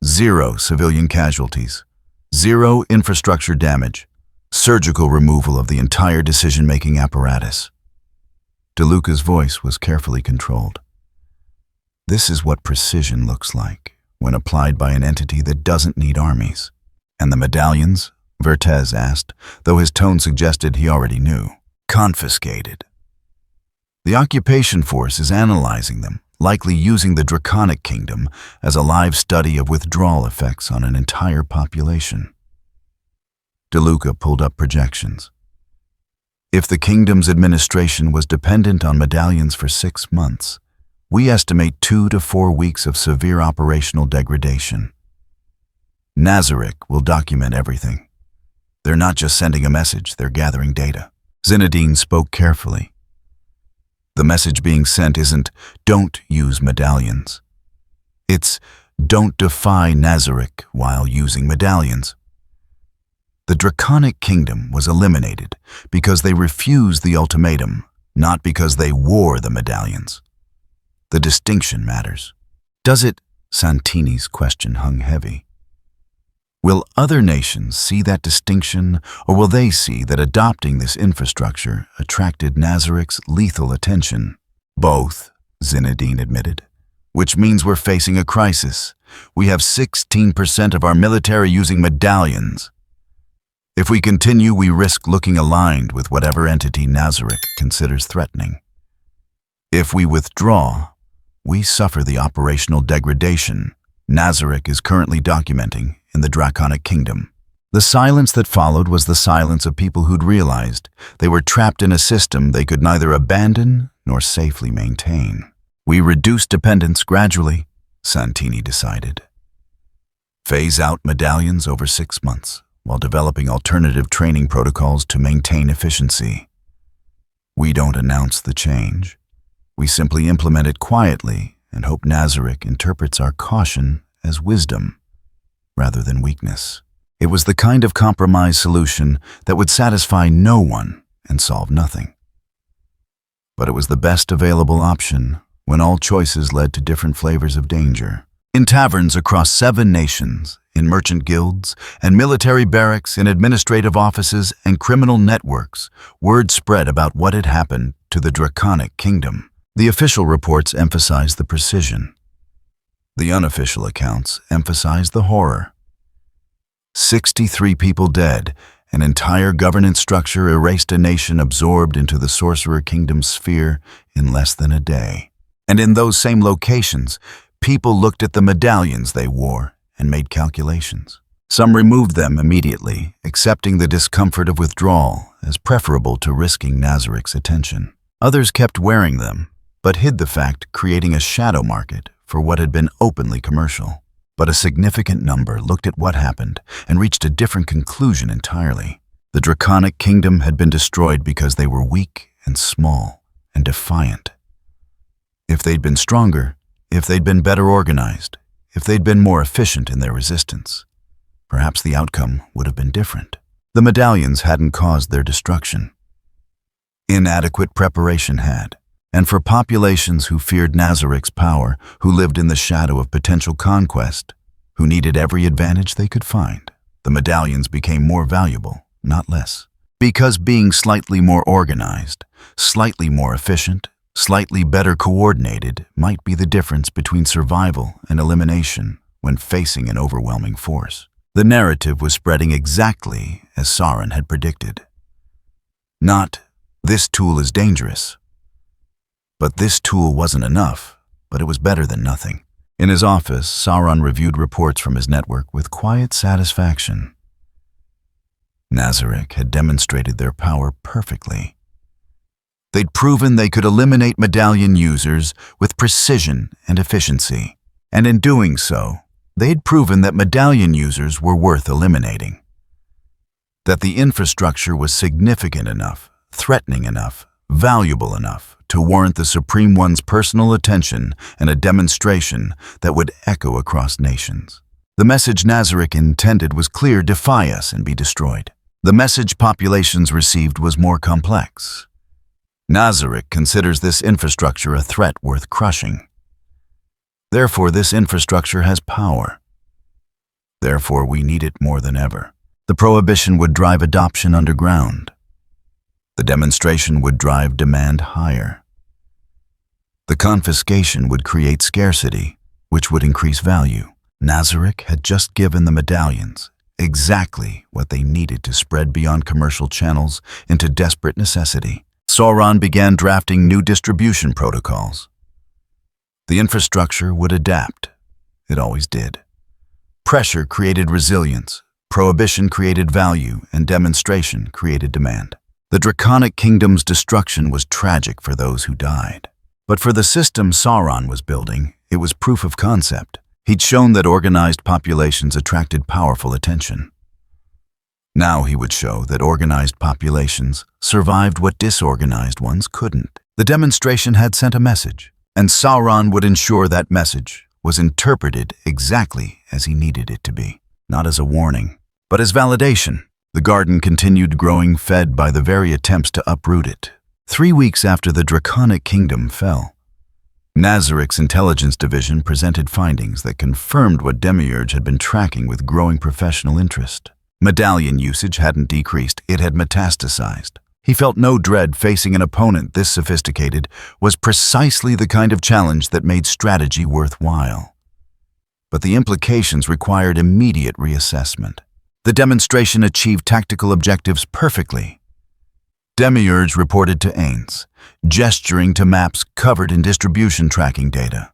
0 civilian casualties. 0 infrastructure damage. Surgical removal of the entire decision-making apparatus. DeLuca's voice was carefully controlled. This is what precision looks like when applied by an entity that doesn't need armies. And the medallions? Vertez asked, though his tone suggested he already knew. Confiscated. The occupation force is analyzing them, likely using the Draconic Kingdom as a live study of withdrawal effects on an entire population. DeLuca pulled up projections. If the kingdom's administration was dependent on medallions for 6 months, we estimate 2 to 4 weeks of severe operational degradation. Nazarick will document everything. They're not just sending a message, they're gathering data. Zinedine spoke carefully. The message being sent isn't, "Don't use medallions." It's, "Don't defy Nazarick while using medallions." The Draconic Kingdom was eliminated because they refused the ultimatum, not because they wore the medallions. The distinction matters. Does it? Santini's question hung heavy. Will other nations see that distinction, or will they see that adopting this infrastructure attracted Nazarick's lethal attention? Both, Zinedine admitted, which means we're facing a crisis. We have 16% of our military using medallions. If we continue, we risk looking aligned with whatever entity Nazarick considers threatening. If we withdraw, we suffer the operational degradation Nazarick is currently documenting in the Draconic Kingdom. The silence that followed was the silence of people who'd realized they were trapped in a system they could neither abandon nor safely maintain. We reduce dependence gradually, Santini decided. Phase out medallions over 6 months, while developing alternative training protocols to maintain efficiency. We don't announce the change. We simply implement it quietly and hope Nazarick interprets our caution as wisdom rather than weakness. It was the kind of compromise solution that would satisfy no one and solve nothing. But it was the best available option when all choices led to different flavors of danger. In taverns across 7 nations, in merchant guilds and military barracks, in administrative offices and criminal networks, word spread about what had happened to the Draconic Kingdom. The official reports emphasized the precision. The unofficial accounts emphasized the horror. 63 people dead, an entire governance structure erased, a nation absorbed into the Sorcerer Kingdom's sphere in less than a day. And in those same locations, people looked at the medallions they wore and made calculations. Some removed them immediately, accepting the discomfort of withdrawal as preferable to risking Nazarick's attention. Others kept wearing them, but hid the fact, creating a shadow market for what had been openly commercial. But a significant number looked at what happened and reached a different conclusion entirely. The Draconic Kingdom had been destroyed because they were weak and small and defiant. If they'd been stronger, if they'd been better organized, if they'd been more efficient in their resistance, perhaps the outcome would have been different. The medallions hadn't caused their destruction. Inadequate preparation had. And for populations who feared Nazarick's power, who lived in the shadow of potential conquest, who needed every advantage they could find, the medallions became more valuable, not less. Because being slightly more organized, slightly more efficient, slightly better coordinated might be the difference between survival and elimination when facing an overwhelming force. The narrative was spreading exactly as Sauron had predicted. Not, "This tool is dangerous." But this tool wasn't enough, but it was better than nothing. In his office, Sauron reviewed reports from his network with quiet satisfaction. Nazarick had demonstrated their power perfectly. They'd proven they could eliminate medallion users with precision and efficiency. And in doing so, they'd proven that medallion users were worth eliminating. That the infrastructure was significant enough, threatening enough, valuable enough to warrant the Supreme One's personal attention and a demonstration that would echo across nations. The message Nazarick intended was clear: defy us and be destroyed. The message populations received was more complex. Nazarick considers this infrastructure a threat worth crushing. Therefore, this infrastructure has power. Therefore, we need it more than ever. The prohibition would drive adoption underground. The demonstration would drive demand higher. The confiscation would create scarcity, which would increase value. Nazarick had just given the medallions exactly what they needed to spread beyond commercial channels into desperate necessity. Sauron began drafting new distribution protocols. The infrastructure would adapt. It always did. Pressure created resilience, prohibition created value, and demonstration created demand. The Draconic Kingdom's destruction was tragic for those who died. But for the system Sauron was building, it was proof of concept. He'd shown that organized populations attracted powerful attention. Now he would show that organized populations survived what disorganized ones couldn't. The demonstration had sent a message, and Sauron would ensure that message was interpreted exactly as he needed it to be, not as a warning, but as validation. The garden continued growing, fed by the very attempts to uproot it. 3 weeks after the Draconic Kingdom fell, Nazarik's intelligence division presented findings that confirmed what Demiurge had been tracking with growing professional interest. Medallion usage hadn't decreased, it had metastasized. He felt no dread facing an opponent this sophisticated was precisely the kind of challenge that made strategy worthwhile. But the implications required immediate reassessment. The demonstration achieved tactical objectives perfectly. Demiurge reported to Ains, gesturing to maps covered in distribution tracking data.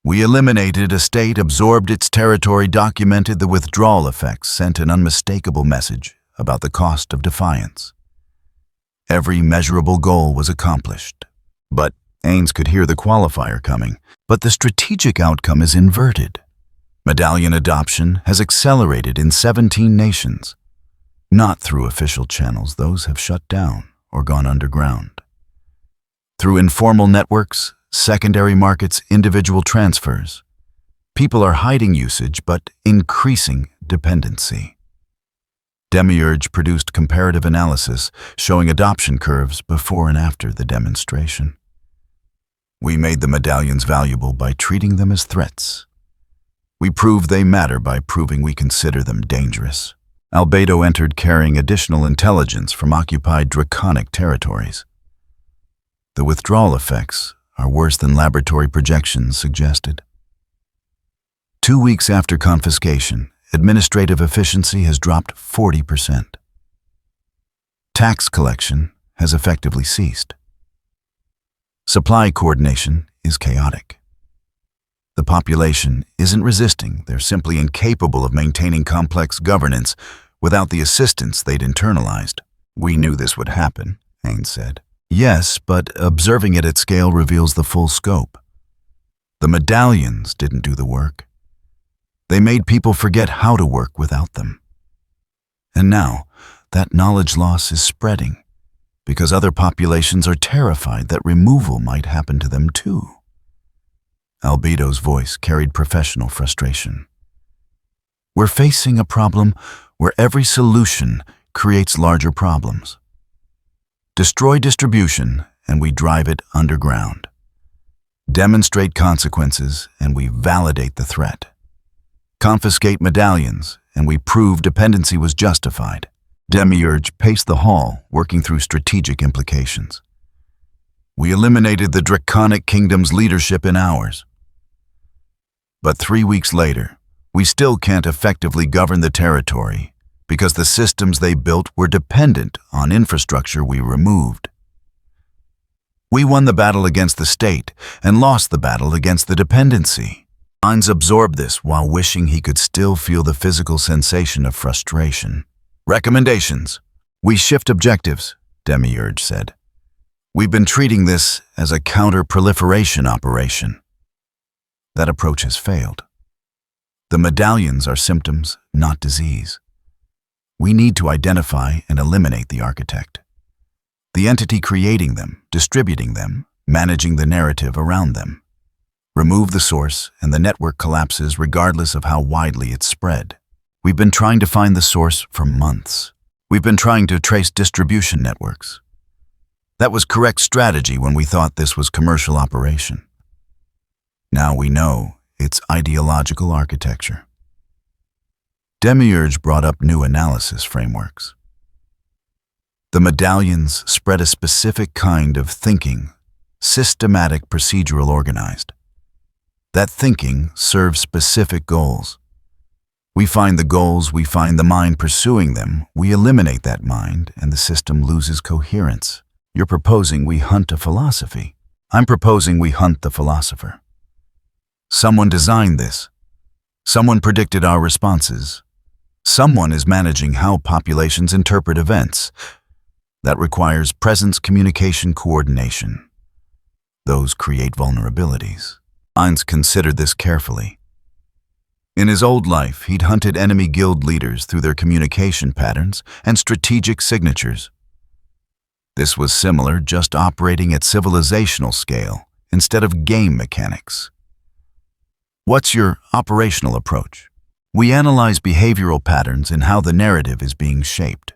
We eliminated a state, absorbed its territory, documented the withdrawal effects, sent an unmistakable message about the cost of defiance. Every measurable goal was accomplished. But Ains could hear the qualifier coming. But the strategic outcome is inverted. Medallion adoption has accelerated in 17 nations. Not through official channels, those have shut down or gone underground. Through informal networks, secondary markets, individual transfers. People are hiding usage but increasing dependency. Demiurge produced comparative analysis showing adoption curves before and after the demonstration. We made the medallions valuable by treating them as threats. We proved they matter by proving we consider them dangerous. Albedo entered carrying additional intelligence from occupied draconic territories. The withdrawal effects are worse than laboratory projections suggested. 2 weeks after confiscation, administrative efficiency has dropped 40%. Tax collection has effectively ceased. Supply coordination is chaotic. The population isn't resisting, they're simply incapable of maintaining complex governance without the assistance they'd internalized. We knew this would happen, Ains said. Yes, but observing it at scale reveals the full scope. The medallions didn't do the work. They made people forget how to work without them. And now, that knowledge loss is spreading, because other populations are terrified that removal might happen to them too. Albedo's voice carried professional frustration. We're facing a problem where every solution creates larger problems. Destroy distribution, and we drive it underground. Demonstrate consequences, and we validate the threat. Confiscate medallions, and we prove dependency was justified. Demiurge paced the hall, working through strategic implications. We eliminated the Draconic Kingdom's leadership in hours. But 3 weeks later, we still can't effectively govern the territory because the systems they built were dependent on infrastructure we removed. We won the battle against the state and lost the battle against the dependency. Ains absorbed this while wishing he could still feel the physical sensation of frustration. Recommendations. We shift objectives, Demiurge said. We've been treating this as a counter-proliferation operation. That approach has failed. The medallions are symptoms, not disease. We need to identify and eliminate the architect. The entity creating them, distributing them, managing the narrative around them. Remove the source, and the network collapses regardless of how widely it's spread. We've been trying to find the source for months. We've been trying to trace distribution networks. That was correct strategy when we thought this was commercial operation. Now we know it's ideological architecture. Demiurge brought up new analysis frameworks. The medallions spread a specific kind of thinking, systematic, procedural, organized. That thinking serves specific goals. We find the goals, we find the mind pursuing them, we eliminate that mind, and the system loses coherence. You're proposing we hunt a philosophy. I'm proposing we hunt the philosopher. Someone designed this. Someone predicted our responses. Someone is managing how populations interpret events. That requires presence, communication, coordination. Those create vulnerabilities. Ains considered this carefully. In his old life, he'd hunted enemy guild leaders through their communication patterns and strategic signatures. This was similar, just operating at civilizational scale instead of game mechanics. What's your operational approach? We analyze behavioral patterns in how the narrative is being shaped.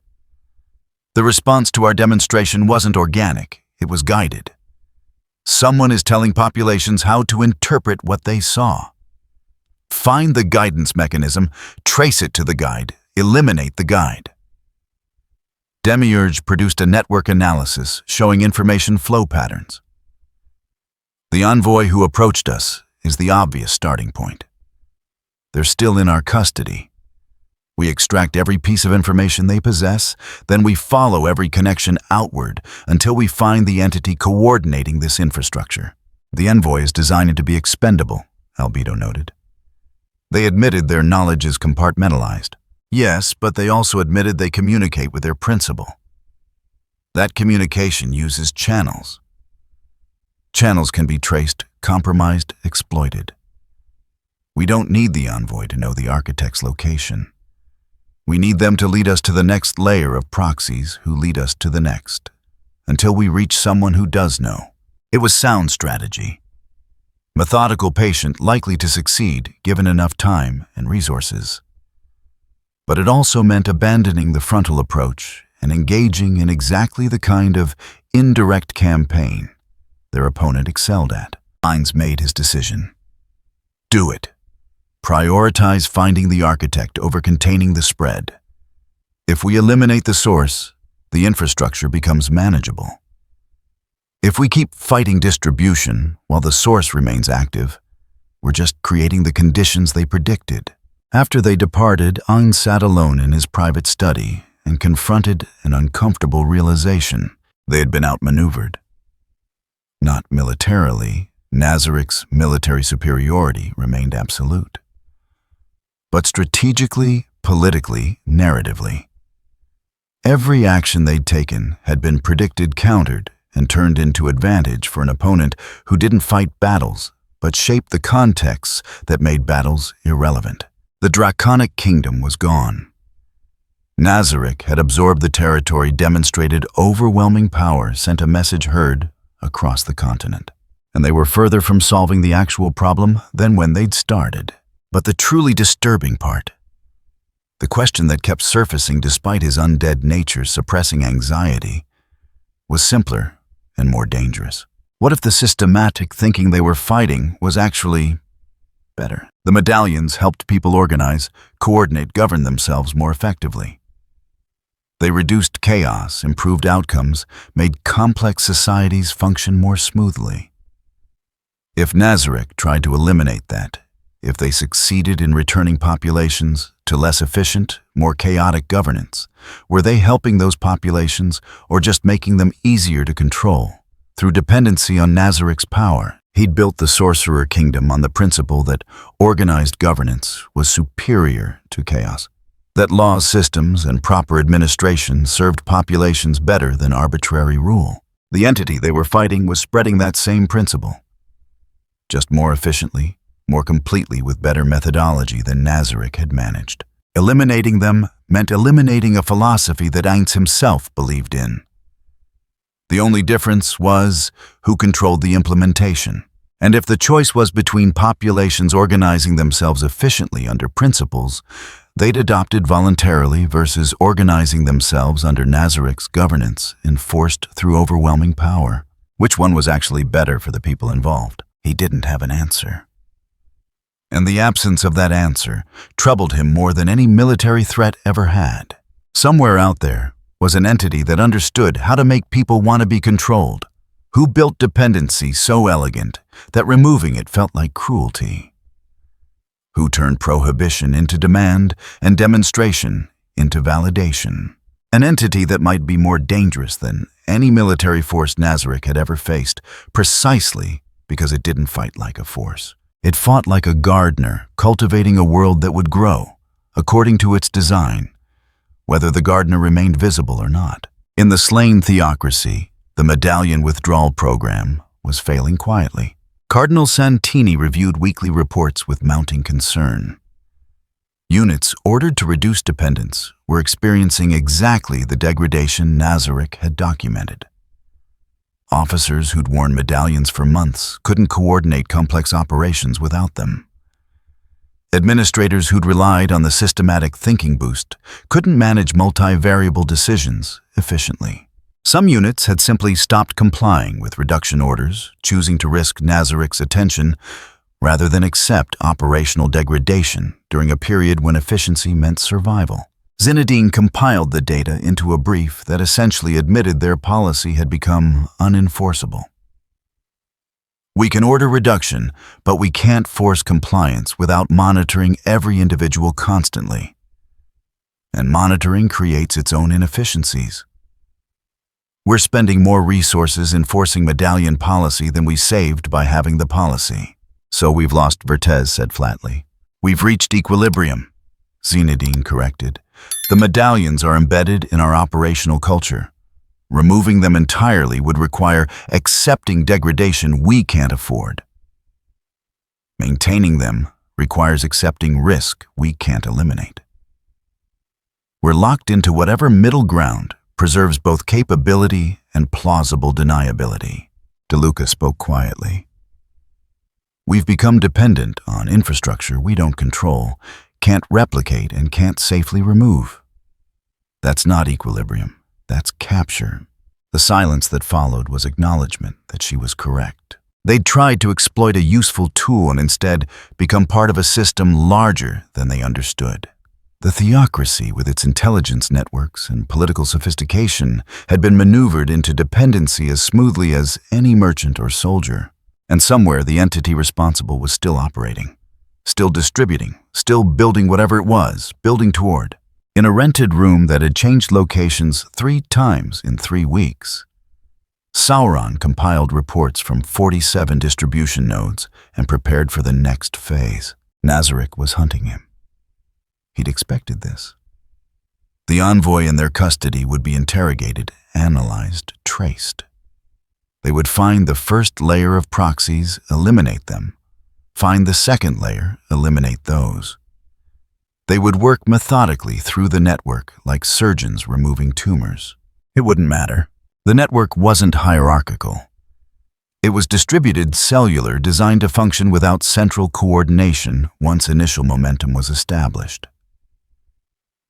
The response to our demonstration wasn't organic, it was guided. Someone is telling populations how to interpret what they saw. Find the guidance mechanism, trace it to the guide, eliminate the guide. Demiurge produced a network analysis showing information flow patterns. The envoy who approached us is the obvious starting point. They're still in our custody. We extract every piece of information they possess, then we follow every connection outward until we find the entity coordinating this infrastructure. The envoy is designed to be expendable, Albedo noted. They admitted their knowledge is compartmentalized. Yes, but they also admitted they communicate with their principal. That communication uses channels. Channels can be traced, compromised, exploited. We don't need the envoy to know the architect's location. We need them to lead us to the next layer of proxies who lead us to the next, until we reach someone who does know. It was sound strategy. Methodical, patient, likely to succeed given enough time and resources. But it also meant abandoning the frontal approach and engaging in exactly the kind of indirect campaign their opponent excelled at. Hines made his decision. Do it. Prioritize finding the architect over containing the spread. If we eliminate the source, the infrastructure becomes manageable. If we keep fighting distribution while the source remains active, we're just creating the conditions they predicted. After they departed, Ayn sat alone in his private study and confronted an uncomfortable realization. They had been outmaneuvered. Not militarily, Nazarik's military superiority remained absolute. But strategically, politically, narratively. Every action they'd taken had been predicted, countered, and turned into advantage for an opponent who didn't fight battles, but shaped the contexts that made battles irrelevant. The Draconic Kingdom was gone. Nazarik had absorbed the territory, demonstrated overwhelming power, sent a message heard across the continent. And they were further from solving the actual problem than when they'd started. But the truly disturbing part, the question that kept surfacing despite his undead nature suppressing anxiety, was simpler and more dangerous. What if the systematic thinking they were fighting was actually better? The medallions helped people organize, coordinate, govern themselves more effectively. They reduced chaos, improved outcomes, made complex societies function more smoothly. If Nazarik tried to eliminate that, if they succeeded in returning populations to less efficient, more chaotic governance, were they helping those populations or just making them easier to control? Through dependency on Nazarik's power, he'd built the Sorcerer Kingdom on the principle that organized governance was superior to chaos, that laws, systems, and proper administration served populations better than arbitrary rule. The entity they were fighting was spreading that same principle, just more efficiently, more completely with better methodology than Nazarik had managed. Eliminating them meant eliminating a philosophy that Ainz himself believed in. The only difference was who controlled the implementation. And if the choice was between populations organizing themselves efficiently under principles they'd adopted voluntarily versus organizing themselves under Nazarik's governance enforced through overwhelming power, which one was actually better for the people involved? He didn't have an answer. And the absence of that answer troubled him more than any military threat ever had. Somewhere out there was an entity that understood how to make people want to be controlled, who built dependency so elegant that removing it felt like cruelty, who turned prohibition into demand and demonstration into validation. An entity that might be more dangerous than any military force Nazarik had ever faced, precisely because it didn't fight like a force. It fought like a gardener, cultivating a world that would grow, according to its design, whether the gardener remained visible or not. In the slain theocracy, the medallion withdrawal program was failing quietly. Cardinal Santini reviewed weekly reports with mounting concern. Units ordered to reduce dependence were experiencing exactly the degradation Nazarik had documented. Officers who'd worn medallions for months couldn't coordinate complex operations without them. Administrators who'd relied on the systematic thinking boost couldn't manage multivariable decisions efficiently. Some units had simply stopped complying with reduction orders, choosing to risk Nazarik's attention rather than accept operational degradation during a period when efficiency meant survival. Zinedine compiled the data into a brief that essentially admitted their policy had become unenforceable. We can order reduction, but we can't force compliance without monitoring every individual constantly. And monitoring creates its own inefficiencies. We're spending more resources enforcing medallion policy than we saved by having the policy. So we've lost, Vertez said flatly. We've reached equilibrium, Zinedine corrected. The medallions are embedded in our operational culture. Removing them entirely would require accepting degradation we can't afford. Maintaining them requires accepting risk we can't eliminate. We're locked into whatever middle ground preserves both capability and plausible deniability. DeLuca spoke quietly. We've become dependent on infrastructure we don't control, can't replicate, and can't safely remove. That's not equilibrium. That's capture. The silence that followed was acknowledgement that she was correct. They'd tried to exploit a useful tool and instead become part of a system larger than they understood. The theocracy, with its intelligence networks and political sophistication, had been maneuvered into dependency as smoothly as any merchant or soldier. And somewhere the entity responsible was still operating, still distributing, still building whatever it was, building toward. In a rented room that had changed locations 3 times in 3 weeks, Sauron compiled reports from 47 distribution nodes and prepared for the next phase. Nazarik was hunting him. He'd expected this. The envoy in their custody would be interrogated, analyzed, traced. They would find the first layer of proxies, eliminate them. Find the second layer, eliminate those. They would work methodically through the network like surgeons removing tumors. It wouldn't matter. The network wasn't hierarchical. It was distributed cellular, designed to function without central coordination once initial momentum was established.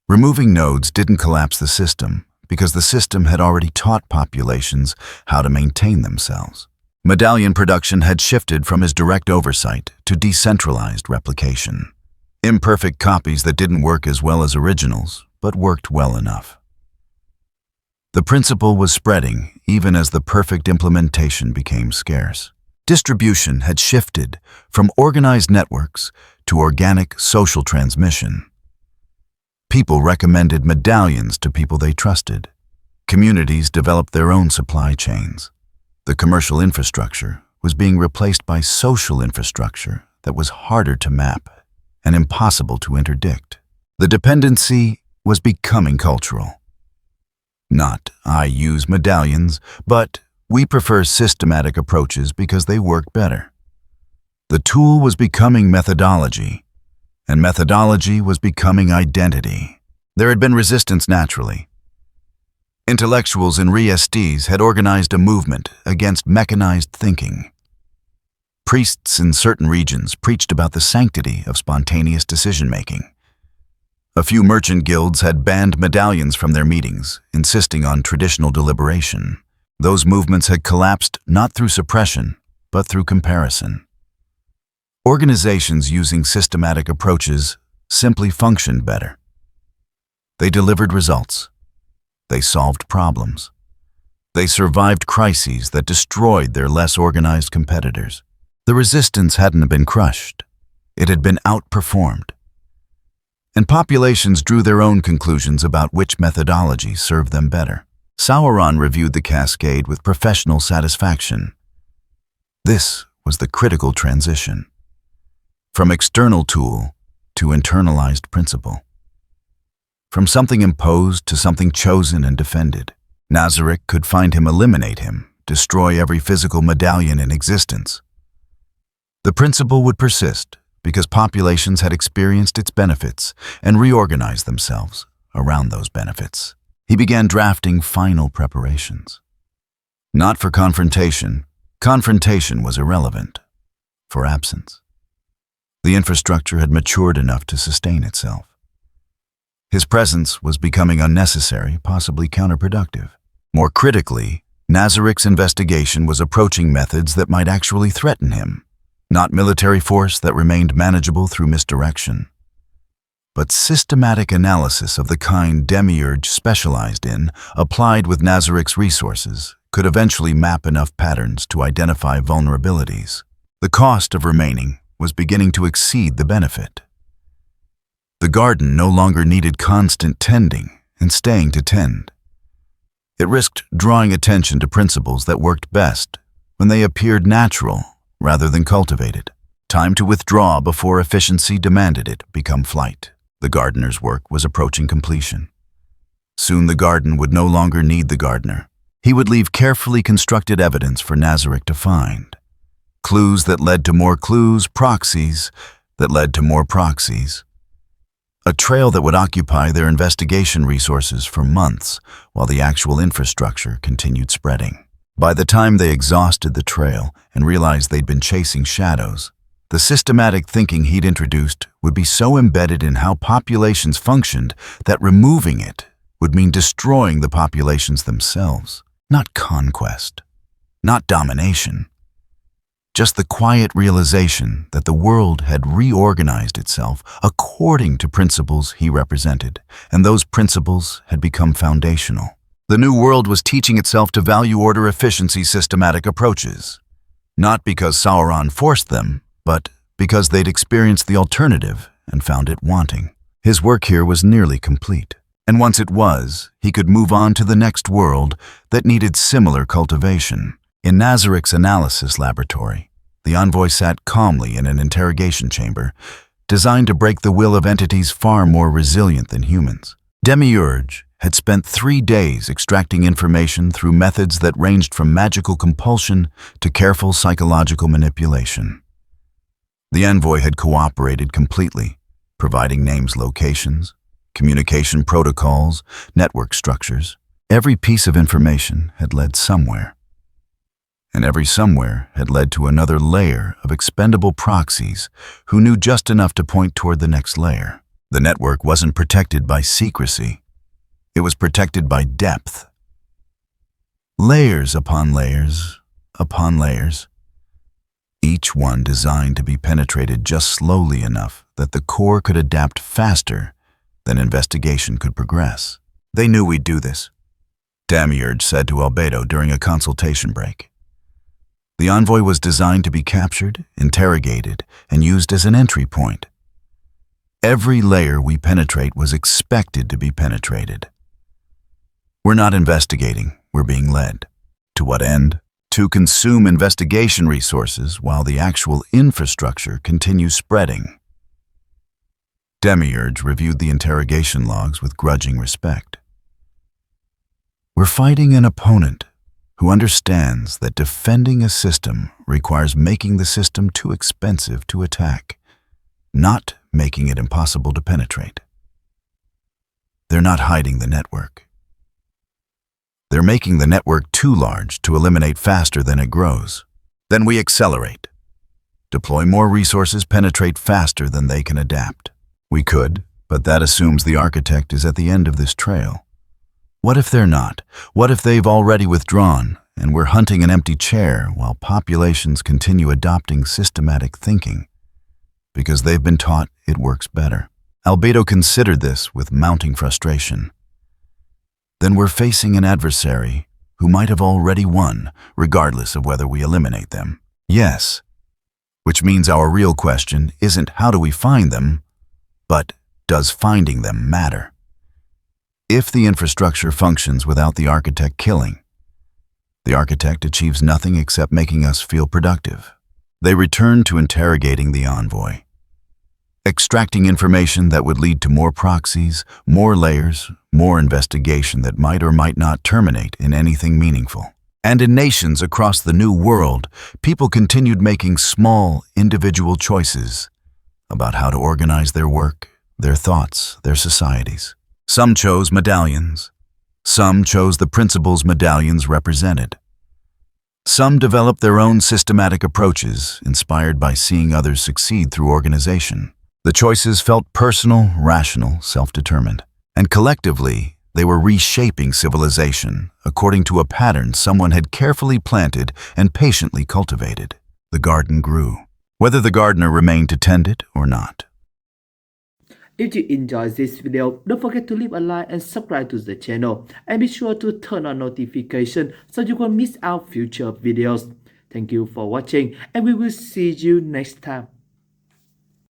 Removing nodes didn't collapse the system because the system had already taught populations how to maintain themselves. Medallion production had shifted from his direct oversight to decentralized replication. Imperfect copies that didn't work as well as originals, but worked well enough. The principle was spreading even as the perfect implementation became scarce. Distribution had shifted from organized networks to organic social transmission. People recommended medallions to people they trusted. Communities developed their own supply chains. The commercial infrastructure was being replaced by social infrastructure that was harder to map and impossible to interdict. The dependency was becoming cultural. Not, I use medallions, but we prefer systematic approaches because they work better. The tool was becoming methodology, and methodology was becoming identity. There had been resistance naturally. Intellectuals in RSDs had organized a movement against mechanized thinking. Priests in certain regions preached about the sanctity of spontaneous decision-making. A few merchant guilds had banned medallions from their meetings, insisting on traditional deliberation. Those movements had collapsed not through suppression, but through comparison. Organizations using systematic approaches simply functioned better. They delivered results. They solved problems. They survived crises that destroyed their less organized competitors. The resistance hadn't been crushed. It had been outperformed. And populations drew their own conclusions about which methodology served them better. Sauron reviewed the cascade with professional satisfaction. This was the critical transition. From external tool to internalized principle. From something imposed to something chosen and defended. Nazarik could find him, eliminate him, destroy every physical medallion in existence. The principle would persist because populations had experienced its benefits and reorganized themselves around those benefits. He began drafting final preparations. Not for confrontation. Confrontation was irrelevant. For absence. The infrastructure had matured enough to sustain itself. His presence was becoming unnecessary, possibly counterproductive. More critically, Nazarik's investigation was approaching methods that might actually threaten him. Not military force that remained manageable through misdirection, but systematic analysis of the kind Demiurge specialized in, applied with Nazarik's resources, could eventually map enough patterns to identify vulnerabilities. The cost of remaining was beginning to exceed the benefit. The garden no longer needed constant tending and staying to tend. It risked drawing attention to principles that worked best when they appeared natural rather than cultivated. Time to withdraw before efficiency demanded it become flight. The gardener's work was approaching completion. Soon the garden would no longer need the gardener. He would leave carefully constructed evidence for Nazarik to find. Clues that led to more clues, proxies that led to more proxies. A trail that would occupy their investigation resources for months while the actual infrastructure continued spreading. By the time they exhausted the trail and realized they'd been chasing shadows, the systematic thinking he'd introduced would be so embedded in how populations functioned that removing it would mean destroying the populations themselves. Not conquest, not domination. Just the quiet realization that the world had reorganized itself according to principles he represented, and those principles had become foundational. The new world was teaching itself to value order efficiency systematic approaches, not because Sauron forced them, but because they'd experienced the alternative and found it wanting. His work here was nearly complete, and once it was, he could move on to the next world that needed similar cultivation. In Nazarik's analysis laboratory, the envoy sat calmly in an interrogation chamber, designed to break the will of entities far more resilient than humans. Demiurge had spent 3 days extracting information through methods that ranged from magical compulsion to careful psychological manipulation. The envoy had cooperated completely, providing names, locations, communication protocols, network structures. Every piece of information had led somewhere. And every somewhere had led to another layer of expendable proxies who knew just enough to point toward the next layer. The network wasn't protected by secrecy. It was protected by depth. Layers upon layers upon layers. Each one designed to be penetrated just slowly enough that the core could adapt faster than investigation could progress. They knew we'd do this, Demiurge said to Albedo during a consultation break. The envoy was designed to be captured, interrogated, and used as an entry point. Every layer we penetrate was expected to be penetrated. We're not investigating, we're being led. To what end? To consume investigation resources while the actual infrastructure continues spreading. Demiurge reviewed the interrogation logs with grudging respect. We're fighting an opponent who understands that defending a system requires making the system too expensive to attack, not making it impossible to penetrate. They're not hiding the network. They're making the network too large to eliminate faster than it grows. Then we accelerate. Deploy more resources, penetrate faster than they can adapt. We could, but that assumes the architect is at the end of this trail. What if they're not? What if they've already withdrawn and we're hunting an empty chair while populations continue adopting systematic thinking because they've been taught it works better? Albedo considered this with mounting frustration. Then we're facing an adversary who might have already won, regardless of whether we eliminate them. Yes, which means our real question isn't how do we find them, but does finding them matter? If the infrastructure functions without the architect killing, the architect achieves nothing except making us feel productive. They returned to interrogating the envoy, extracting information that would lead to more proxies, more layers, more investigation that might or might not terminate in anything meaningful. And in nations across the new world, people continued making small, individual choices about how to organize their work, their thoughts, their societies. Some chose medallions. Some chose the principles medallions represented. Some developed their own systematic approaches, inspired by seeing others succeed through organization. The choices felt personal, rational, self-determined. And collectively, they were reshaping civilization according to a pattern someone had carefully planted and patiently cultivated. The garden grew, whether the gardener remained to tend it or not. If you enjoyed this video, don't forget to leave a like and subscribe to the channel. And be sure to turn on notification so you won't miss out future videos. Thank you for watching and we will see you next time.